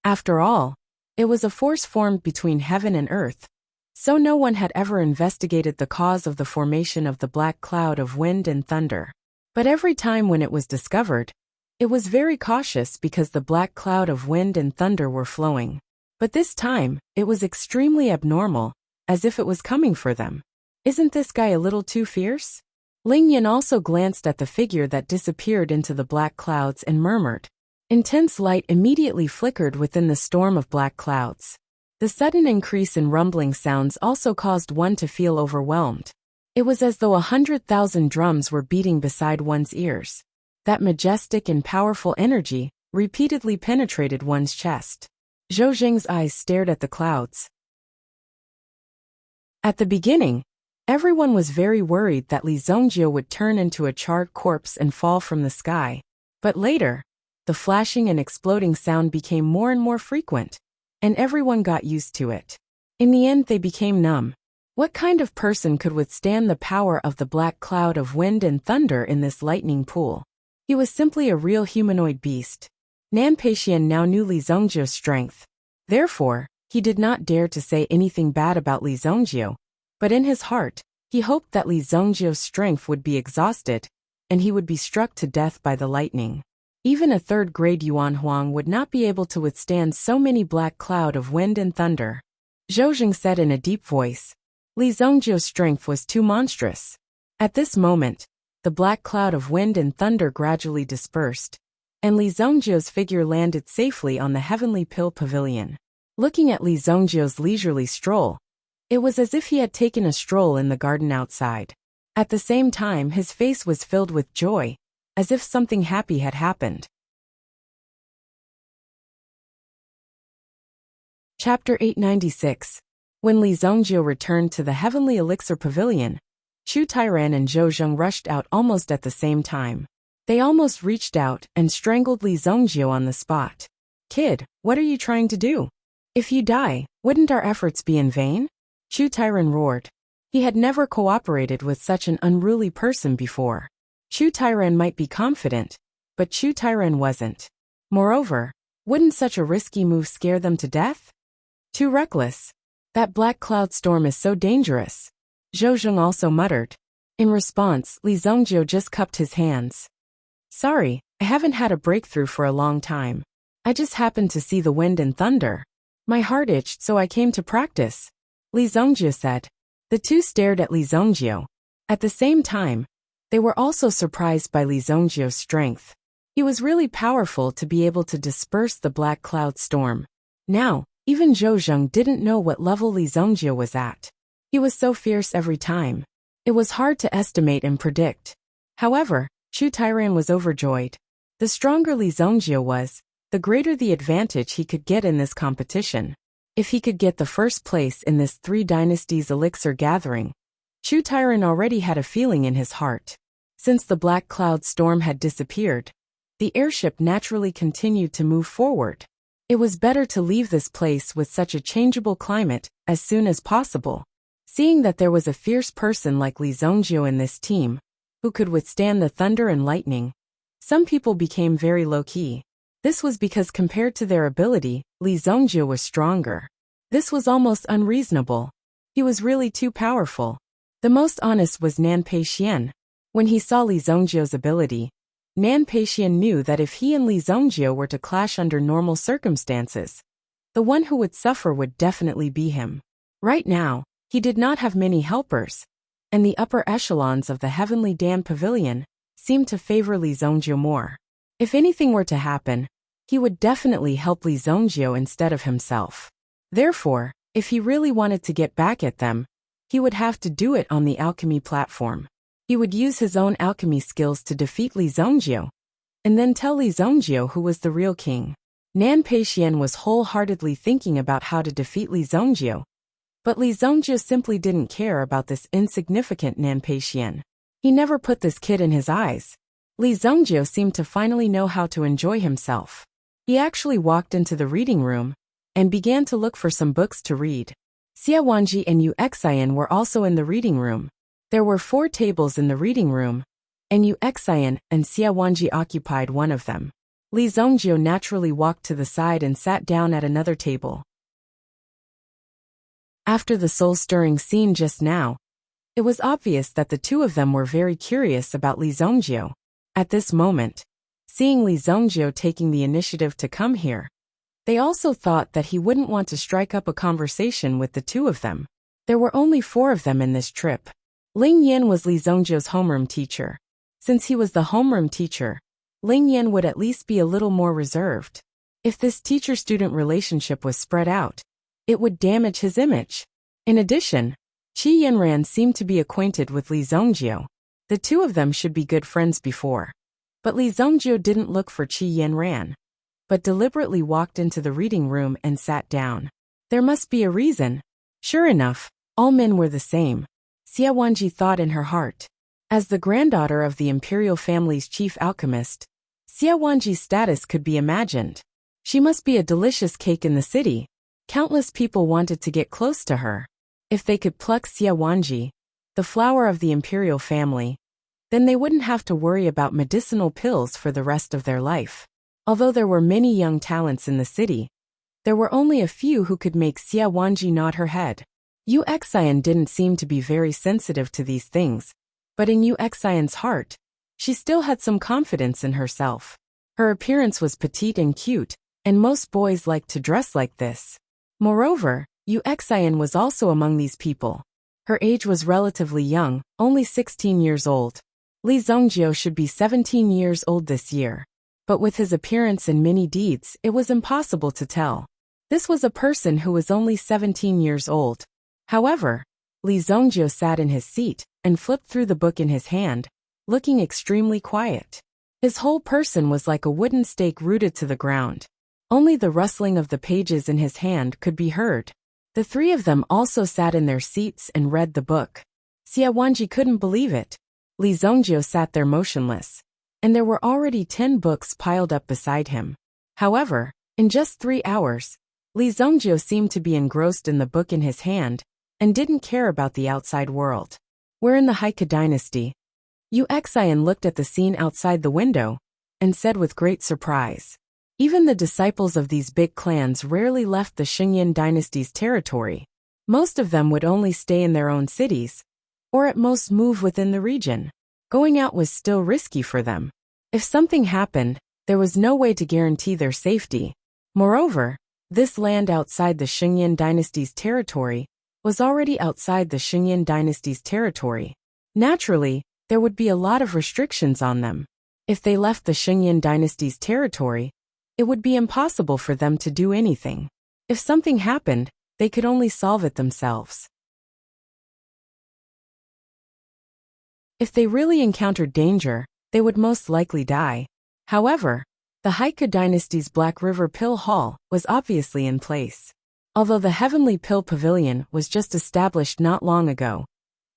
After all, it was a force formed between heaven and earth, so no one had ever investigated the cause of the formation of the black cloud of wind and thunder. But every time when it was discovered, it was very cautious because the black cloud of wind and thunder were flowing. But this time, it was extremely abnormal, as if it was coming for them. Isn't this guy a little too fierce? Ling Yan also glanced at the figure that disappeared into the black clouds and murmured. Intense light immediately flickered within the storm of black clouds. The sudden increase in rumbling sounds also caused one to feel overwhelmed. It was as though 100,000 drums were beating beside one's ears. That majestic and powerful energy repeatedly penetrated one's chest. Zhou Jing's eyes stared at the clouds. At the beginning, everyone was very worried that Li Zongjio would turn into a charred corpse and fall from the sky. But later, the flashing and exploding sound became more and more frequent, and everyone got used to it. In the end, they became numb. What kind of person could withstand the power of the black cloud of wind and thunder in this lightning pool? He was simply a real humanoid beast. Nan Peixian now knew Li Zongjio's strength. Therefore, he did not dare to say anything bad about Li Zongjio, but in his heart, he hoped that Li Zongjio's strength would be exhausted, and he would be struck to death by the lightning. Even a third-grade Yuan Huang would not be able to withstand so many black cloud of wind and thunder. Zhou Jing said in a deep voice. Li Zongjio's strength was too monstrous. At this moment, the black cloud of wind and thunder gradually dispersed, and Li Zongjio's figure landed safely on the heavenly pill pavilion. Looking at Li Zongjio's leisurely stroll, it was as if he had taken a stroll in the garden outside. At the same time, his face was filled with joy, as if something happy had happened. Chapter 896. When Li Zongjio returned to the Heavenly Elixir Pavilion, Chu Tairan and Zhou Zheng rushed out almost at the same time. They almost reached out and strangled Li Zongjio on the spot. Kid, what are you trying to do? If you die, wouldn't our efforts be in vain? Chu Tairan roared. He had never cooperated with such an unruly person before. Chu Tairan might be confident, but Chu Tairan wasn't. Moreover, wouldn't such a risky move scare them to death? Too reckless. That black cloud storm is so dangerous. Zhou Zheng also muttered. In response, Li Zongjio just cupped his hands. Sorry, I haven't had a breakthrough for a long time. I just happened to see the wind and thunder. My heart itched, so I came to practice, Li Zongjio said. The two stared at Li Zongjio. At the same time, they were also surprised by Li Zongjio's strength. He was really powerful to be able to disperse the black cloud storm. Now, Even Zhou Zheng didn't know what level Li Zongjie was at. He was so fierce every time. It was hard to estimate and predict. However, Chu Tairan was overjoyed. The stronger Li Zongjie was, the greater the advantage he could get in this competition. If he could get the first place in this 3 Dynasties elixir gathering, Chu Tairan already had a feeling in his heart. Since the black cloud storm had disappeared, the airship naturally continued to move forward. It was better to leave this place with such a changeable climate as soon as possible. Seeing that there was a fierce person like Li Zongjie in this team, who could withstand the thunder and lightning, some people became very low-key. This was because compared to their ability, Li Zongjie was stronger. This was almost unreasonable. He was really too powerful. The most honest was Nan Peixian. When he saw Li Zongjie's ability, Nan Peixian knew that if he and Li Zongjie were to clash under normal circumstances, the one who would suffer would definitely be him. Right now, he did not have many helpers, and the upper echelons of the Heavenly Dam Pavilion seemed to favor Li Zongjie more. If anything were to happen, he would definitely help Li Zongjie instead of himself. Therefore, if he really wanted to get back at them, he would have to do it on the alchemy platform. He would use his own alchemy skills to defeat Li Zongjie, and then tell Li Zongjie who was the real king. Nan Peixian was wholeheartedly thinking about how to defeat Li Zongjie, but Li Zongjie simply didn't care about this insignificant Nan Peixian. He never put this kid in his eyes. Li Zongjie seemed to finally know how to enjoy himself. He actually walked into the reading room and began to look for some books to read. Xia Wanji and Yu Xian were also in the reading room. There were 4 tables in the reading room, and Yu Xian and Xia Wanji occupied one of them. Li Zongjie naturally walked to the side and sat down at another table. After the soul-stirring scene just now, it was obvious that the two of them were very curious about Li Zongjie. At this moment, seeing Li Zongjie taking the initiative to come here, they also thought that he wouldn't want to strike up a conversation with the two of them. There were only 4 of them in this trip. Ling Yan was Li Zongjie's homeroom teacher. Since he was the homeroom teacher, Ling Yan would at least be a little more reserved. If this teacher-student relationship was spread out, it would damage his image. In addition, Qi Yanran seemed to be acquainted with Li Zongjie. The two of them should be good friends before. But Li Zongjie didn't look for Qi Yanran, but deliberately walked into the reading room and sat down. There must be a reason. Sure enough, all men were the same, Xia Wanji thought in her heart. As the granddaughter of the imperial family's chief alchemist, Xia Wanji's status could be imagined. She must be a delicious cake in the city. Countless people wanted to get close to her. If they could pluck Xia Wanji, the flower of the imperial family, then they wouldn't have to worry about medicinal pills for the rest of their life. Although there were many young talents in the city, there were only a few who could make Xia Wanji nod her head. Yu Xian didn't seem to be very sensitive to these things, but in Yu Xian's heart, she still had some confidence in herself. Her appearance was petite and cute, and most boys liked to dress like this. Moreover, Yu Xian was also among these people. Her age was relatively young, only 16 years old. Li Zongjie should be 17 years old this year. But with his appearance and many deeds, it was impossible to tell. This was a person who was only 17 years old. However, Li Zongjie sat in his seat and flipped through the book in his hand, looking extremely quiet. His whole person was like a wooden stake rooted to the ground. Only the rustling of the pages in his hand could be heard. The 3 of them also sat in their seats and read the book. Xia Wanji couldn't believe it. Li Zongjie sat there motionless, and there were already 10 books piled up beside him. However, in just 3 hours, Li Zongjie seemed to be engrossed in the book in his hand and didn't care about the outside world. We're in the Heike dynasty. Yu Xian looked at the scene outside the window and said with great surprise. Even the disciples of these big clans rarely left the Xingyan dynasty's territory. Most of them would only stay in their own cities, or at most move within the region. Going out was still risky for them. If something happened, there was no way to guarantee their safety. Moreover, this land outside the Xingyan dynasty's territory was already outside the Xingyan dynasty's territory. Naturally, there would be a lot of restrictions on them. If they left the Xingyan dynasty's territory, it would be impossible for them to do anything. If something happened, they could only solve it themselves. If they really encountered danger, they would most likely die. However, the Haika dynasty's Black River Pill Hall was obviously in place. Although the Heavenly Pill Pavilion was just established not long ago,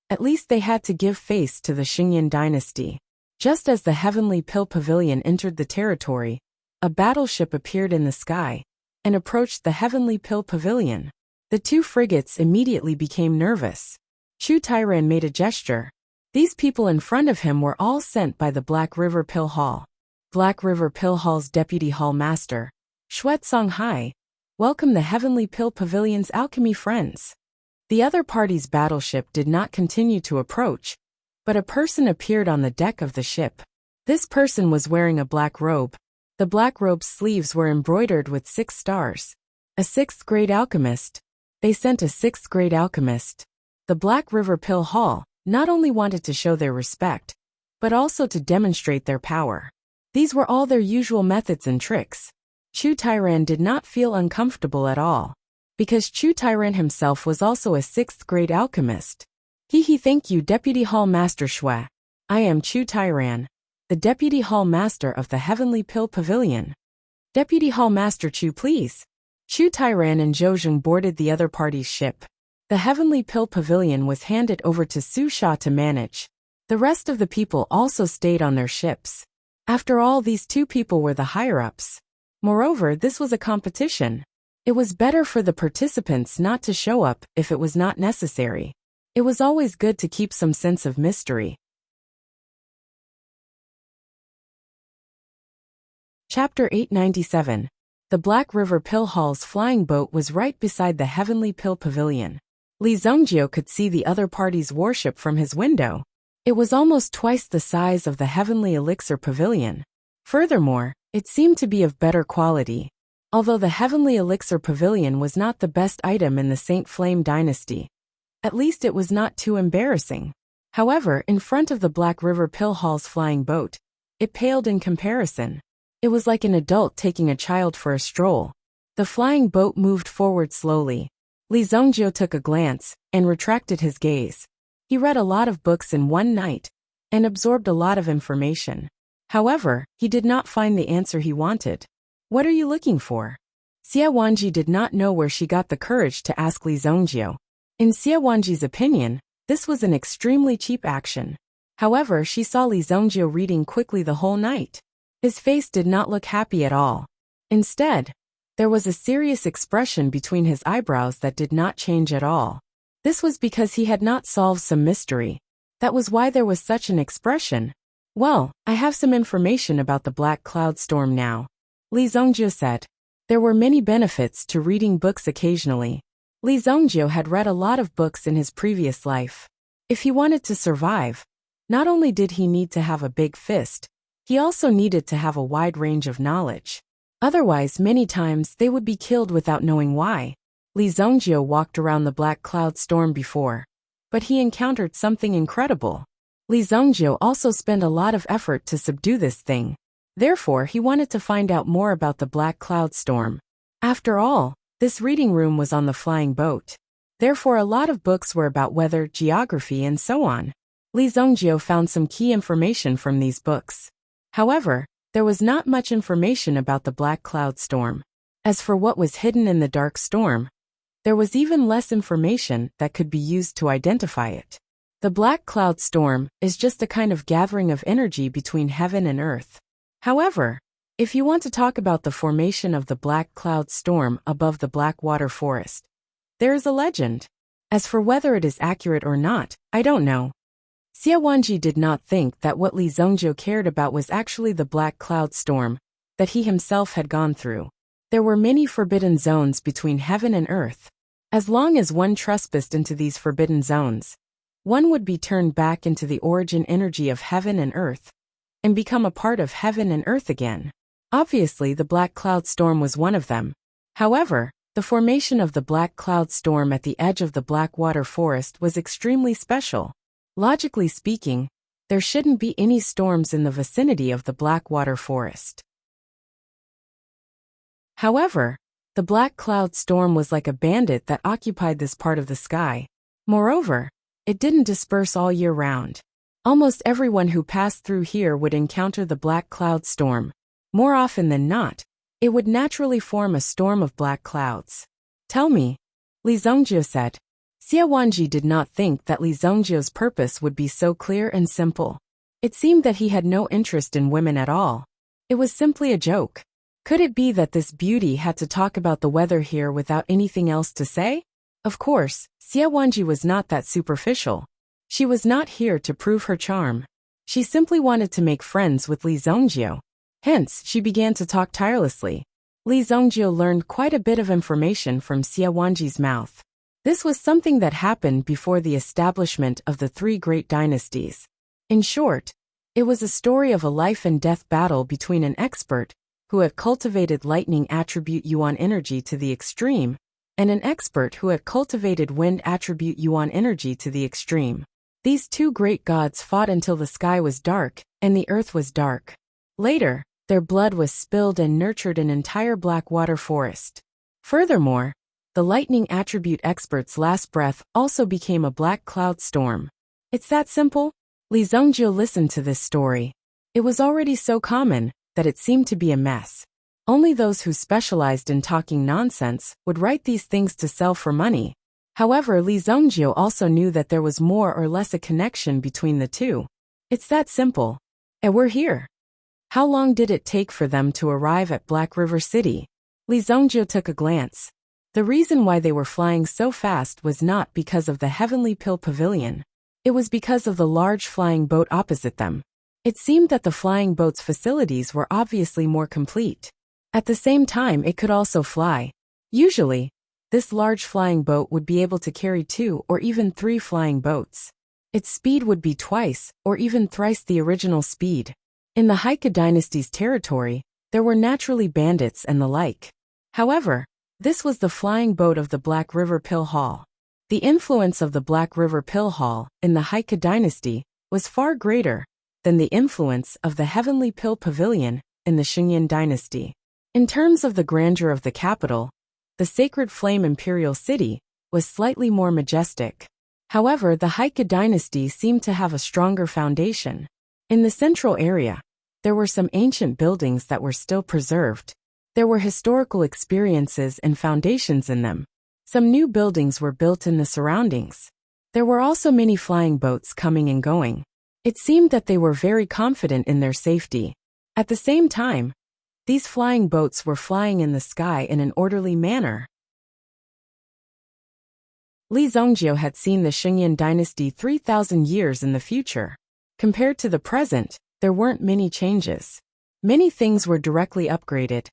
at least they had to give face to the Xingyan dynasty. Just as the Heavenly Pill Pavilion entered the territory, a battleship appeared in the sky and approached the Heavenly Pill Pavilion. The two frigates immediately became nervous. Chu Tairan made a gesture. These people in front of him were all sent by the Black River Pill Hall. Black River Pill Hall's Deputy Hall Master, Xuet Songhai, welcomed the Heavenly Pill Pavilion's alchemy friends. The other party's battleship did not continue to approach, but a person appeared on the deck of the ship. This person was wearing a black robe. The black robe's sleeves were embroidered with 6 stars. A 6th-grade alchemist. They sent a 6th-grade alchemist. The Black River Pill Hall not only wanted to show their respect, but also to demonstrate their power. These were all their usual methods and tricks. Chu Tairan did not feel uncomfortable at all, because Chu Tairan himself was also a 6th-grade alchemist. Thank you, Deputy Hall Master Shui. I am Chu Tairan, the Deputy Hall Master of the Heavenly Pill Pavilion. Deputy Hall Master Chu, please. Chu Tairan and Zhou Zheng boarded the other party's ship. The Heavenly Pill Pavilion was handed over to Su Sha to manage. The rest of the people also stayed on their ships. After all, these two people were the higher-ups. Moreover, this was a competition. It was better for the participants not to show up if it was not necessary. It was always good to keep some sense of mystery. Chapter 897. The Black River Pill Hall's flying boat was right beside the Heavenly Pill Pavilion. Li Zongjio could see the other party's warship from his window. It was almost twice the size of the Heavenly Elixir Pavilion. Furthermore, it seemed to be of better quality. Although the Heavenly Elixir Pavilion was not the best item in the Saint Flame dynasty, at least it was not too embarrassing. However, in front of the Black River Pill Hall's flying boat, it paled in comparison. It was like an adult taking a child for a stroll. The flying boat moved forward slowly. Li Zongjio took a glance and retracted his gaze. He read a lot of books in one night and absorbed a lot of information. However, he did not find the answer he wanted. What are you looking for? Xia Wanji did not know where she got the courage to ask Li Zongjio. In Xia Wanji's opinion, this was an extremely cheap action. However, she saw Li Zongjio reading quickly the whole night. His face did not look happy at all. Instead, there was a serious expression between his eyebrows that did not change at all. This was because he had not solved some mystery. That was why there was such an expression. Well, I have some information about the Black Cloud Storm now, Li Zongjio said. There were many benefits to reading books occasionally. Li Zongjio had read a lot of books in his previous life. If he wanted to survive, not only did he need to have a big fist, he also needed to have a wide range of knowledge. Otherwise, many times they would be killed without knowing why. Li Zongjio walked around the Black Cloud Storm before, but he encountered something incredible. Li Zongjio also spent a lot of effort to subdue this thing. Therefore, he wanted to find out more about the Black Cloud Storm. After all, this reading room was on the flying boat. Therefore, a lot of books were about weather, geography, and so on. Li Zongjio found some key information from these books. However, there was not much information about the Black Cloud Storm. As for what was hidden in the dark storm, there was even less information that could be used to identify it. The Black Cloud Storm is just a kind of gathering of energy between heaven and earth. However, if you want to talk about the formation of the Black Cloud Storm above the Blackwater Forest, there is a legend. As for whether it is accurate or not, I don't know. Xia Wanji did not think that what Li Zongjio cared about was actually the Black Cloud Storm that he himself had gone through. There were many forbidden zones between heaven and earth. As long as one trespassed into these forbidden zones, one would be turned back into the origin energy of heaven and earth, and become a part of heaven and earth again. Obviously, the Black Cloud Storm was one of them. However, the formation of the Black Cloud Storm at the edge of the Blackwater Forest was extremely special. Logically speaking, there shouldn't be any storms in the vicinity of the Blackwater Forest. However, The black cloud storm was like a bandit that occupied this part of the sky. Moreover, it didn't disperse all year round. Almost everyone who passed through here would encounter the black cloud storm. More often than not, it would naturally form a storm of black clouds. Tell me, Li Zongjio said. Xie Wanji did not think that Li Zongjio's purpose would be so clear and simple. It seemed that he had no interest in women at all. It was simply a joke. Could it be that this beauty had to talk about the weather here without anything else to say? Of course, Xie Wanji was not that superficial. She was not here to prove her charm. She simply wanted to make friends with Li Zongjio. Hence, she began to talk tirelessly. Li Zongjio learned quite a bit of information from Xie Wanji's mouth. This was something that happened before the establishment of the three great dynasties. In short, it was a story of a life and death battle between an expert who had cultivated lightning attribute yuan energy to the extreme, and an expert who had cultivated wind attribute yuan energy to the extreme. These two great gods fought until the sky was dark and the earth was dark. Later, their blood was spilled and nurtured an entire black water forest. Furthermore, the lightning attribute expert's last breath also became a black cloud storm. It's that simple? Li Zongjio listened to this story. It was already so common that it seemed to be a mess. Only those who specialized in talking nonsense would write these things to sell for money. However, Li Zongjio also knew that there was more or less a connection between the two. It's that simple. And we're here. How long did it take for them to arrive at Black River City? Li Zongjio took a glance. The reason why they were flying so fast was not because of the Heavenly Pill Pavilion. It was because of the large flying boat opposite them. It seemed that the flying boat's facilities were obviously more complete. At the same time, it could also fly. Usually, this large flying boat would be able to carry 2 or even 3 flying boats. Its speed would be twice or even thrice the original speed. In the Heike dynasty's territory, there were naturally bandits and the like. However, this was the flying boat of the Black River Pill Hall. The influence of the Black River Pill Hall in the Heike dynasty was far greater than the influence of the Heavenly Pill Pavilion in the Xingyan dynasty. In terms of the grandeur of the capital, the Sacred Flame Imperial City was slightly more majestic. However, the Heike dynasty seemed to have a stronger foundation. In the central area, there were some ancient buildings that were still preserved. There were historical experiences and foundations in them. Some new buildings were built in the surroundings. There were also many flying boats coming and going. It seemed that they were very confident in their safety. At the same time, these flying boats were flying in the sky in an orderly manner. Li Zongjio had seen the Xingyan dynasty 3,000 years in the future. Compared to the present, there weren't many changes. Many things were directly upgraded,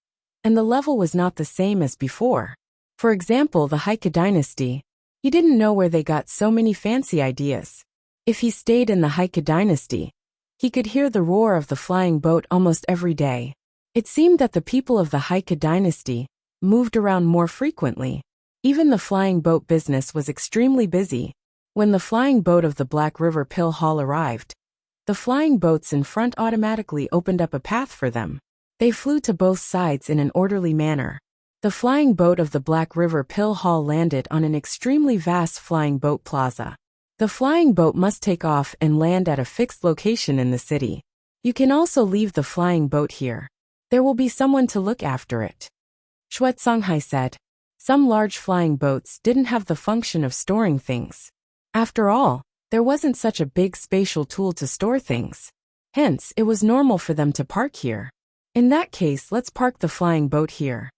and the level was not the same as before. For example, the Heike dynasty. He didn't know where they got so many fancy ideas. If he stayed in the Heike dynasty, he could hear the roar of the flying boat almost every day. It seemed that the people of the Heike dynasty moved around more frequently. Even the flying boat business was extremely busy. When the flying boat of the Black River Pill Hall arrived, the flying boats in front automatically opened up a path for them. They flew to both sides in an orderly manner. The flying boat of the Black River Pill Hall landed on an extremely vast flying boat plaza. The flying boat must take off and land at a fixed location in the city. You can also leave the flying boat here. There will be someone to look after it. Shuet Songhai said. Some large flying boats didn't have the function of storing things. After all, there wasn't such a big spatial tool to store things. Hence, it was normal for them to park here. In that case, let's park the flying boat here.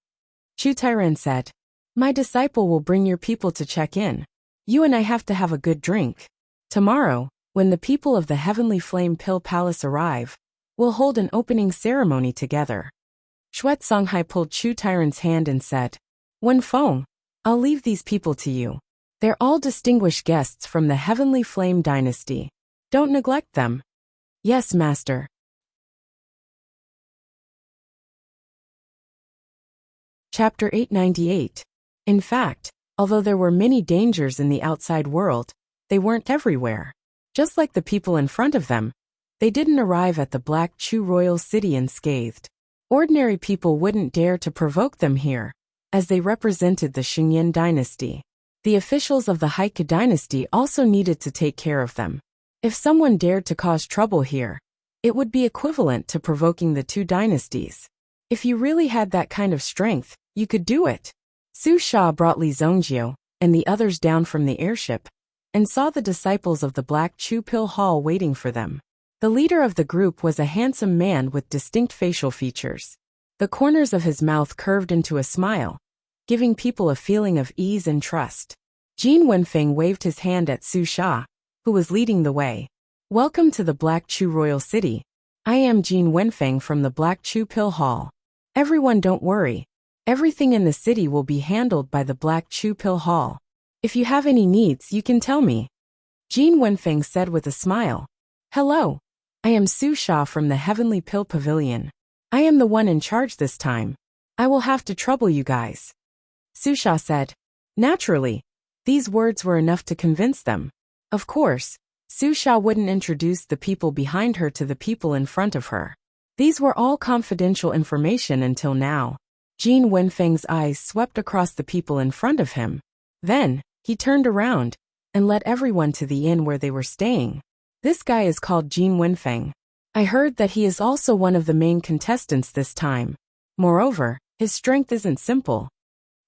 Chu Tairen said. My disciple will bring your people to check in. You and I have to have a good drink. Tomorrow, when the people of the Heavenly Flame Pill Palace arrive, we'll hold an opening ceremony together. Shuet Songhai pulled Chu Tairen's hand and said, Wen Feng, I'll leave these people to you. They're all distinguished guests from the Heavenly Flame dynasty. Don't neglect them. Yes, Master. Chapter 898. In fact, although there were many dangers in the outside world, they weren't everywhere. Just like the people in front of them, they didn't arrive at the Black Chu royal city unscathed. Ordinary people wouldn't dare to provoke them here, as they represented the Xingyin dynasty. The officials of the Heike dynasty also needed to take care of them. If someone dared to cause trouble here, it would be equivalent to provoking the two dynasties. If you really had that kind of strength, you could do it. Su Sha brought Li Zhongjie and the others down from the airship and saw the disciples of the Black Chu Pil Hall waiting for them. The leader of the group was a handsome man with distinct facial features. The corners of his mouth curved into a smile, giving people a feeling of ease and trust. Jin Wenfeng waved his hand at Su Sha, who was leading the way. Welcome to the Black Chu Royal City. I am Jin Wenfeng from the Black Chu Pil Hall. Everyone, don't worry. Everything in the city will be handled by the Black Chu Pil Hall. If you have any needs, you can tell me. Jin Wenfeng said with a smile. Hello. I am Su Sha from the Heavenly Pill Pavilion. I am the one in charge this time. I will have to trouble you guys. Su Sha said. Naturally. These words were enough to convince them. Of course, Su Sha wouldn't introduce the people behind her to the people in front of her. These were all confidential information until now. Jin Wenfeng's eyes swept across the people in front of him. Then, he turned around and led everyone to the inn where they were staying. This guy is called Jin Wenfeng. I heard that he is also one of the main contestants this time. Moreover, his strength isn't simple.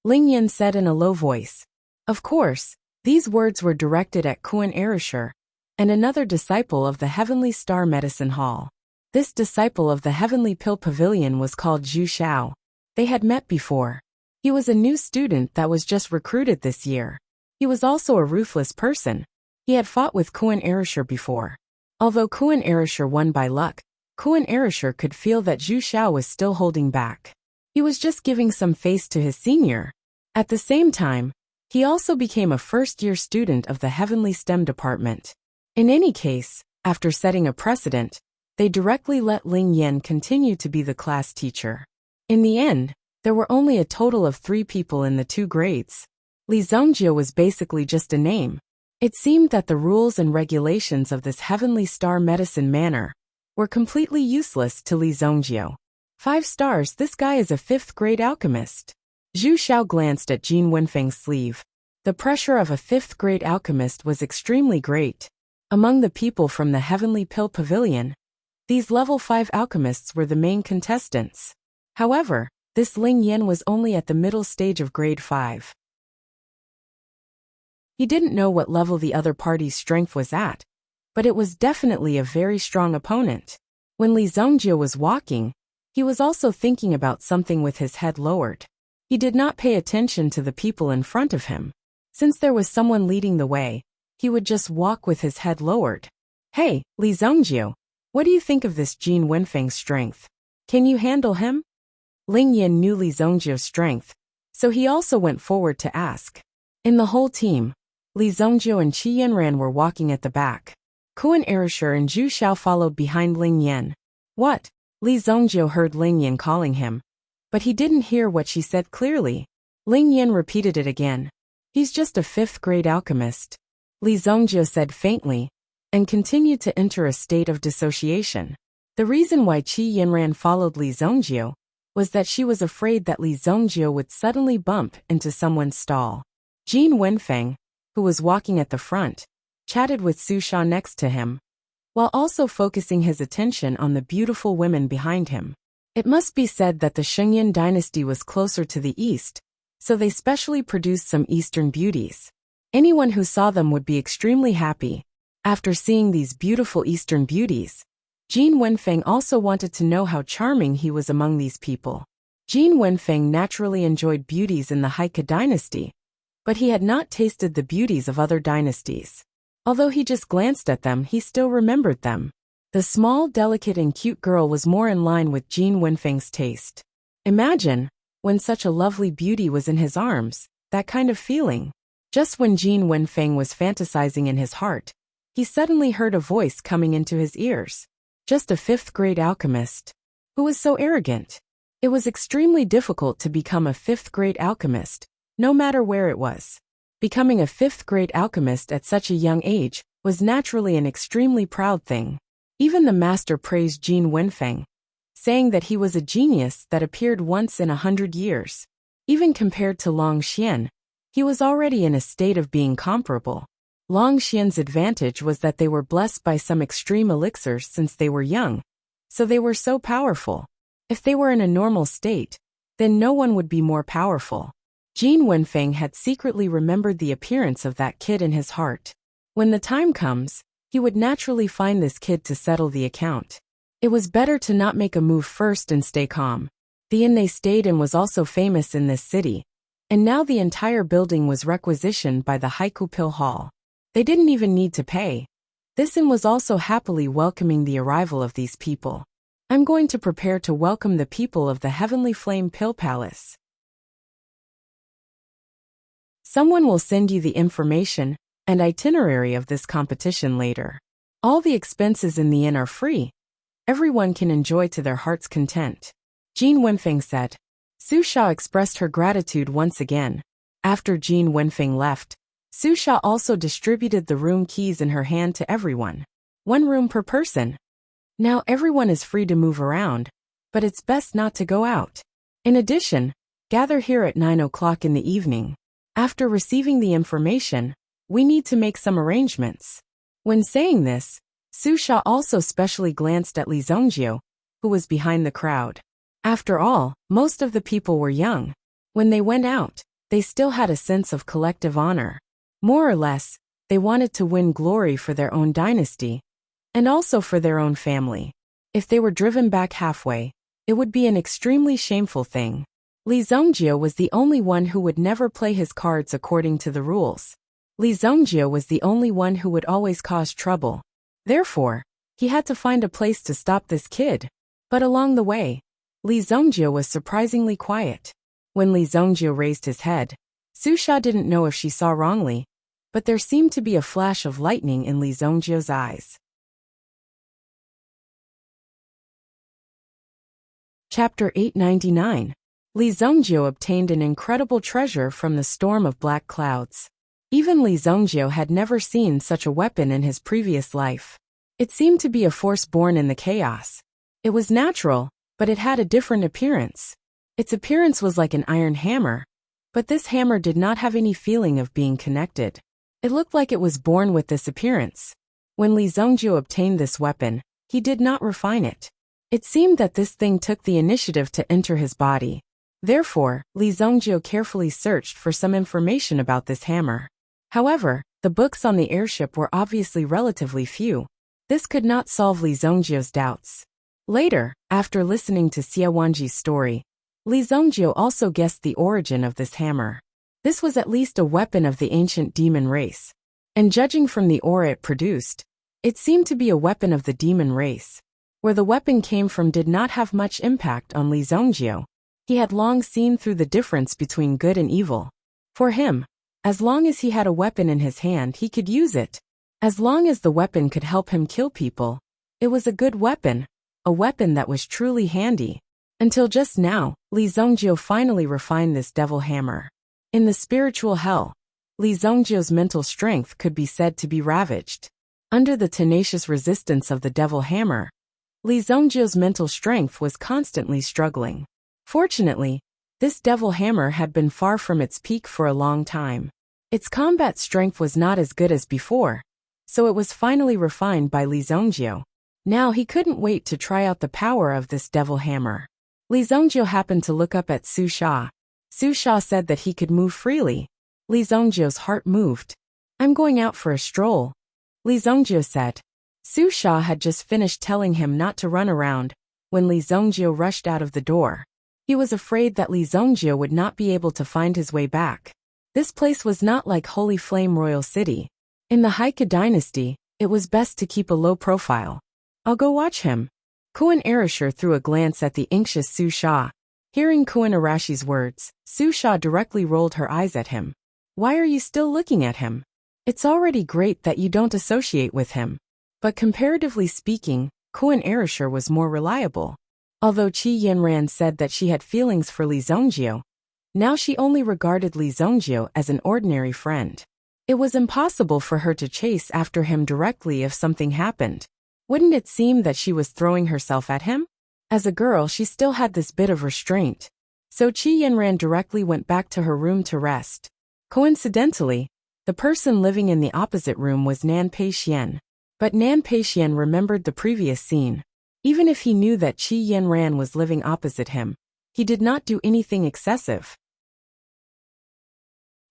Ling Yan said in a low voice. Of course, these words were directed at Kuan Erishur, and another disciple of the Heavenly Star Medicine Hall. This disciple of the Heavenly Pill Pavilion was called Zhu Xiao. They had met before. He was a new student that was just recruited this year. He was also a ruthless person. He had fought with Kuan Erishur before. Although Kuan Erishur won by luck, Kuan Erishur could feel that Zhu Xiao was still holding back. He was just giving some face to his senior. At the same time, he also became a first-year student of the Heavenly STEM department. In any case, after setting a precedent, they directly let Ling Yan continue to be the class teacher. In the end, there were only a total of 3 people in the 2 grades. Li Zhongjie was basically just a name. It seemed that the rules and regulations of this Heavenly Star Medicine Manor were completely useless to Li Zhongjie. 5 stars, this guy is a 5th grade alchemist. Zhu Xiao glanced at Jin Wenfeng's sleeve. The pressure of a 5th grade alchemist was extremely great. Among the people from the Heavenly Pill Pavilion, these level 5 alchemists were the main contestants. However, this Ling Yan was only at the middle stage of grade 5. He didn't know what level the other party's strength was at, but it was definitely a very strong opponent. When Li Zhongjie was walking, he was also thinking about something with his head lowered. He did not pay attention to the people in front of him. Since there was someone leading the way, he would just walk with his head lowered. Hey, Li Zhongjie, what do you think of this Jin Wenfeng's strength? Can you handle him? Ling Yan knew Li Zhongjie's strength, so he also went forward to ask. In the whole team, Li Zhongjie and Qi Yanran were walking at the back. Kuan Erishur and Zhu Xiao followed behind Ling Yan. What? Li Zhongjie heard Ling Yan calling him, but he didn't hear what she said clearly. Ling Yan repeated it again. He's just a 5th grade alchemist. Li Zhongjie said faintly, and continued to enter a state of dissociation. The reason why Qi Yanran followed Li Zhongjie was that she was afraid that Li Zhongjie would suddenly bump into someone's stall. Jin Wenfeng, who was walking at the front, chatted with Su Sha next to him, while also focusing his attention on the beautiful women behind him. It must be said that the Xingyin dynasty was closer to the east, so they specially produced some eastern beauties. Anyone who saw them would be extremely happy. After seeing these beautiful eastern beauties, Jin Wenfeng also wanted to know how charming he was among these people. Jin Wenfeng naturally enjoyed beauties in the Heike dynasty, but he had not tasted the beauties of other dynasties. Although he just glanced at them, he still remembered them. The small, delicate and cute girl was more in line with Jin Wenfeng's taste. Imagine, when such a lovely beauty was in his arms, that kind of feeling. Just when Jin Wenfeng was fantasizing in his heart, he suddenly heard a voice coming into his ears. Just a 5th grade alchemist. Who was so arrogant? It was extremely difficult to become a 5th grade alchemist, no matter where it was. Becoming a 5th grade alchemist at such a young age was naturally an extremely proud thing. Even the master praised Jin Wenfeng, saying that he was a genius that appeared once in 100 years. Even compared to Long Xian, he was already in a state of being comparable. Long Xian's advantage was that they were blessed by some extreme elixirs since they were young, so they were so powerful. If they were in a normal state, then no one would be more powerful. Jin Wenfeng had secretly remembered the appearance of that kid in his heart. When the time comes, he would naturally find this kid to settle the account. It was better to not make a move first and stay calm. The inn they stayed in was also famous in this city, and now the entire building was requisitioned by the Haiku Pill Hall. They didn't even need to pay. This inn was also happily welcoming the arrival of these people. I'm going to prepare to welcome the people of the Heavenly Flame Pill Palace. Someone will send you the information and itinerary of this competition later. All the expenses in the inn are free. Everyone can enjoy to their heart's content. Jin Wenfeng said. Su Sha expressed her gratitude once again. After Jin Wenfeng left, Su Sha also distributed the room keys in her hand to everyone. 1 room per person. Now everyone is free to move around, but it's best not to go out. In addition, gather here at 9 o'clock in the evening. After receiving the information, we need to make some arrangements. When saying this, Su Sha also specially glanced at Li Zongjio, who was behind the crowd. After all, most of the people were young. When they went out, they still had a sense of collective honor. More or less, they wanted to win glory for their own dynasty, and also for their own family. If they were driven back halfway, it would be an extremely shameful thing. Li Zongjio was the only one who would never play his cards according to the rules. Li Zongjio was the only one who would always cause trouble. Therefore, he had to find a place to stop this kid. But along the way, Li Zongjio was surprisingly quiet. When Li Zongjio raised his head, Su Sha didn't know if she saw wrongly, but there seemed to be a flash of lightning in Li Zongjio's eyes. Chapter 899. Li Zongjio obtained an incredible treasure from the storm of black clouds. Even Li Zongjio had never seen such a weapon in his previous life. It seemed to be a force born in the chaos. It was natural, but it had a different appearance. Its appearance was like an iron hammer, but this hammer did not have any feeling of being connected. It looked like it was born with this appearance. When Li Zongjio obtained this weapon, he did not refine it. It seemed that this thing took the initiative to enter his body. Therefore, Li Zongjio carefully searched for some information about this hammer. However, the books on the airship were obviously relatively few. This could not solve Li Zongjio's doubts. Later, after listening to Xia Wanji's story, Li Zongjio also guessed the origin of this hammer. This was at least a weapon of the ancient demon race. And judging from the aura it produced, it seemed to be a weapon of the demon race. Where the weapon came from did not have much impact on Li Zongjio. He had long seen through the difference between good and evil. For him, as long as he had a weapon in his hand, he could use it. As long as the weapon could help him kill people, it was a good weapon, a weapon that was truly handy. Until just now, Li Zongjio finally refined this devil hammer. In the spiritual hell, Li Zongjio's mental strength could be said to be ravaged. Under the tenacious resistance of the devil hammer, Li Zongjio's mental strength was constantly struggling. Fortunately, this devil hammer had been far from its peak for a long time. Its combat strength was not as good as before, so it was finally refined by Li Zongjio. Now he couldn't wait to try out the power of this devil hammer. Li Zongjio happened to look up at Su Sha. Su Sha said that he could move freely. Li Zongjio's heart moved. I'm going out for a stroll, Li Zongjio said. Su Sha had just finished telling him not to run around when Li Zongjio rushed out of the door. He was afraid that Li Zongjio would not be able to find his way back. This place was not like Holy Flame Royal City. In the Haiku dynasty, it was best to keep a low profile. I'll go watch him. Kuan Arashir threw a glance at the anxious Su Sha. Hearing Kuan Arashi's words, Su Sha directly rolled her eyes at him. Why are you still looking at him? It's already great that you don't associate with him. But comparatively speaking, Kuan Arashir was more reliable. Although Qi Yanran said that she had feelings for Li Zongjio, now she only regarded Li Zongjio as an ordinary friend. It was impossible for her to chase after him directly if something happened. Wouldn't it seem that she was throwing herself at him? As a girl, she still had this bit of restraint. So Qi Yanran directly went back to her room to rest. Coincidentally, the person living in the opposite room was Nan Peixian. But Nan Peixian remembered the previous scene. Even if he knew that Qi Yanran was living opposite him, he did not do anything excessive.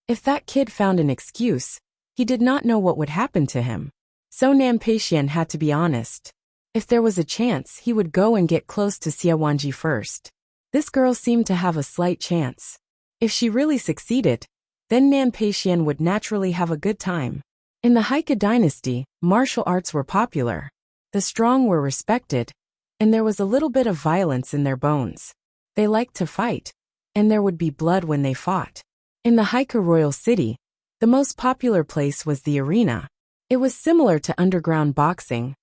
If that kid found an excuse, he did not know what would happen to him. So Nan Peixian had to be honest. If there was a chance, he would go and get close to Xia Wanji first. This girl seemed to have a slight chance. If she really succeeded, then Nan Peixian would naturally have a good time. In the Haika dynasty, martial arts were popular. The strong were respected, and there was a little bit of violence in their bones. They liked to fight, and there would be blood when they fought. In the Haika royal city, the most popular place was the arena. It was similar to underground boxing,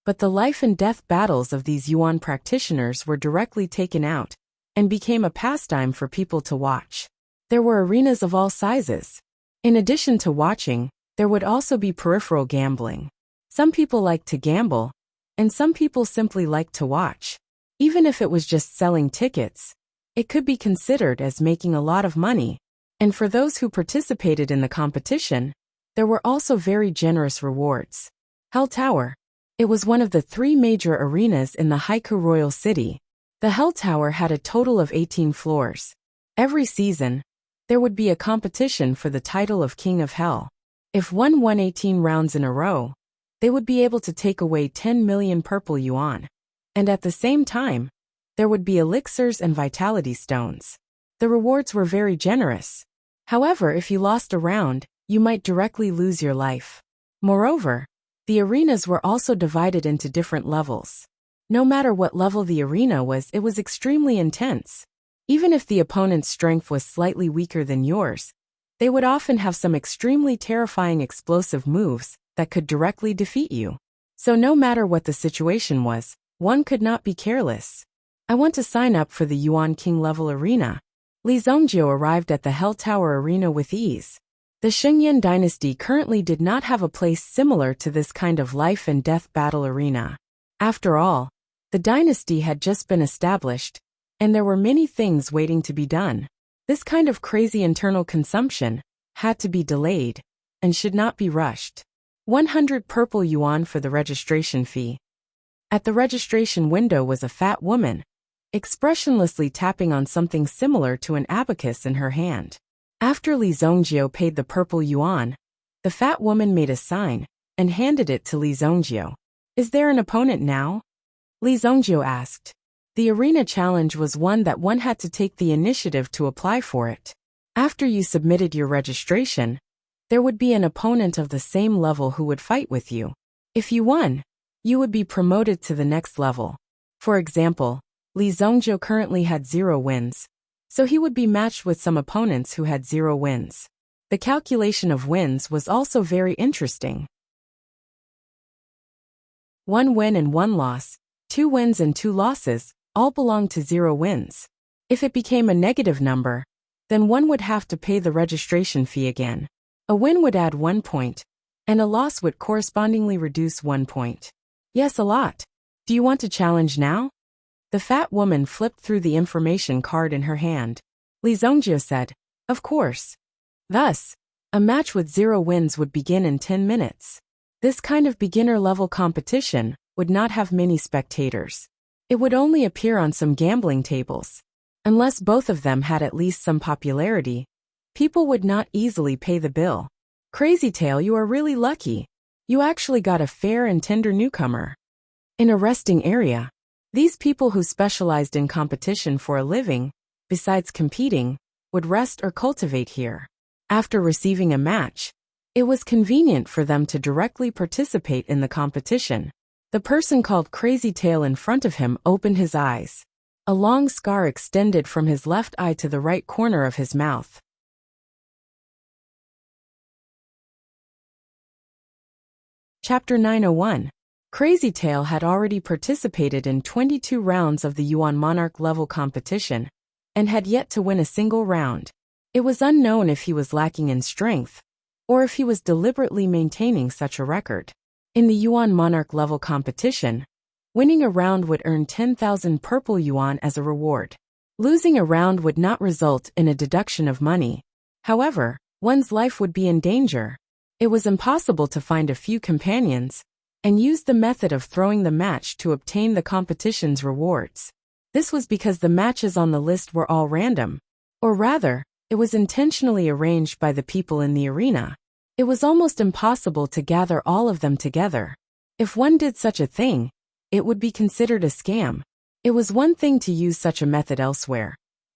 but the life and death battles of these Yuan practitioners were directly taken out and became a pastime for people to watch. There were arenas of all sizes. In addition to watching, there would also be peripheral gambling. Some people liked to gamble, and some people simply liked to watch. Even if it was just selling tickets, it could be considered as making a lot of money. And for those who participated in the competition, there were also very generous rewards. Hell Tower. It was one of the 3 major arenas in the Haiku royal city. The Hell Tower had a total of 18 floors. Every season, there would be a competition for the title of King of Hell. If one won 18 rounds in a row, they would be able to take away 10 million purple yuan. And at the same time, there would be elixirs and vitality stones. The rewards were very generous. However, if you lost a round, you might directly lose your life. Moreover, the arenas were also divided into different levels. No matter what level the arena was, it was extremely intense. Even if the opponent's strength was slightly weaker than yours, they would often have some extremely terrifying explosive moves that could directly defeat you. So no matter what the situation was, one could not be careless. I want to sign up for the Yuan King level arena. Li Zongjiu arrived at the Hell Tower arena with ease. The Shengyan dynasty currently did not have a place similar to this kind of life and death battle arena. After all, the dynasty had just been established, and there were many things waiting to be done. This kind of crazy internal consumption had to be delayed and should not be rushed. 100 purple yuan for the registration fee. At the registration window was a fat woman, expressionlessly tapping on something similar to an abacus in her hand. After Li Zongjiu paid the purple yuan, the fat woman made a sign and handed it to Li Zongjiu. Is there an opponent now? Li Zongjiu asked. The arena challenge was one that one had to take the initiative to apply for it. After you submitted your registration, there would be an opponent of the same level who would fight with you. If you won, you would be promoted to the next level. For example, Li Zongjiu currently had 0 wins, so he would be matched with some opponents who had 0 wins. The calculation of wins was also very interesting. 1 win and 1 loss, 2 wins and 2 losses, all belong to 0 wins. If it became a negative number, then one would have to pay the registration fee again. A win would add 1 point, and a loss would correspondingly reduce 1 point. Yes, a lot. Do you want to challenge now? The fat woman flipped through the information card in her hand. Li Zongjiu said, of course. Thus, a match with 0 wins would begin in 10 minutes. This kind of beginner-level competition would not have many spectators. It would only appear on some gambling tables. Unless both of them had at least some popularity, people would not easily pay the bill. Crazy Tail, you are really lucky. You actually got a fair and tender newcomer. In a resting area, these people who specialized in competition for a living, besides competing, would rest or cultivate here. After receiving a match, it was convenient for them to directly participate in the competition. The person called Crazy Tail in front of him opened his eyes. A long scar extended from his left eye to the right corner of his mouth. Chapter 901. Crazy Tail had already participated in 22 rounds of the Yuan Monarch level competition, and had yet to win a single round. It was unknown if he was lacking in strength, or if he was deliberately maintaining such a record. In the Yuan Monarch level competition, winning a round would earn 10,000 purple yuan as a reward. Losing a round would not result in a deduction of money. However, one's life would be in danger. It was impossible to find a few companions, and used the method of throwing the match to obtain the competition's rewards. This was because the matches on the list were all random. Or rather, it was intentionally arranged by the people in the arena. It was almost impossible to gather all of them together. If one did such a thing, it would be considered a scam. It was one thing to use such a method elsewhere,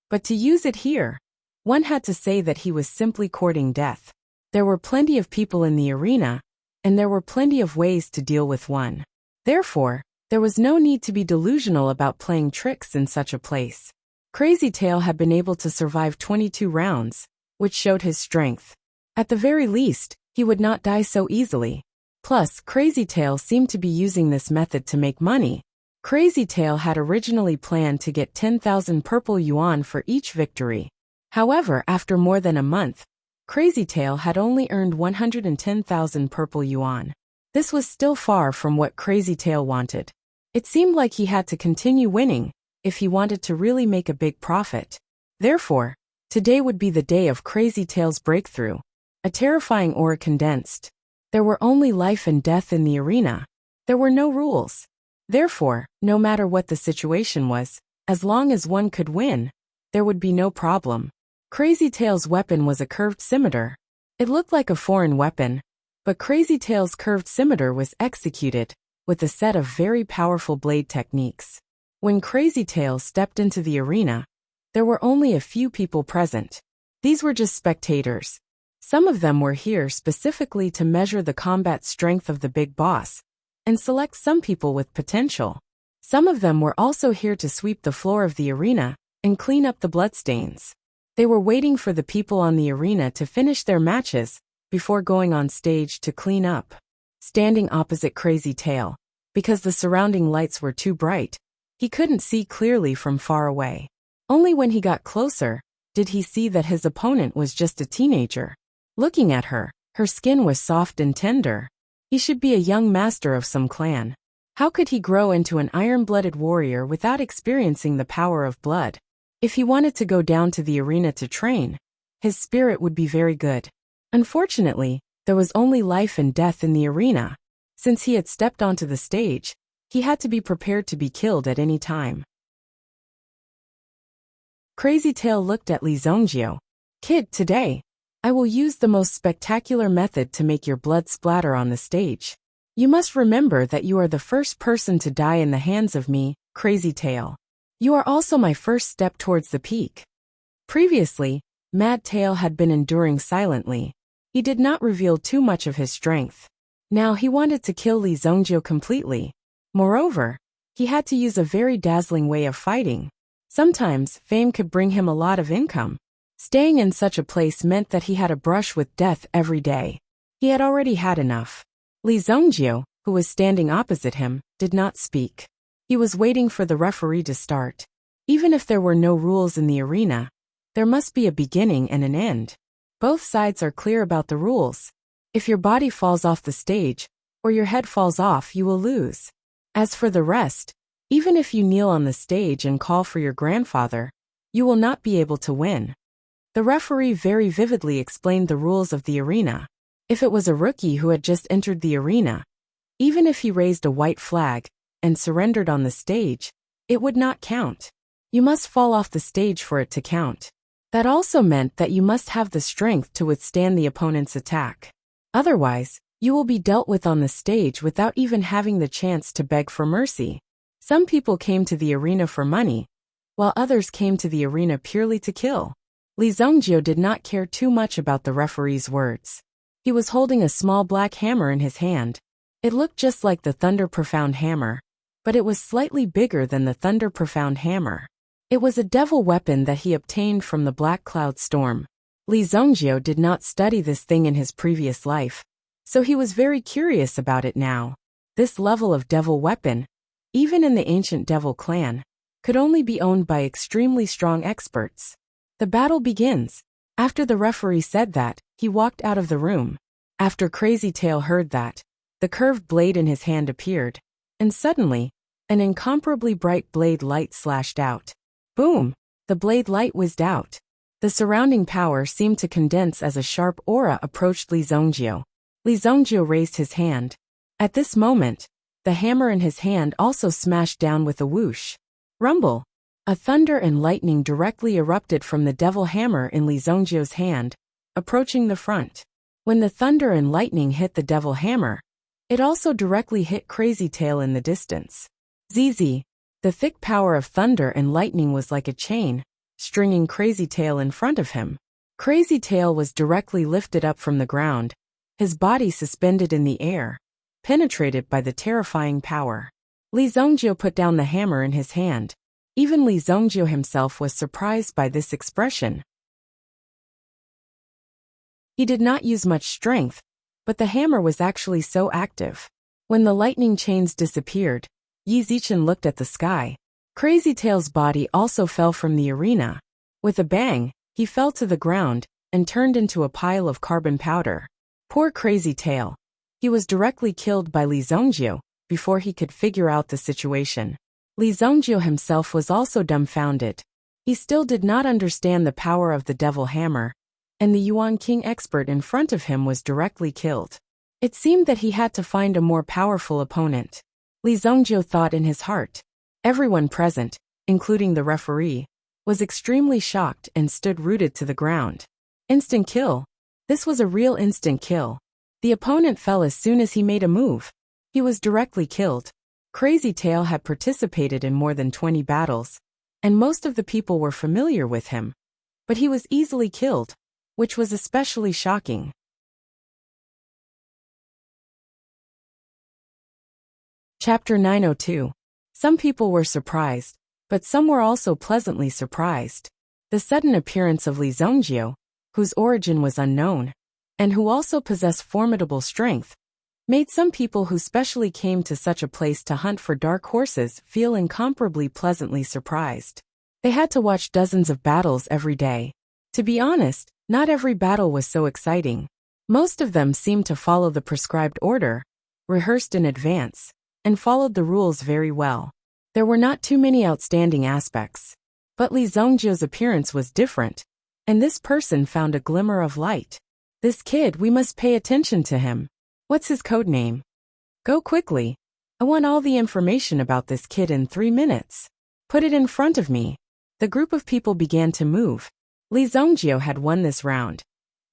but to use it here, one had to say that he was simply courting death. There were plenty of people in the arena, and there were plenty of ways to deal with one. Therefore, there was no need to be delusional about playing tricks in such a place. Crazy Tail had been able to survive 22 rounds, which showed his strength. At the very least, he would not die so easily. Plus, Crazy Tail seemed to be using this method to make money. Crazy Tail had originally planned to get 10,000 purple yuan for each victory. However, after more than a month, Crazy Tail had only earned 110,000 purple yuan. This was still far from what Crazy Tail wanted. It seemed like he had to continue winning if he wanted to really make a big profit. Therefore, today would be the day of Crazy Tail's breakthrough. A terrifying aura condensed. There were only life and death in the arena. There were no rules. Therefore, no matter what the situation was, as long as one could win, there would be no problem. Crazy Tail's weapon was a curved scimitar. It looked like a foreign weapon, but Crazy Tail's curved scimitar was executed with a set of very powerful blade techniques. When Crazy Tail stepped into the arena, there were only a few people present. These were just spectators. Some of them were here specifically to measure the combat strength of the big boss and select some people with potential. Some of them were also here to sweep the floor of the arena and clean up the bloodstains. They were waiting for the people on the arena to finish their matches before going on stage to clean up. Standing opposite Crazy Tail, because the surrounding lights were too bright, he couldn't see clearly from far away. Only when he got closer did he see that his opponent was just a teenager. Looking at her, her skin was soft and tender. He should be a young master of some clan. How could he grow into an iron-blooded warrior without experiencing the power of blood? If he wanted to go down to the arena to train, his spirit would be very good. Unfortunately, there was only life and death in the arena. Since he had stepped onto the stage, he had to be prepared to be killed at any time. Crazy Tail looked at Li Zongjio. "Kid, today, I will use the most spectacular method to make your blood splatter on the stage. You must remember that you are the first person to die in the hands of me, Crazy Tail. You are also my first step towards the peak." Previously, Mad Tail had been enduring silently. He did not reveal too much of his strength. Now he wanted to kill Li Zongjio completely. Moreover, he had to use a very dazzling way of fighting. Sometimes, fame could bring him a lot of income. Staying in such a place meant that he had a brush with death every day. He had already had enough. Li Zongjio, who was standing opposite him, did not speak. He was waiting for the referee to start. Even if there were no rules in the arena, there must be a beginning and an end. Both sides are clear about the rules. If your body falls off the stage, or your head falls off, you will lose. As for the rest, even if you kneel on the stage and call for your grandfather, you will not be able to win. The referee very vividly explained the rules of the arena. If it was a rookie who had just entered the arena, even if he raised a white flag and surrendered on the stage, it would not count. You must fall off the stage for it to count. That also meant that you must have the strength to withstand the opponent's attack. Otherwise, you will be dealt with on the stage without even having the chance to beg for mercy. Some people came to the arena for money, while others came to the arena purely to kill. Li Zongjio did not care too much about the referee's words. He was holding a small black hammer in his hand. It looked just like the Thunder Profound hammer, but it was slightly bigger than the Thunder Profound hammer. It was a devil weapon that he obtained from the Black Cloud Storm. Li Zongjio did not study this thing in his previous life, so he was very curious about it now. This level of devil weapon, even in the ancient devil clan, could only be owned by extremely strong experts. The battle begins. After the referee said that, he walked out of the room. After Crazy Tail heard that, the curved blade in his hand appeared, and suddenly, an incomparably bright blade light slashed out. Boom! The blade light whizzed out. The surrounding power seemed to condense as a sharp aura approached Li Zhongjiu. Li Zhongjiu raised his hand. At this moment, the hammer in his hand also smashed down with a whoosh. Rumble! A thunder and lightning directly erupted from the devil hammer in Li Zhongjiu's hand, approaching the front. When the thunder and lightning hit the devil hammer, it also directly hit Crazy Tail in the distance. ZZ! The thick power of thunder and lightning was like a chain, stringing Crazy Tail in front of him. Crazy Tail was directly lifted up from the ground, his body suspended in the air, penetrated by the terrifying power. Li Zhongjiu put down the hammer in his hand. Even Li Zhongjiu himself was surprised by this expression. He did not use much strength, but the hammer was actually so active. When the lightning chains disappeared, Yi Zichen looked at the sky. Crazy Tail's body also fell from the arena. With a bang, he fell to the ground and turned into a pile of carbon powder. Poor Crazy Tail. He was directly killed by Li Zhongjiu before he could figure out the situation. Li Zhongjiu himself was also dumbfounded. He still did not understand the power of the devil hammer, and the Yuan King expert in front of him was directly killed. It seemed that he had to find a more powerful opponent. Li Zhongjiu thought in his heart. Everyone present, including the referee, was extremely shocked and stood rooted to the ground. Instant kill. This was a real instant kill. The opponent fell as soon as he made a move. He was directly killed. Crazy Tail had participated in more than 20 battles, and most of the people were familiar with him. But he was easily killed, which was especially shocking. Chapter 902. Some people were surprised, but some were also pleasantly surprised. The sudden appearance of Li Zhongjiu, whose origin was unknown, and who also possessed formidable strength, made some people who specially came to such a place to hunt for dark horses feel incomparably pleasantly surprised. They had to watch dozens of battles every day. To be honest, not every battle was so exciting. Most of them seemed to follow the prescribed order, rehearsed in advance, and followed the rules very well. There were not too many outstanding aspects. But Li Zhongjiu's appearance was different, and this person found a glimmer of light. This kid, we must pay attention to him. What's his code name? Go quickly. I want all the information about this kid in 3 minutes. Put it in front of me. The group of people began to move. Li Zhongjiu had won this round,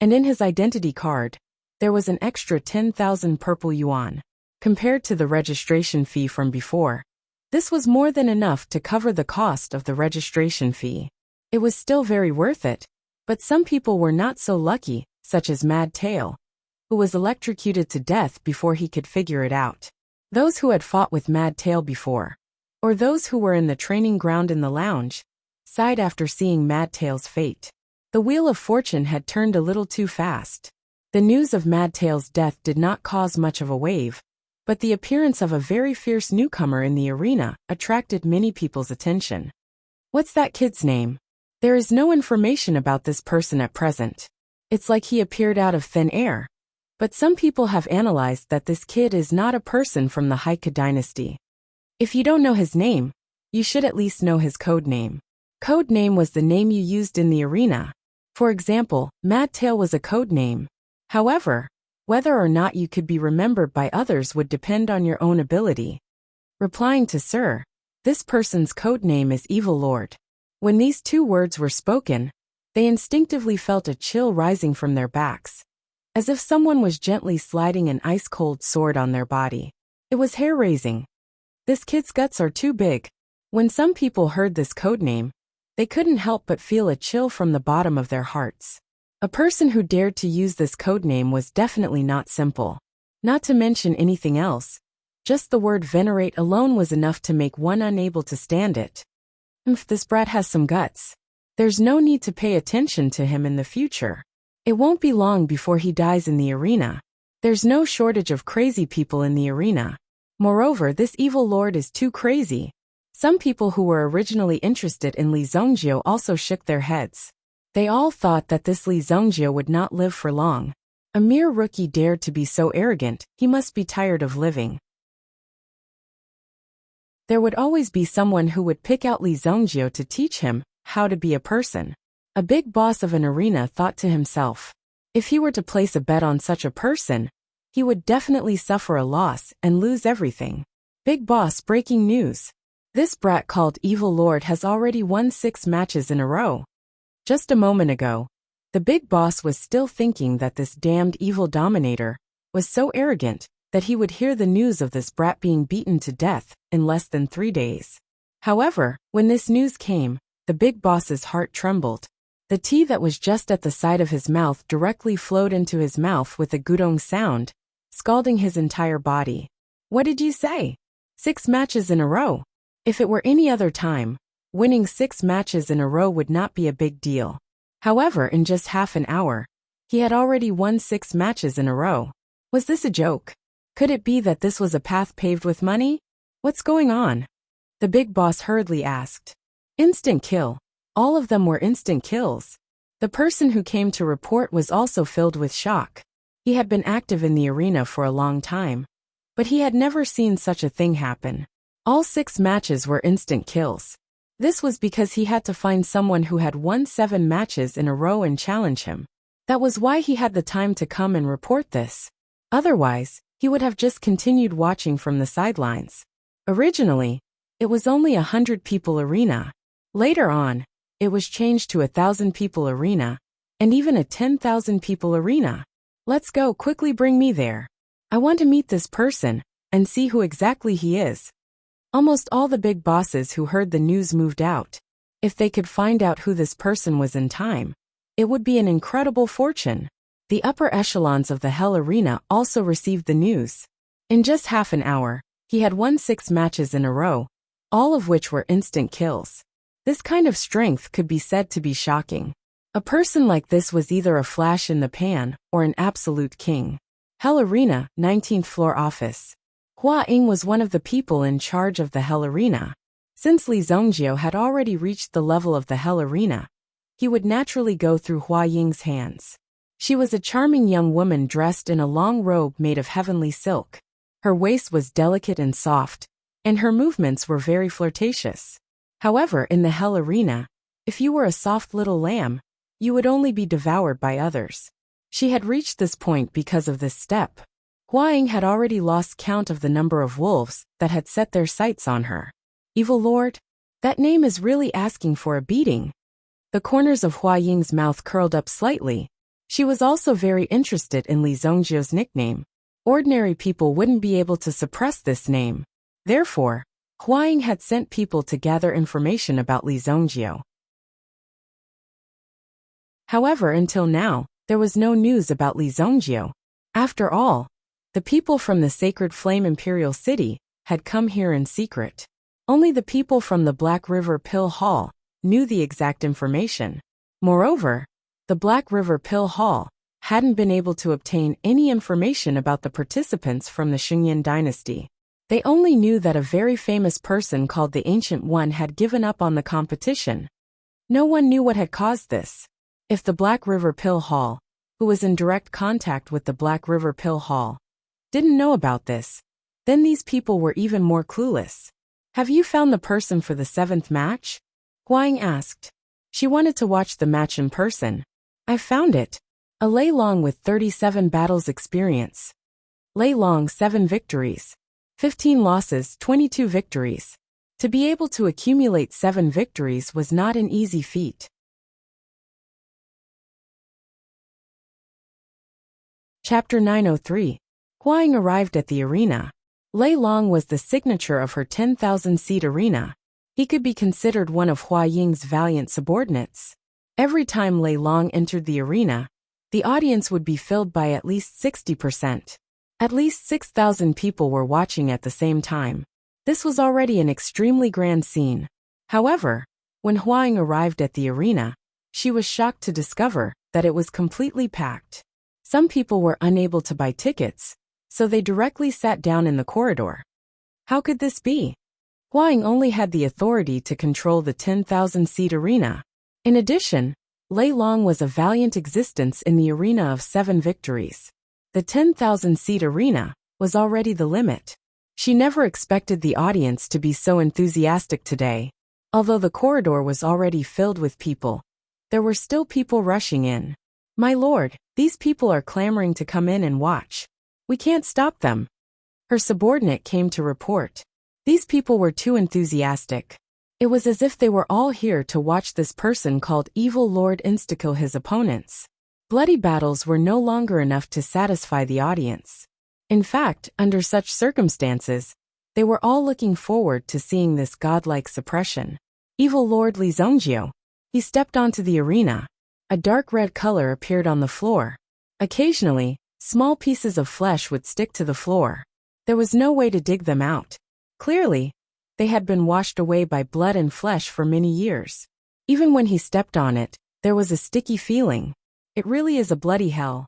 and in his identity card, there was an extra 10,000 purple yuan. Compared to the registration fee from before, this was more than enough to cover the cost of the registration fee. It was still very worth it, but some people were not so lucky, such as Mad Tail, who was electrocuted to death before he could figure it out. Those who had fought with Mad Tail before, or those who were in the training ground in the lounge, sighed after seeing Mad Tail's fate. The wheel of fortune had turned a little too fast. The news of Mad Tail's death did not cause much of a wave, but the appearance of a very fierce newcomer in the arena attracted many people's attention. What's that kid's name? There is no information about this person at present. It's like he appeared out of thin air. But some people have analyzed that this kid is not a person from the Heike dynasty. If you don't know his name, you should at least know his code name. Code name was the name you used in the arena. For example, Mad Tail was a code name. However, whether or not you could be remembered by others would depend on your own ability. Replying to Sir, this person's code name is Evil Lord. When these 2 words were spoken, they instinctively felt a chill rising from their backs, as if someone was gently sliding an ice-cold sword on their body. It was hair-raising. This kid's guts are too big. When some people heard this codename, they couldn't help but feel a chill from the bottom of their hearts. A person who dared to use this codename was definitely not simple. Not to mention anything else. Just the word venerate alone was enough to make one unable to stand it. This brat has some guts. There's no need to pay attention to him in the future. It won't be long before he dies in the arena. There's no shortage of crazy people in the arena. Moreover, this evil lord is too crazy. Some people who were originally interested in Li Zhongjiu also shook their heads. They all thought that this Li Zhongjiu would not live for long. A mere rookie dared to be so arrogant, he must be tired of living. There would always be someone who would pick out Li Zhongjiu to teach him how to be a person. A big boss of an arena thought to himself, if he were to place a bet on such a person, he would definitely suffer a loss and lose everything. Big boss breaking news. This brat called Evil Lord has already won 6 matches in a row. Just a moment ago, the big boss was still thinking that this damned evil dominator was so arrogant that he would hear the news of this brat being beaten to death in less than 3 days. However, when this news came, the big boss's heart trembled. The tea that was just at the side of his mouth directly flowed into his mouth with a gudong sound, scalding his entire body. What did you say? 6 matches in a row. If it were any other time, winning 6 matches in a row would not be a big deal. However, in just half an hour, he had already won 6 matches in a row. Was this a joke? Could it be that this was a path paved with money? What's going on? The big boss hurriedly asked. Instant kill. All of them were instant kills. The person who came to report was also filled with shock. He had been active in the arena for a long time, but he had never seen such a thing happen. All 6 matches were instant kills. This was because he had to find someone who had won 7 matches in a row and challenge him. That was why he had the time to come and report this. Otherwise, he would have just continued watching from the sidelines. Originally, it was only 100 people arena. Later on, it was changed to 1,000 people arena, and even a 10,000 people arena. Let's go, quickly bring me there. I want to meet this person and see who exactly he is. Almost all the big bosses who heard the news moved out. If they could find out who this person was in time, it would be an incredible fortune. The upper echelons of the Hell Arena also received the news. In just half an hour, he had won 6 matches in a row, all of which were instant kills. This kind of strength could be said to be shocking. A person like this was either a flash in the pan or an absolute king. Hell Arena, 19th floor office. Hua Ying was one of the people in charge of the Hell Arena. Since Li Zongjio had already reached the level of the Hell Arena, he would naturally go through Hua Ying's hands. She was a charming young woman dressed in a long robe made of heavenly silk. Her waist was delicate and soft, and her movements were very flirtatious. However, in the Hell Arena, if you were a soft little lamb, you would only be devoured by others. She had reached this point because of this step. Hua Ying had already lost count of the number of wolves that had set their sights on her. Evil Lord? That name is really asking for a beating. The corners of Hua Ying's mouth curled up slightly. She was also very interested in Li Zongjio's nickname. Ordinary people wouldn't be able to suppress this name. Therefore, Hua Ying had sent people to gather information about Li Zongjio. However, until now, there was no news about Li Zongjio. After all, the people from the Sacred Flame Imperial City had come here in secret. Only the people from the Black River Pill Hall knew the exact information. Moreover, the Black River Pill Hall hadn't been able to obtain any information about the participants from the Xingyan dynasty. They only knew that a very famous person called the Ancient One had given up on the competition. No one knew what had caused this. If the Black River Pill Hall, who was in direct contact with the Black River Pill Hall, didn't know about this, then these people were even more clueless. Have you found the person for the 7th match? Hua Ying asked. She wanted to watch the match in person. I found it. A Lei Long with 37 battles experience. Lei Long 7 victories. 15 losses, 22 victories. To be able to accumulate 7 victories was not an easy feat. Chapter 903. Hua Ying arrived at the arena. Lei Long was the signature of her 10,000-seat arena. He could be considered one of Hua Ying's valiant subordinates. Every time Lei Long entered the arena, the audience would be filled by at least 60%. At least 6,000 people were watching at the same time. This was already an extremely grand scene. However, when Hua Ying arrived at the arena, she was shocked to discover that it was completely packed. Some people were unable to buy tickets, so they directly sat down in the corridor. How could this be? Hua Ying only had the authority to control the 10,000-seat arena. In addition, Lei Long was a valiant existence in the arena of 7 victories. The 10,000-seat arena was already the limit. She never expected the audience to be so enthusiastic today. Although the corridor was already filled with people, there were still people rushing in. "My lord, these people are clamoring to come in and watch. We can't stop them," her subordinate came to report. These people were too enthusiastic. It was as if they were all here to watch this person called Evil Lord insta-kill his opponents. Bloody battles were no longer enough to satisfy the audience. In fact, under such circumstances, they were all looking forward to seeing this godlike suppression. Evil Lord Li Zhongjiu. He stepped onto the arena. A dark red color appeared on the floor. Occasionally, small pieces of flesh would stick to the floor. There was no way to dig them out. Clearly, they had been washed away by blood and flesh for many years. Even when he stepped on it, there was a sticky feeling. It really is a bloody hell.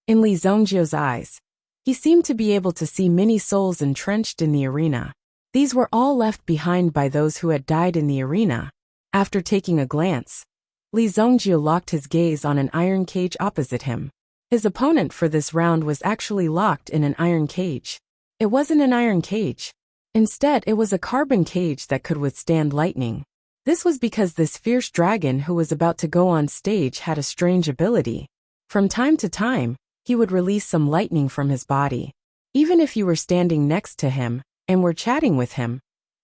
In Li Zhongjiu's eyes, he seemed to be able to see many souls entrenched in the arena. These were all left behind by those who had died in the arena. After taking a glance, Li Zhongjiu locked his gaze on an iron cage opposite him. His opponent for this round was actually locked in an iron cage. It wasn't an iron cage. Instead, it was a carbon cage that could withstand lightning. This was because this fierce dragon who was about to go on stage had a strange ability. From time to time, he would release some lightning from his body. Even if you were standing next to him and were chatting with him,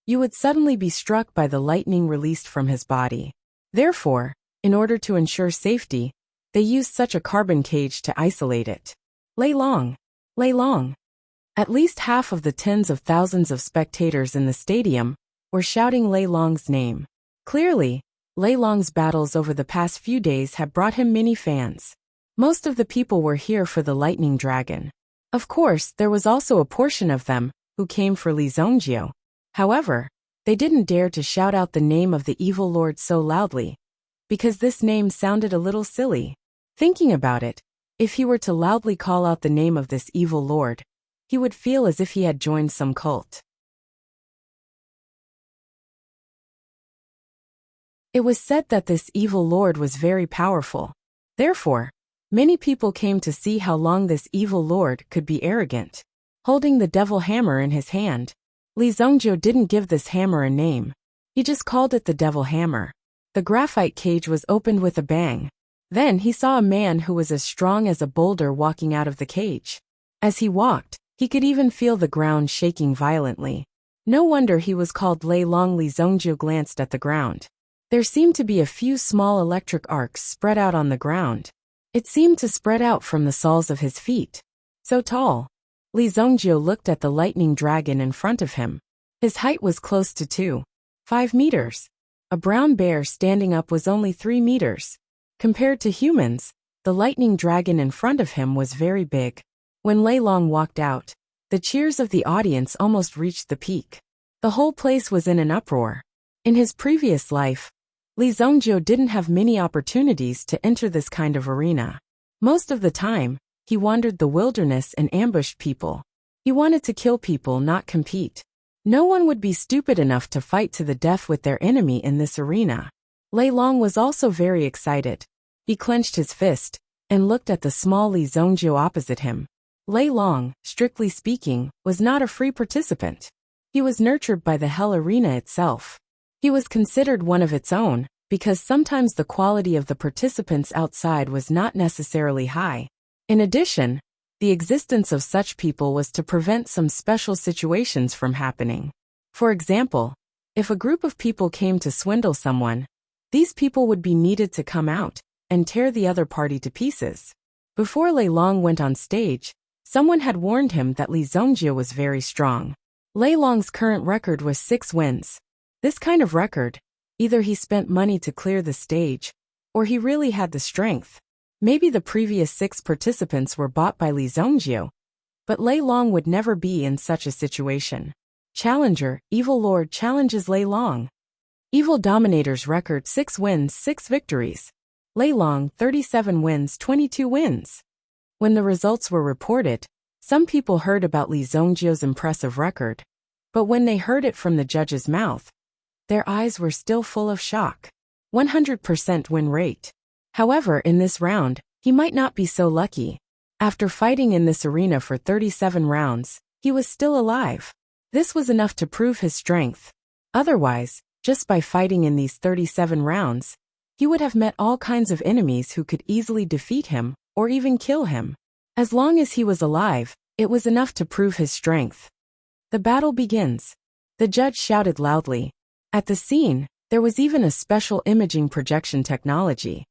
you would suddenly be struck by the lightning released from his body. Therefore, in order to ensure safety, they used such a carbon cage to isolate it. Lei Long. Lei Long. At least half of the tens of thousands of spectators in the stadium were shouting Lei Long's name. Clearly, Lei Long's battles over the past few days had brought him many fans. Most of the people were here for the lightning dragon. Of course, there was also a portion of them who came for Li Zhongjiu. However, they didn't dare to shout out the name of the evil lord so loudly, because this name sounded a little silly. Thinking about it, if he were to loudly call out the name of this evil lord, he would feel as if he had joined some cult. It was said that this evil lord was very powerful. Therefore, many people came to see how long this evil lord could be arrogant. Holding the devil hammer in his hand, Li Zhongjiu didn't give this hammer a name. He just called it the devil hammer. The graphite cage was opened with a bang. Then he saw a man who was as strong as a boulder walking out of the cage. As he walked, he could even feel the ground shaking violently. No wonder he was called Lei Long. Li Zhongjiu glanced at the ground. There seemed to be a few small electric arcs spread out on the ground. It seemed to spread out from the soles of his feet. So tall. Li Zhongjiu looked at the lightning dragon in front of him. His height was close to 2.5 meters. A brown bear standing up was only 3 meters. Compared to humans, the lightning dragon in front of him was very big. When Lei Long walked out, the cheers of the audience almost reached the peak. The whole place was in an uproar. In his previous life, Li Zhongjiu didn't have many opportunities to enter this kind of arena. Most of the time, he wandered the wilderness and ambushed people. He wanted to kill people, not compete. No one would be stupid enough to fight to the death with their enemy in this arena. Lei Long was also very excited. He clenched his fist and looked at the small Li Zhongjiu opposite him. Lei Long, strictly speaking, was not a free participant. He was nurtured by the Hell Arena itself. He was considered one of its own, because sometimes the quality of the participants outside was not necessarily high. In addition, the existence of such people was to prevent some special situations from happening. For example, if a group of people came to swindle someone, these people would be needed to come out and tear the other party to pieces. Before Lei Long went on stage, someone had warned him that Li Zhongjiu was very strong. Lei Long's current record was 6 wins. This kind of record, either he spent money to clear the stage, or he really had the strength. Maybe the previous 6 participants were bought by Li Zhongjiu, but Lei Long would never be in such a situation. Challenger, Evil Lord challenges Lei Long. Evil Dominator's record 6 wins, 6 victories. Lei Long 37 wins, 22 wins. When the results were reported, some people heard about Li Zhongjiu's impressive record, but when they heard it from the judge's mouth, their eyes were still full of shock. 100% win rate. However, in this round, he might not be so lucky. After fighting in this arena for 37 rounds, he was still alive. This was enough to prove his strength. Otherwise, Just by fighting in these 37 rounds, he would have met all kinds of enemies who could easily defeat him or even kill him. As long as he was alive, it was enough to prove his strength. The battle begins. The judge shouted loudly. At the scene, there was even a special imaging projection technology.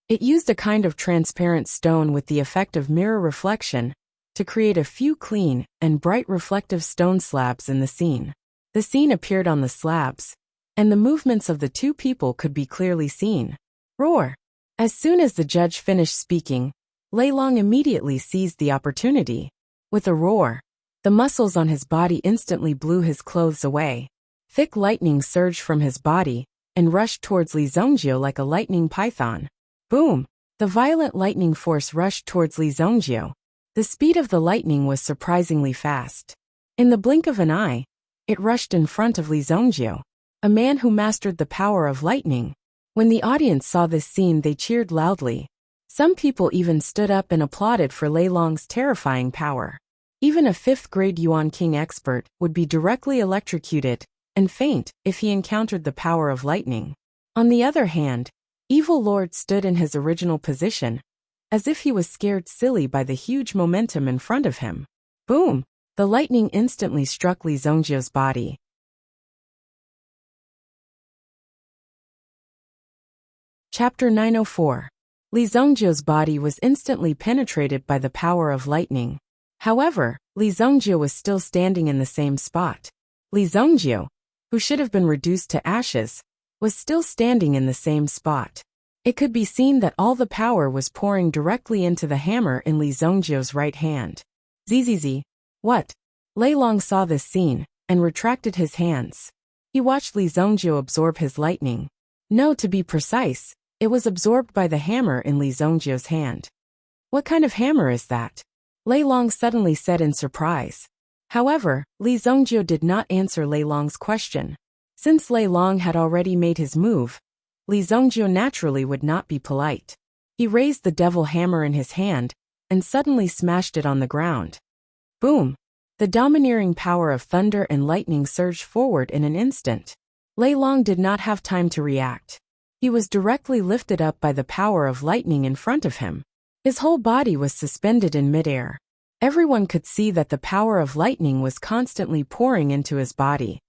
It used a kind of transparent stone with the effect of mirror reflection to create a few clean and bright reflective stone slabs in the scene. The scene appeared on the slabs, and the movements of the two people could be clearly seen. Roar! As soon as the judge finished speaking, Lei Long immediately seized the opportunity. With a roar, the muscles on his body instantly blew his clothes away. Thick lightning surged from his body and rushed towards Li Zhongjiu like a lightning python. Boom! The violent lightning force rushed towards Li Zhongjiu. The speed of the lightning was surprisingly fast. In the blink of an eye, it rushed in front of Li Zhongjiu, a man who mastered the power of lightning. When the audience saw this scene, they cheered loudly. Some people even stood up and applauded for Lei Long's terrifying power. Even a 5th-grade Yuan King expert would be directly electrocuted and faint if he encountered the power of lightning. On the other hand, Evil Lord stood in his original position, as if he was scared silly by the huge momentum in front of him. Boom! The lightning instantly struck Li Zhongjiu's body. Chapter 904. Li Zhongjiu's body was instantly penetrated by the power of lightning. However, Li Zhongjiu was still standing in the same spot. Li Zhongjiu, who should have been reduced to ashes, was still standing in the same spot. It could be seen that all the power was pouring directly into the hammer in Li Zhongjiu's right hand. Zzz. What? Lei Long saw this scene and retracted his hands. He watched Li Zhongjiu absorb his lightning. No, to be precise, it was absorbed by the hammer in Li Zhongjiu's hand. What kind of hammer is that? Lei Long suddenly said in surprise. However, Li Zhongjiu did not answer Lei Long's question. Since Lei Long had already made his move, Li Zhongjiu naturally would not be polite. He raised the devil hammer in his hand and suddenly smashed it on the ground. Boom! The domineering power of thunder and lightning surged forward in an instant. Lei Long did not have time to react. He was directly lifted up by the power of lightning in front of him. His whole body was suspended in midair. Everyone could see that the power of lightning was constantly pouring into his body.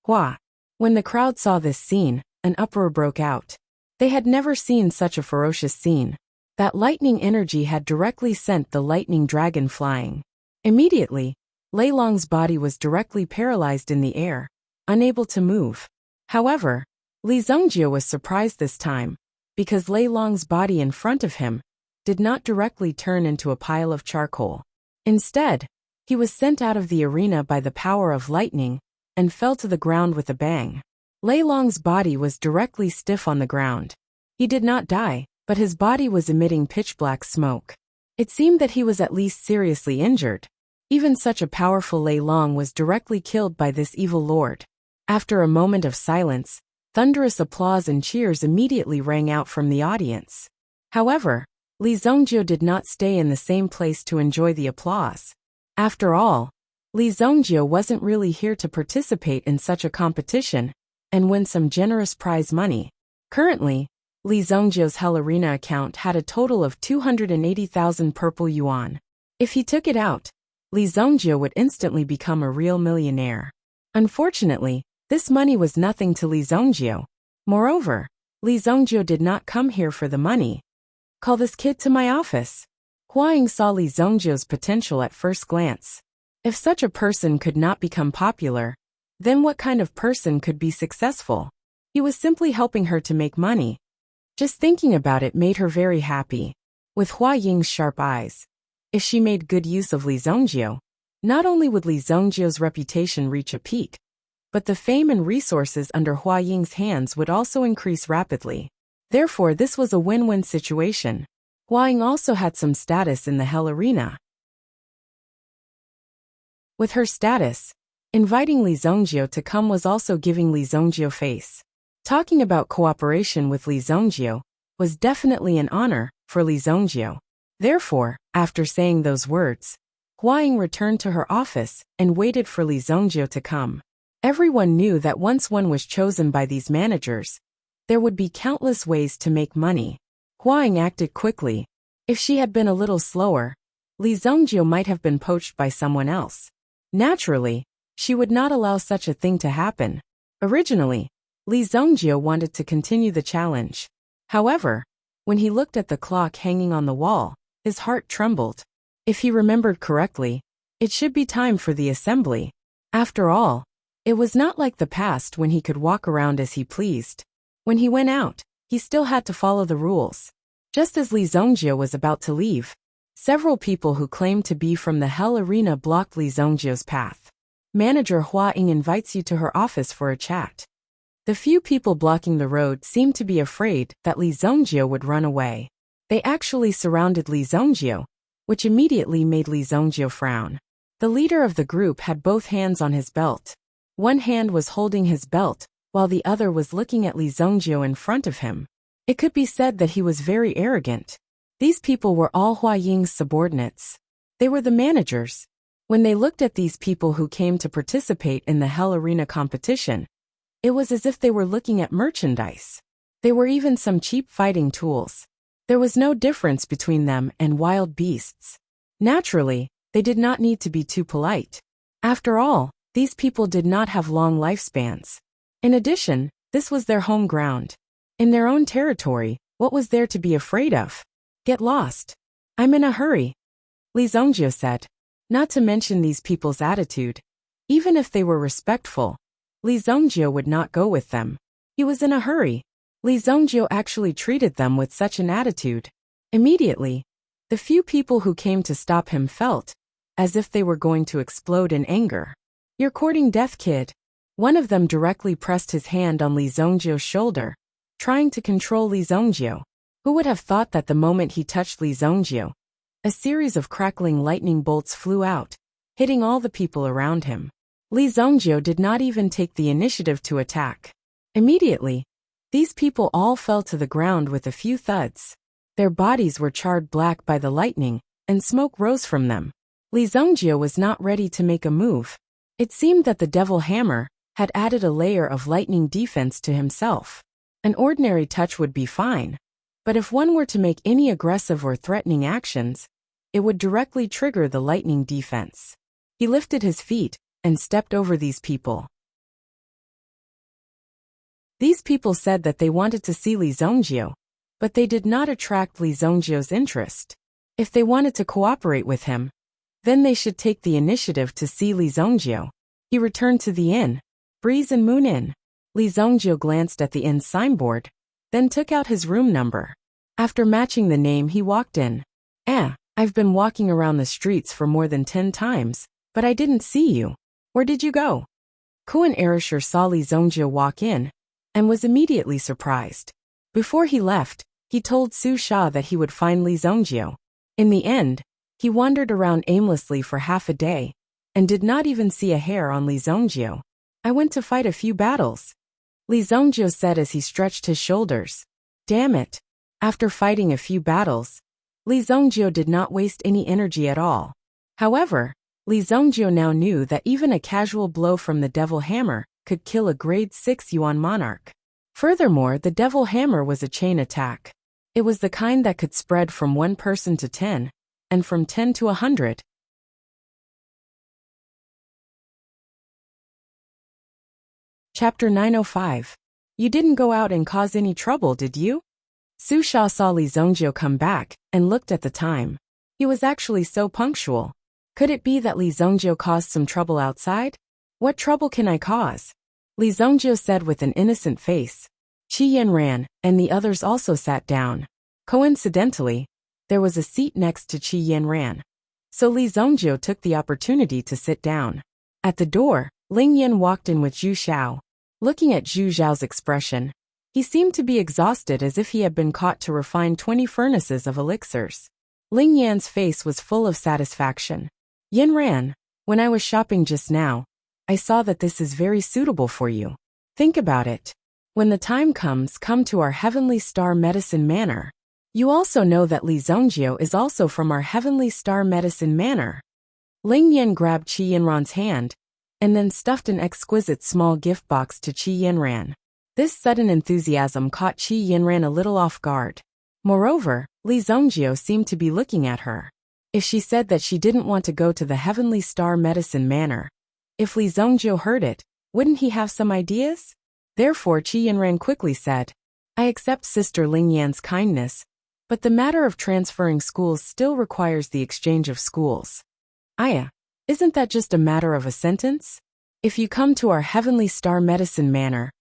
Hua! When the crowd saw this scene, an uproar broke out. They had never seen such a ferocious scene. That lightning energy had directly sent the lightning dragon flying. Immediately, Lei Long's body was directly paralyzed in the air, unable to move. However, Li Zhongjiu was surprised this time, because Lei Long's body in front of him did not directly turn into a pile of charcoal. Instead, he was sent out of the arena by the power of lightning and fell to the ground with a bang. Lei Long's body was directly stiff on the ground. He did not die, but his body was emitting pitch-black smoke. It seemed that he was at least seriously injured. Even such a powerful Lei Long was directly killed by this evil lord. After a moment of silence, thunderous applause and cheers immediately rang out from the audience. However, Li Zhongjiu did not stay in the same place to enjoy the applause. After all, Li Zhongjiu wasn't really here to participate in such a competition and win some generous prize money. Currently, Li Zhongjiu's Hell Arena account had a total of 280,000 purple yuan. If he took it out, Li Zhongjiu would instantly become a real millionaire. Unfortunately, this money was nothing to Li Zhongjiu. Moreover, Li Zhongjiu did not come here for the money. Call this kid to my office. Hua Ying saw Li Zhongjiu's potential at first glance. If such a person could not become popular, then what kind of person could be successful? He was simply helping her to make money. Just thinking about it made her very happy. With Hua Ying's sharp eyes, if she made good use of Li Zhongjiu, not only would Li Zhongjiu's reputation reach a peak, but the fame and resources under Hua Ying's hands would also increase rapidly. Therefore, this was a win-win situation. Hua Ying also had some status in the Hell Arena. With her status, inviting Li Zhongjiu to come was also giving Li Zhongjiu face. Talking about cooperation with Li Zhongjiu was definitely an honor for Li Zhongjiu. Therefore, after saying those words, Hua Ying returned to her office and waited for Li Zongjie to come. Everyone knew that once one was chosen by these managers, there would be countless ways to make money. Hua Ying acted quickly. If she had been a little slower, Li Zongjie might have been poached by someone else. Naturally, she would not allow such a thing to happen. Originally, Li Zongjie wanted to continue the challenge. However, when he looked at the clock hanging on the wall, his heart trembled. If he remembered correctly, it should be time for the assembly. After all, it was not like the past when he could walk around as he pleased. When he went out, he still had to follow the rules. Just as Li Zongjie was about to leave, several people who claimed to be from the Hell Arena blocked Li Zongjie's path. Manager Hua Ying invites you to her office for a chat. The few people blocking the road seemed to be afraid that Li Zongjie would run away. They actually surrounded Li Zongjie, which immediately made Li Zongjie frown. The leader of the group had both hands on his belt. One hand was holding his belt, while the other was looking at Li Zongjie in front of him. It could be said that he was very arrogant. These people were all Hua Ying's subordinates. They were the managers. When they looked at these people who came to participate in the Hell Arena competition, it was as if they were looking at merchandise. There were even some cheap fighting tools. There was no difference between them and wild beasts. Naturally, they did not need to be too polite. After all, these people did not have long lifespans. In addition, this was their home ground. In their own territory, what was there to be afraid of? Get lost. I'm in a hurry, Li Zongjie said. Not to mention these people's attitude. Even if they were respectful, Li Zongjie would not go with them. He was in a hurry. Li Zongjie actually treated them with such an attitude. Immediately, the few people who came to stop him felt as if they were going to explode in anger. You're courting death, kid. One of them directly pressed his hand on Li Zongjie's shoulder, trying to control Li Zongjie. Who would have thought that the moment he touched Li Zongjie, a series of crackling lightning bolts flew out, hitting all the people around him. Li Zongjie did not even take the initiative to attack. Immediately, these people all fell to the ground with a few thuds. Their bodies were charred black by the lightning, and smoke rose from them. Li Zongjie was not ready to make a move. It seemed that the devil hammer had added a layer of lightning defense to himself. An ordinary touch would be fine, but if one were to make any aggressive or threatening actions, it would directly trigger the lightning defense. He lifted his feet and stepped over these people. These people said that they wanted to see Li Zongjie, but they did not attract Li Zongjie's interest. If they wanted to cooperate with him, then they should take the initiative to see Li Zongjie. He returned to the inn, Breeze and Moon Inn. Li Zongjie glanced at the inn signboard, then took out his room number. After matching the name, he walked in. I've been walking around the streets for more than 10 times, but I didn't see you. Where did you go? Kuan Erisher saw Li Zongjie walk in, and was immediately surprised. Before he left, he told Su Sha that he would find Li Zongjie. In the end, he wandered around aimlessly for half a day, and did not even see a hair on Li Zongjie. I went to fight a few battles, Li Zongjie said as he stretched his shoulders. Damn it. After fighting a few battles, Li Zongjie did not waste any energy at all. However, Li Zongjie now knew that even a casual blow from the devil hammer could kill a grade 6 Yuan monarch. Furthermore, the devil hammer was a chain attack. It was the kind that could spread from 1 person to 10, and from 10 to 100. Chapter 905. You didn't go out and cause any trouble, did you? Su Sha saw Li Zongjie come back, and looked at the time. He was actually so punctual. Could it be that Li Zongjie caused some trouble outside? What trouble can I cause? Li Zongjie said with an innocent face. Qi Yan ran, and the others also sat down. Coincidentally, there was a seat next to Qi Yan ran. So Li Zongjie took the opportunity to sit down. At the door, Ling Yan walked in with Zhu Xiao. Looking at Zhu Xiao's expression, he seemed to be exhausted as if he had been caught to refine 20 furnaces of elixirs. Ling Yan's face was full of satisfaction. Yan ran, when I was shopping just now, I saw that this is very suitable for you. Think about it. When the time comes, come to our Heavenly Star Medicine Manor. You also know that Li Zongjie is also from our Heavenly Star Medicine Manor. Ling Yan grabbed Qi Yinran's hand, and then stuffed an exquisite small gift box to Qi Yinran. This sudden enthusiasm caught Qi Yinran a little off guard. Moreover, Li Zongjio seemed to be looking at her. If she said that she didn't want to go to the Heavenly Star Medicine Manor, if Li Zongjio heard it, wouldn't he have some ideas? Therefore Qi Yinran quickly said, I accept Sister Ling Yan's kindness, but the matter of transferring schools still requires the exchange of schools. Aya, isn't that just a matter of a sentence? If you come to our Heavenly Star Medicine Manor,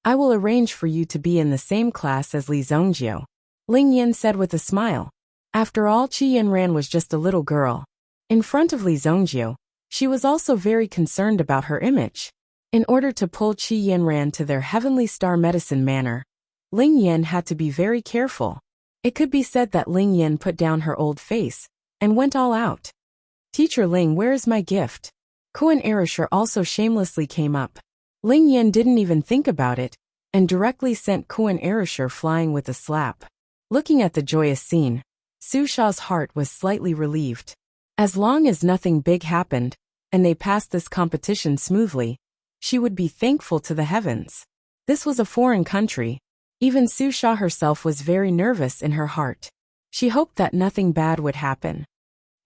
I will arrange for you to be in the same class as Li Zongjio, Ling Yan said with a smile. After all, Qi Yinran was just a little girl. In front of Li Zongjio, she was also very concerned about her image. In order to pull Qi Yinran to their Heavenly Star Medicine Manor, Ling Yan had to be very careful. It could be said that Ling Yan put down her old face and went all out. Teacher Ling, where is my gift? Kuan Erasure also shamelessly came up. Ling Yan didn't even think about it, and directly sent Kuan Erasure flying with a slap. Looking at the joyous scene, Su Sha's heart was slightly relieved. As long as nothing big happened, and they passed this competition smoothly, she would be thankful to the heavens. This was a foreign country. Even Su Sha herself was very nervous in her heart. She hoped that nothing bad would happen.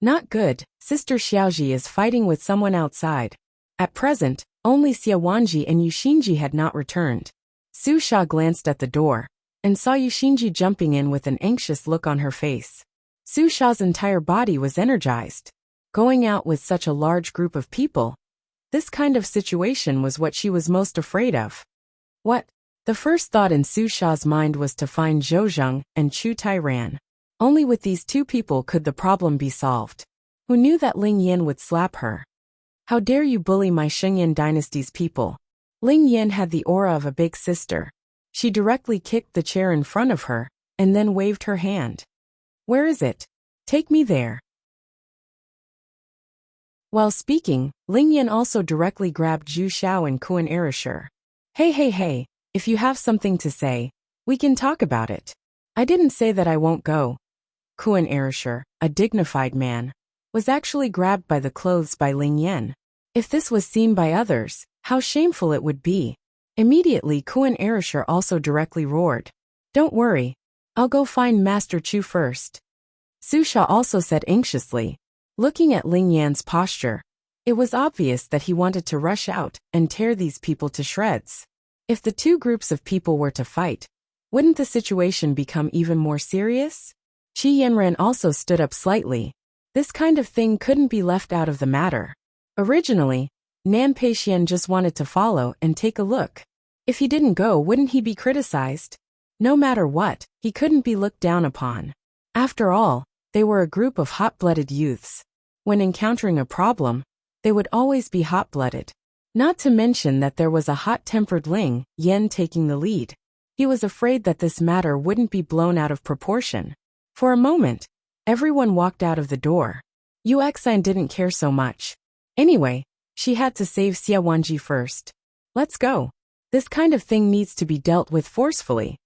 Not good, Sister Xiaoji is fighting with someone outside. At present, only Xia Wanji and Yushinji had not returned. Su Sha glanced at the door, and saw Yushinji jumping in with an anxious look on her face. Su Sha's entire body was energized. Going out with such a large group of people, this kind of situation was what she was most afraid of. What? The first thought in Su Sha's mind was to find Zhou Zheng and Chu Tairan. Only with these two people could the problem be solved. Who knew that Ling Yan would slap her? How dare you bully my Shengyan dynasty's people? Ling Yan had the aura of a big sister. She directly kicked the chair in front of her, and then waved her hand. Where is it? Take me there. While speaking, Ling Yan also directly grabbed Zhu Xiao and Kuan Erasure. Hey, if you have something to say, we can talk about it. I didn't say that I won't go. Kuan Erasure, a dignified man, was actually grabbed by the clothes by Ling Yan. If this was seen by others, how shameful it would be. Immediately Kuan Erasure also directly roared. Don't worry, I'll go find Master Chu first. Su Sha also said anxiously. Looking at Ling Yan's posture, it was obvious that he wanted to rush out and tear these people to shreds. If the two groups of people were to fight, wouldn't the situation become even more serious? Qi Yinran also stood up slightly. This kind of thing couldn't be left out of the matter. Originally, Nan Peixian just wanted to follow and take a look. If he didn't go, wouldn't he be criticized? No matter what, he couldn't be looked down upon. After all, they were a group of hot-blooded youths. When encountering a problem, they would always be hot-blooded. Not to mention that there was a hot-tempered Ling Yan taking the lead. He was afraid that this matter wouldn't be blown out of proportion. For a moment, everyone walked out of the door. Yu Xine didn't care so much. Anyway, she had to save Xia Wanji first. Let's go. This kind of thing needs to be dealt with forcefully.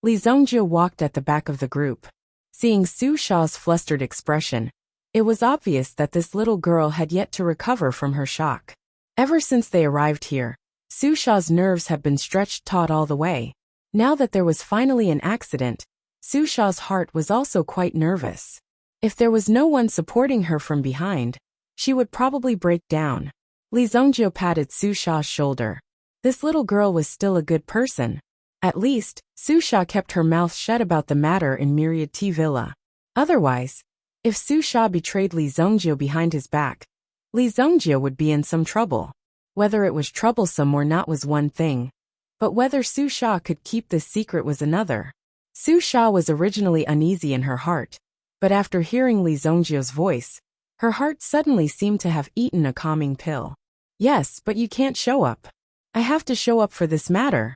Li Zongjio walked at the back of the group. Seeing Su Sha's flustered expression, it was obvious that this little girl had yet to recover from her shock. Ever since they arrived here, Su Sha's nerves had been stretched taut all the way. Now that there was finally an accident, Su Sha's heart was also quite nervous. If there was no one supporting her from behind, she would probably break down. Li Zongjio patted Su Sha's shoulder. This little girl was still a good person. At least, Su Sha kept her mouth shut about the matter in Myriad Tea Villa. Otherwise, if Su Sha betrayed Li Zongjio behind his back, Li Zongjio would be in some trouble. Whether it was troublesome or not was one thing, but whether Su Sha could keep this secret was another. Su Sha was originally uneasy in her heart, but after hearing Li Zongjio's voice, her heart suddenly seemed to have eaten a calming pill. Yes, but you can't show up. I have to show up for this matter.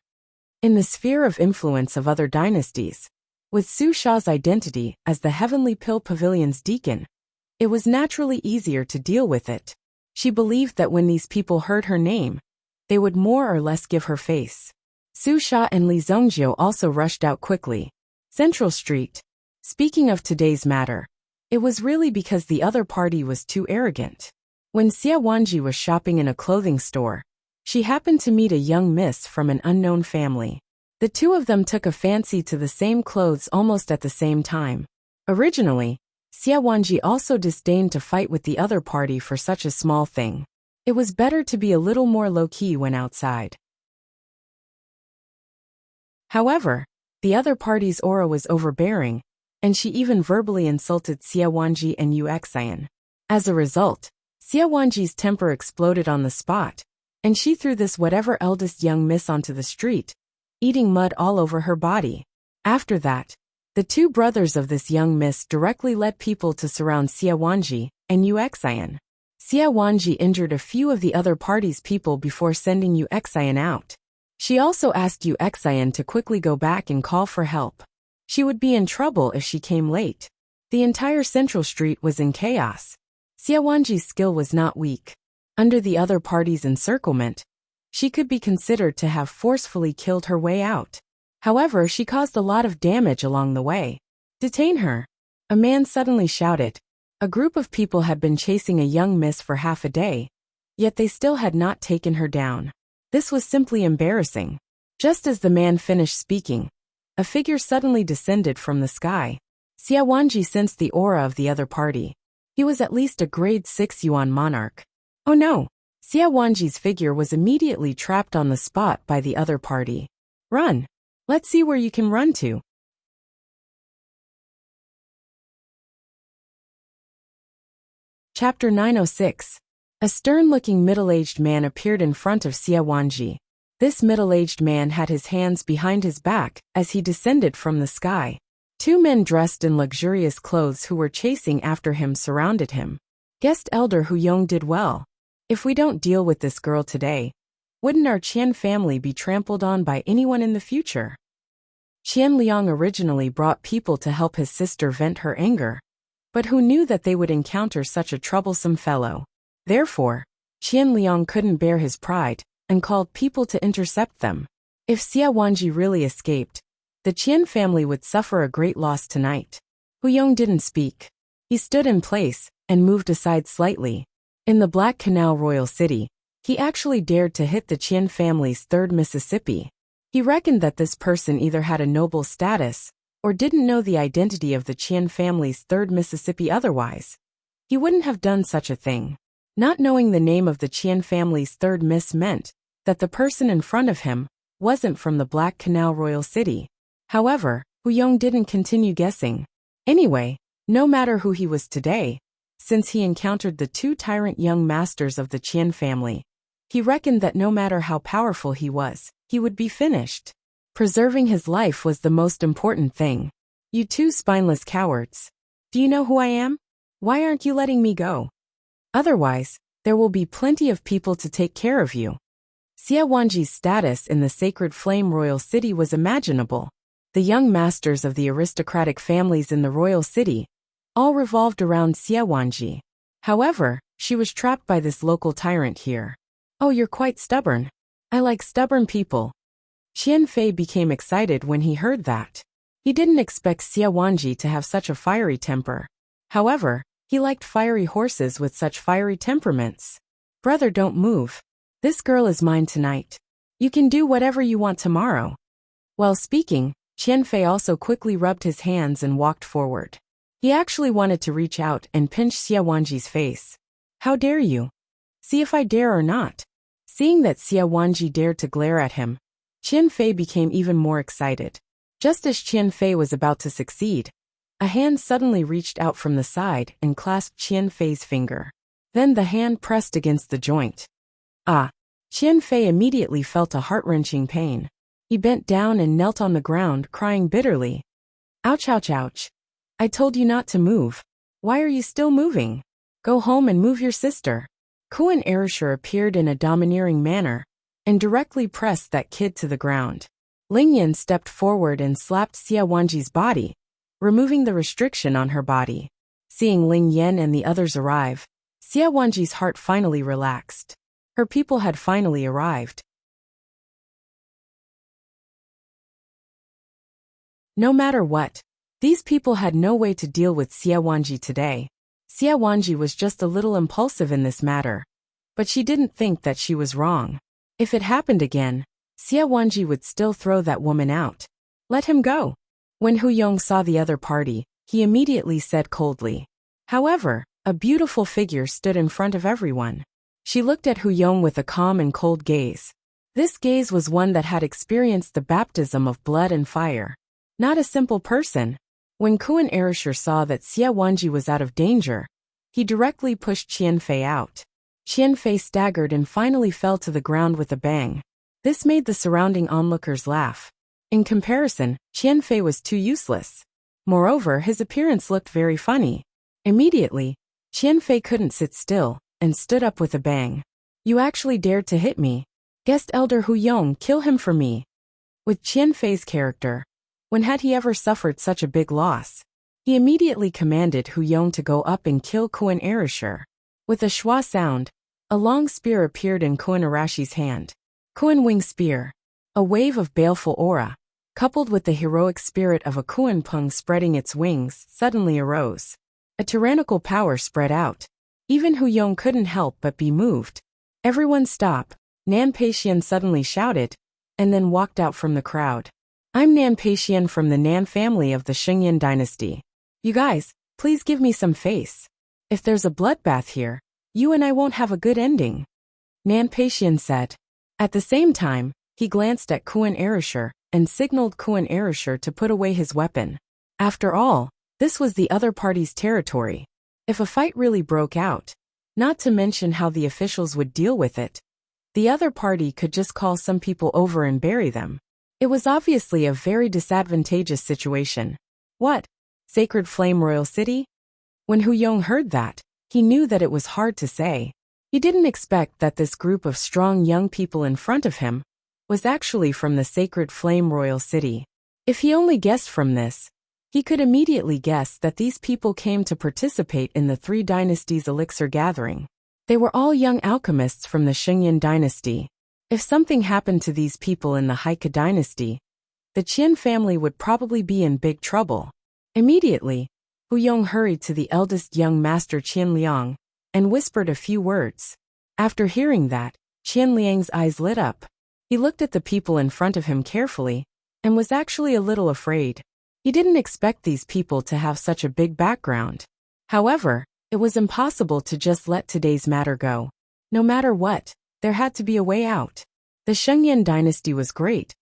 In the sphere of influence of other dynasties, with Su Sha's identity as the Heavenly Pill Pavilion's deacon, it was naturally easier to deal with it. She believed that when these people heard her name, they would more or less give her face. Su Sha and Li Zongjio also rushed out quickly. Central Street. Speaking of today's matter, it was really because the other party was too arrogant. When Xia Wanji was shopping in a clothing store, she happened to meet a young miss from an unknown family. The two of them took a fancy to the same clothes almost at the same time. Originally, Xia Wanji also disdained to fight with the other party for such a small thing. It was better to be a little more low-key when outside. However, the other party's aura was overbearing, and she even verbally insulted Xia Wanji and Wuxia. As a result, Xia Wanji's temper exploded on the spot, and she threw this whatever eldest young miss onto the street, eating mud all over her body. After that, the two brothers of this young miss directly led people to surround Xia Wanji and Wuxia. Xia Wanji injured a few of the other party's people before sending Wuxia out. She also asked Wuxia to quickly go back and call for help. She would be in trouble if she came late. The entire central street was in chaos. Xia Wanji's skill was not weak. Under the other party's encirclement, she could be considered to have forcefully killed her way out. However, she caused a lot of damage along the way. Detain her! A man suddenly shouted. A group of people had been chasing a young miss for half a day, yet they still had not taken her down. This was simply embarrassing. Just as the man finished speaking, a figure suddenly descended from the sky. Xia Wanji sensed the aura of the other party. He was at least a grade 6 Yuan monarch. Oh no! Xia Wanji's figure was immediately trapped on the spot by the other party. Run! Let's see where you can run to. Chapter 906. A stern-looking middle-aged man appeared in front of Xia Wanji. This middle-aged man had his hands behind his back as he descended from the sky. Two men dressed in luxurious clothes who were chasing after him surrounded him. Guest Elder Hu Yong did well. If we don't deal with this girl today, wouldn't our Qian family be trampled on by anyone in the future? Qian Liang originally brought people to help his sister vent her anger, but who knew that they would encounter such a troublesome fellow? Therefore, Qian Liang couldn't bear his pride and called people to intercept them. If Xia Wanji really escaped, the Qian family would suffer a great loss tonight. Hu Yong didn't speak. He stood in place and moved aside slightly. In the Black Canal Royal City, he actually dared to hit the Qian family's third Mississippi. He reckoned that this person either had a noble status or didn't know the identity of the Qian family's third Mississippi otherwise. He wouldn't have done such a thing. Not knowing the name of the Qian family's third miss meant that the person in front of him wasn't from the Black Canal Royal City. However, Hu Yong didn't continue guessing. Anyway, no matter who he was today, since he encountered the two tyrant young masters of the Qian family, he reckoned that no matter how powerful he was, he would be finished. Preserving his life was the most important thing. You two spineless cowards. Do you know who I am? Why aren't you letting me go? Otherwise, there will be plenty of people to take care of you. Xia Wanji's status in the Sacred Flame Royal City was imaginable. The young masters of the aristocratic families in the royal city all revolved around Xia Wanji. However, she was trapped by this local tyrant here. Oh, you're quite stubborn. I like stubborn people. Qian Fei became excited when he heard that. He didn't expect Xia Wanji to have such a fiery temper. However, he liked fiery horses with such fiery temperaments. Brother, don't move. This girl is mine tonight. You can do whatever you want tomorrow. While speaking, Qian Fei also quickly rubbed his hands and walked forward. He actually wanted to reach out and pinch Xia Wanji's face. How dare you? See if I dare or not. Seeing that Xia Wanji dared to glare at him, Qian Fei became even more excited. Just as Qian Fei was about to succeed, a hand suddenly reached out from the side and clasped Qian Fei's finger. Then the hand pressed against the joint. Ah! Qian Fei immediately felt a heart-wrenching pain. He bent down and knelt on the ground, crying bitterly. Ouch, ouch, ouch. I told you not to move. Why are you still moving? Go home and move your sister. Kuan Erishur appeared in a domineering manner and directly pressed that kid to the ground. Ling Yan stepped forward and slapped Xia Wanji's body, removing the restriction on her body. Seeing Ling Yan and the others arrive, Xia Wanji's heart finally relaxed. Her people had finally arrived. No matter what, these people had no way to deal with Xia Wanji today. Xia Wanji was just a little impulsive in this matter. But she didn't think that she was wrong. If it happened again, Xia Wanji would still throw that woman out. Let him go. When Hu Yong saw the other party, he immediately said coldly. However, a beautiful figure stood in front of everyone. She looked at Hu Yong with a calm and cold gaze. This gaze was one that had experienced the baptism of blood and fire. Not a simple person. When Kuan Erisher saw that Xia Wanji was out of danger, he directly pushed Qian Fei out. Qian Fei staggered and finally fell to the ground with a bang. This made the surrounding onlookers laugh. In comparison, Qian Fei was too useless. Moreover, his appearance looked very funny. Immediately, Qian Fei couldn't sit still, and stood up with a bang. You actually dared to hit me. Guest Elder Hu Yong, kill him for me. With Qian Fei's character, when had he ever suffered such a big loss? He immediately commanded Hu Yong to go up and kill Kuan Erisher. With a schwa sound, a long spear appeared in Kuan Arashi's hand. Kuan Wing Spear. A wave of baleful aura, coupled with the heroic spirit of a Kuan Peng spreading its wings, suddenly arose. A tyrannical power spread out. Even Hu Yong couldn't help but be moved. Everyone stop, Nan Peixian suddenly shouted, and then walked out from the crowd. I'm Nan Peixian from the Nan family of the Shengyan dynasty. You guys, please give me some face. If there's a bloodbath here, you and I won't have a good ending. Nan Peixian said. At the same time, he glanced at Kuan Erisher and signaled Kuan Erisher to put away his weapon. After all, this was the other party's territory. If a fight really broke out, not to mention how the officials would deal with it, the other party could just call some people over and bury them. It was obviously a very disadvantageous situation. What? Sacred Flame Royal City? When Hu Yong heard that, he knew that it was hard to say. He didn't expect that this group of strong young people in front of him was actually from the Sacred Flame Royal City. If he only guessed from this, he could immediately guess that these people came to participate in the Three Dynasties Elixir Gathering. They were all young alchemists from the Shengyan dynasty. If something happened to these people in the Heike dynasty, the Qian family would probably be in big trouble. Immediately, Hu Yong hurried to the eldest young master Qian Liang and whispered a few words. After hearing that, Qian Liang's eyes lit up. He looked at the people in front of him carefully and was actually a little afraid. He didn't expect these people to have such a big background. However, it was impossible to just let today's matter go. No matter what, there had to be a way out. The Shengyan dynasty was great,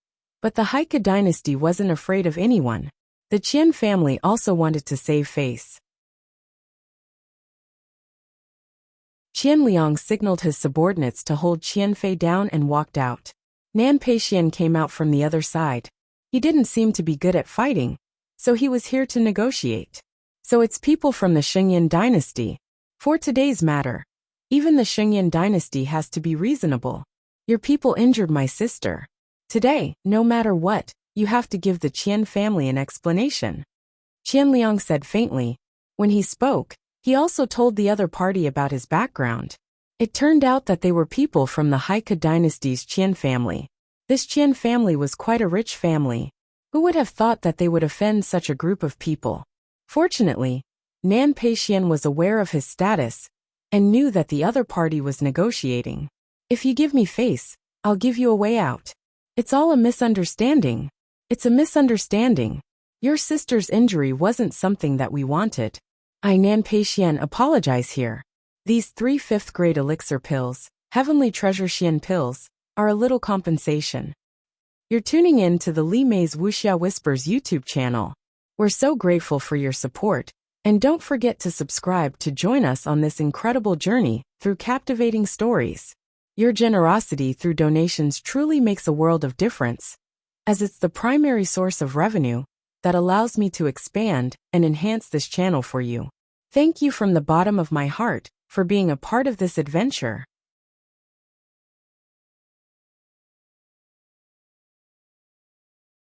but the Heike dynasty wasn't afraid of anyone. The Qian family also wanted to save face. Qian Liang signaled his subordinates to hold Qian Fei down and walked out. Nan Peixian came out from the other side. He didn't seem to be good at fighting, so he was here to negotiate. So it's people from the Shengyan dynasty. For today's matter, even the Shengyan dynasty has to be reasonable. Your people injured my sister. Today, no matter what, you have to give the Qian family an explanation. Qian Liang said faintly. When he spoke, he also told the other party about his background. It turned out that they were people from the Heike dynasty's Qian family. This Qian family was quite a rich family. Who would have thought that they would offend such a group of people? Fortunately, Nan Peixian was aware of his status and knew that the other party was negotiating. If you give me face, I'll give you a way out. It's all a misunderstanding. It's a misunderstanding. Your sister's injury wasn't something that we wanted. I, Nan Peixian, apologize here. These 3 5th-grade elixir pills, Heavenly Treasure Xian pills, are a little compensation. You're tuning in to the Li Mei's Wuxia Whispers YouTube channel. We're so grateful for your support, and don't forget to subscribe to join us on this incredible journey through captivating stories. Your generosity through donations truly makes a world of difference, as it's the primary source of revenue that allows me to expand and enhance this channel for you. Thank you from the bottom of my heart for being a part of this adventure.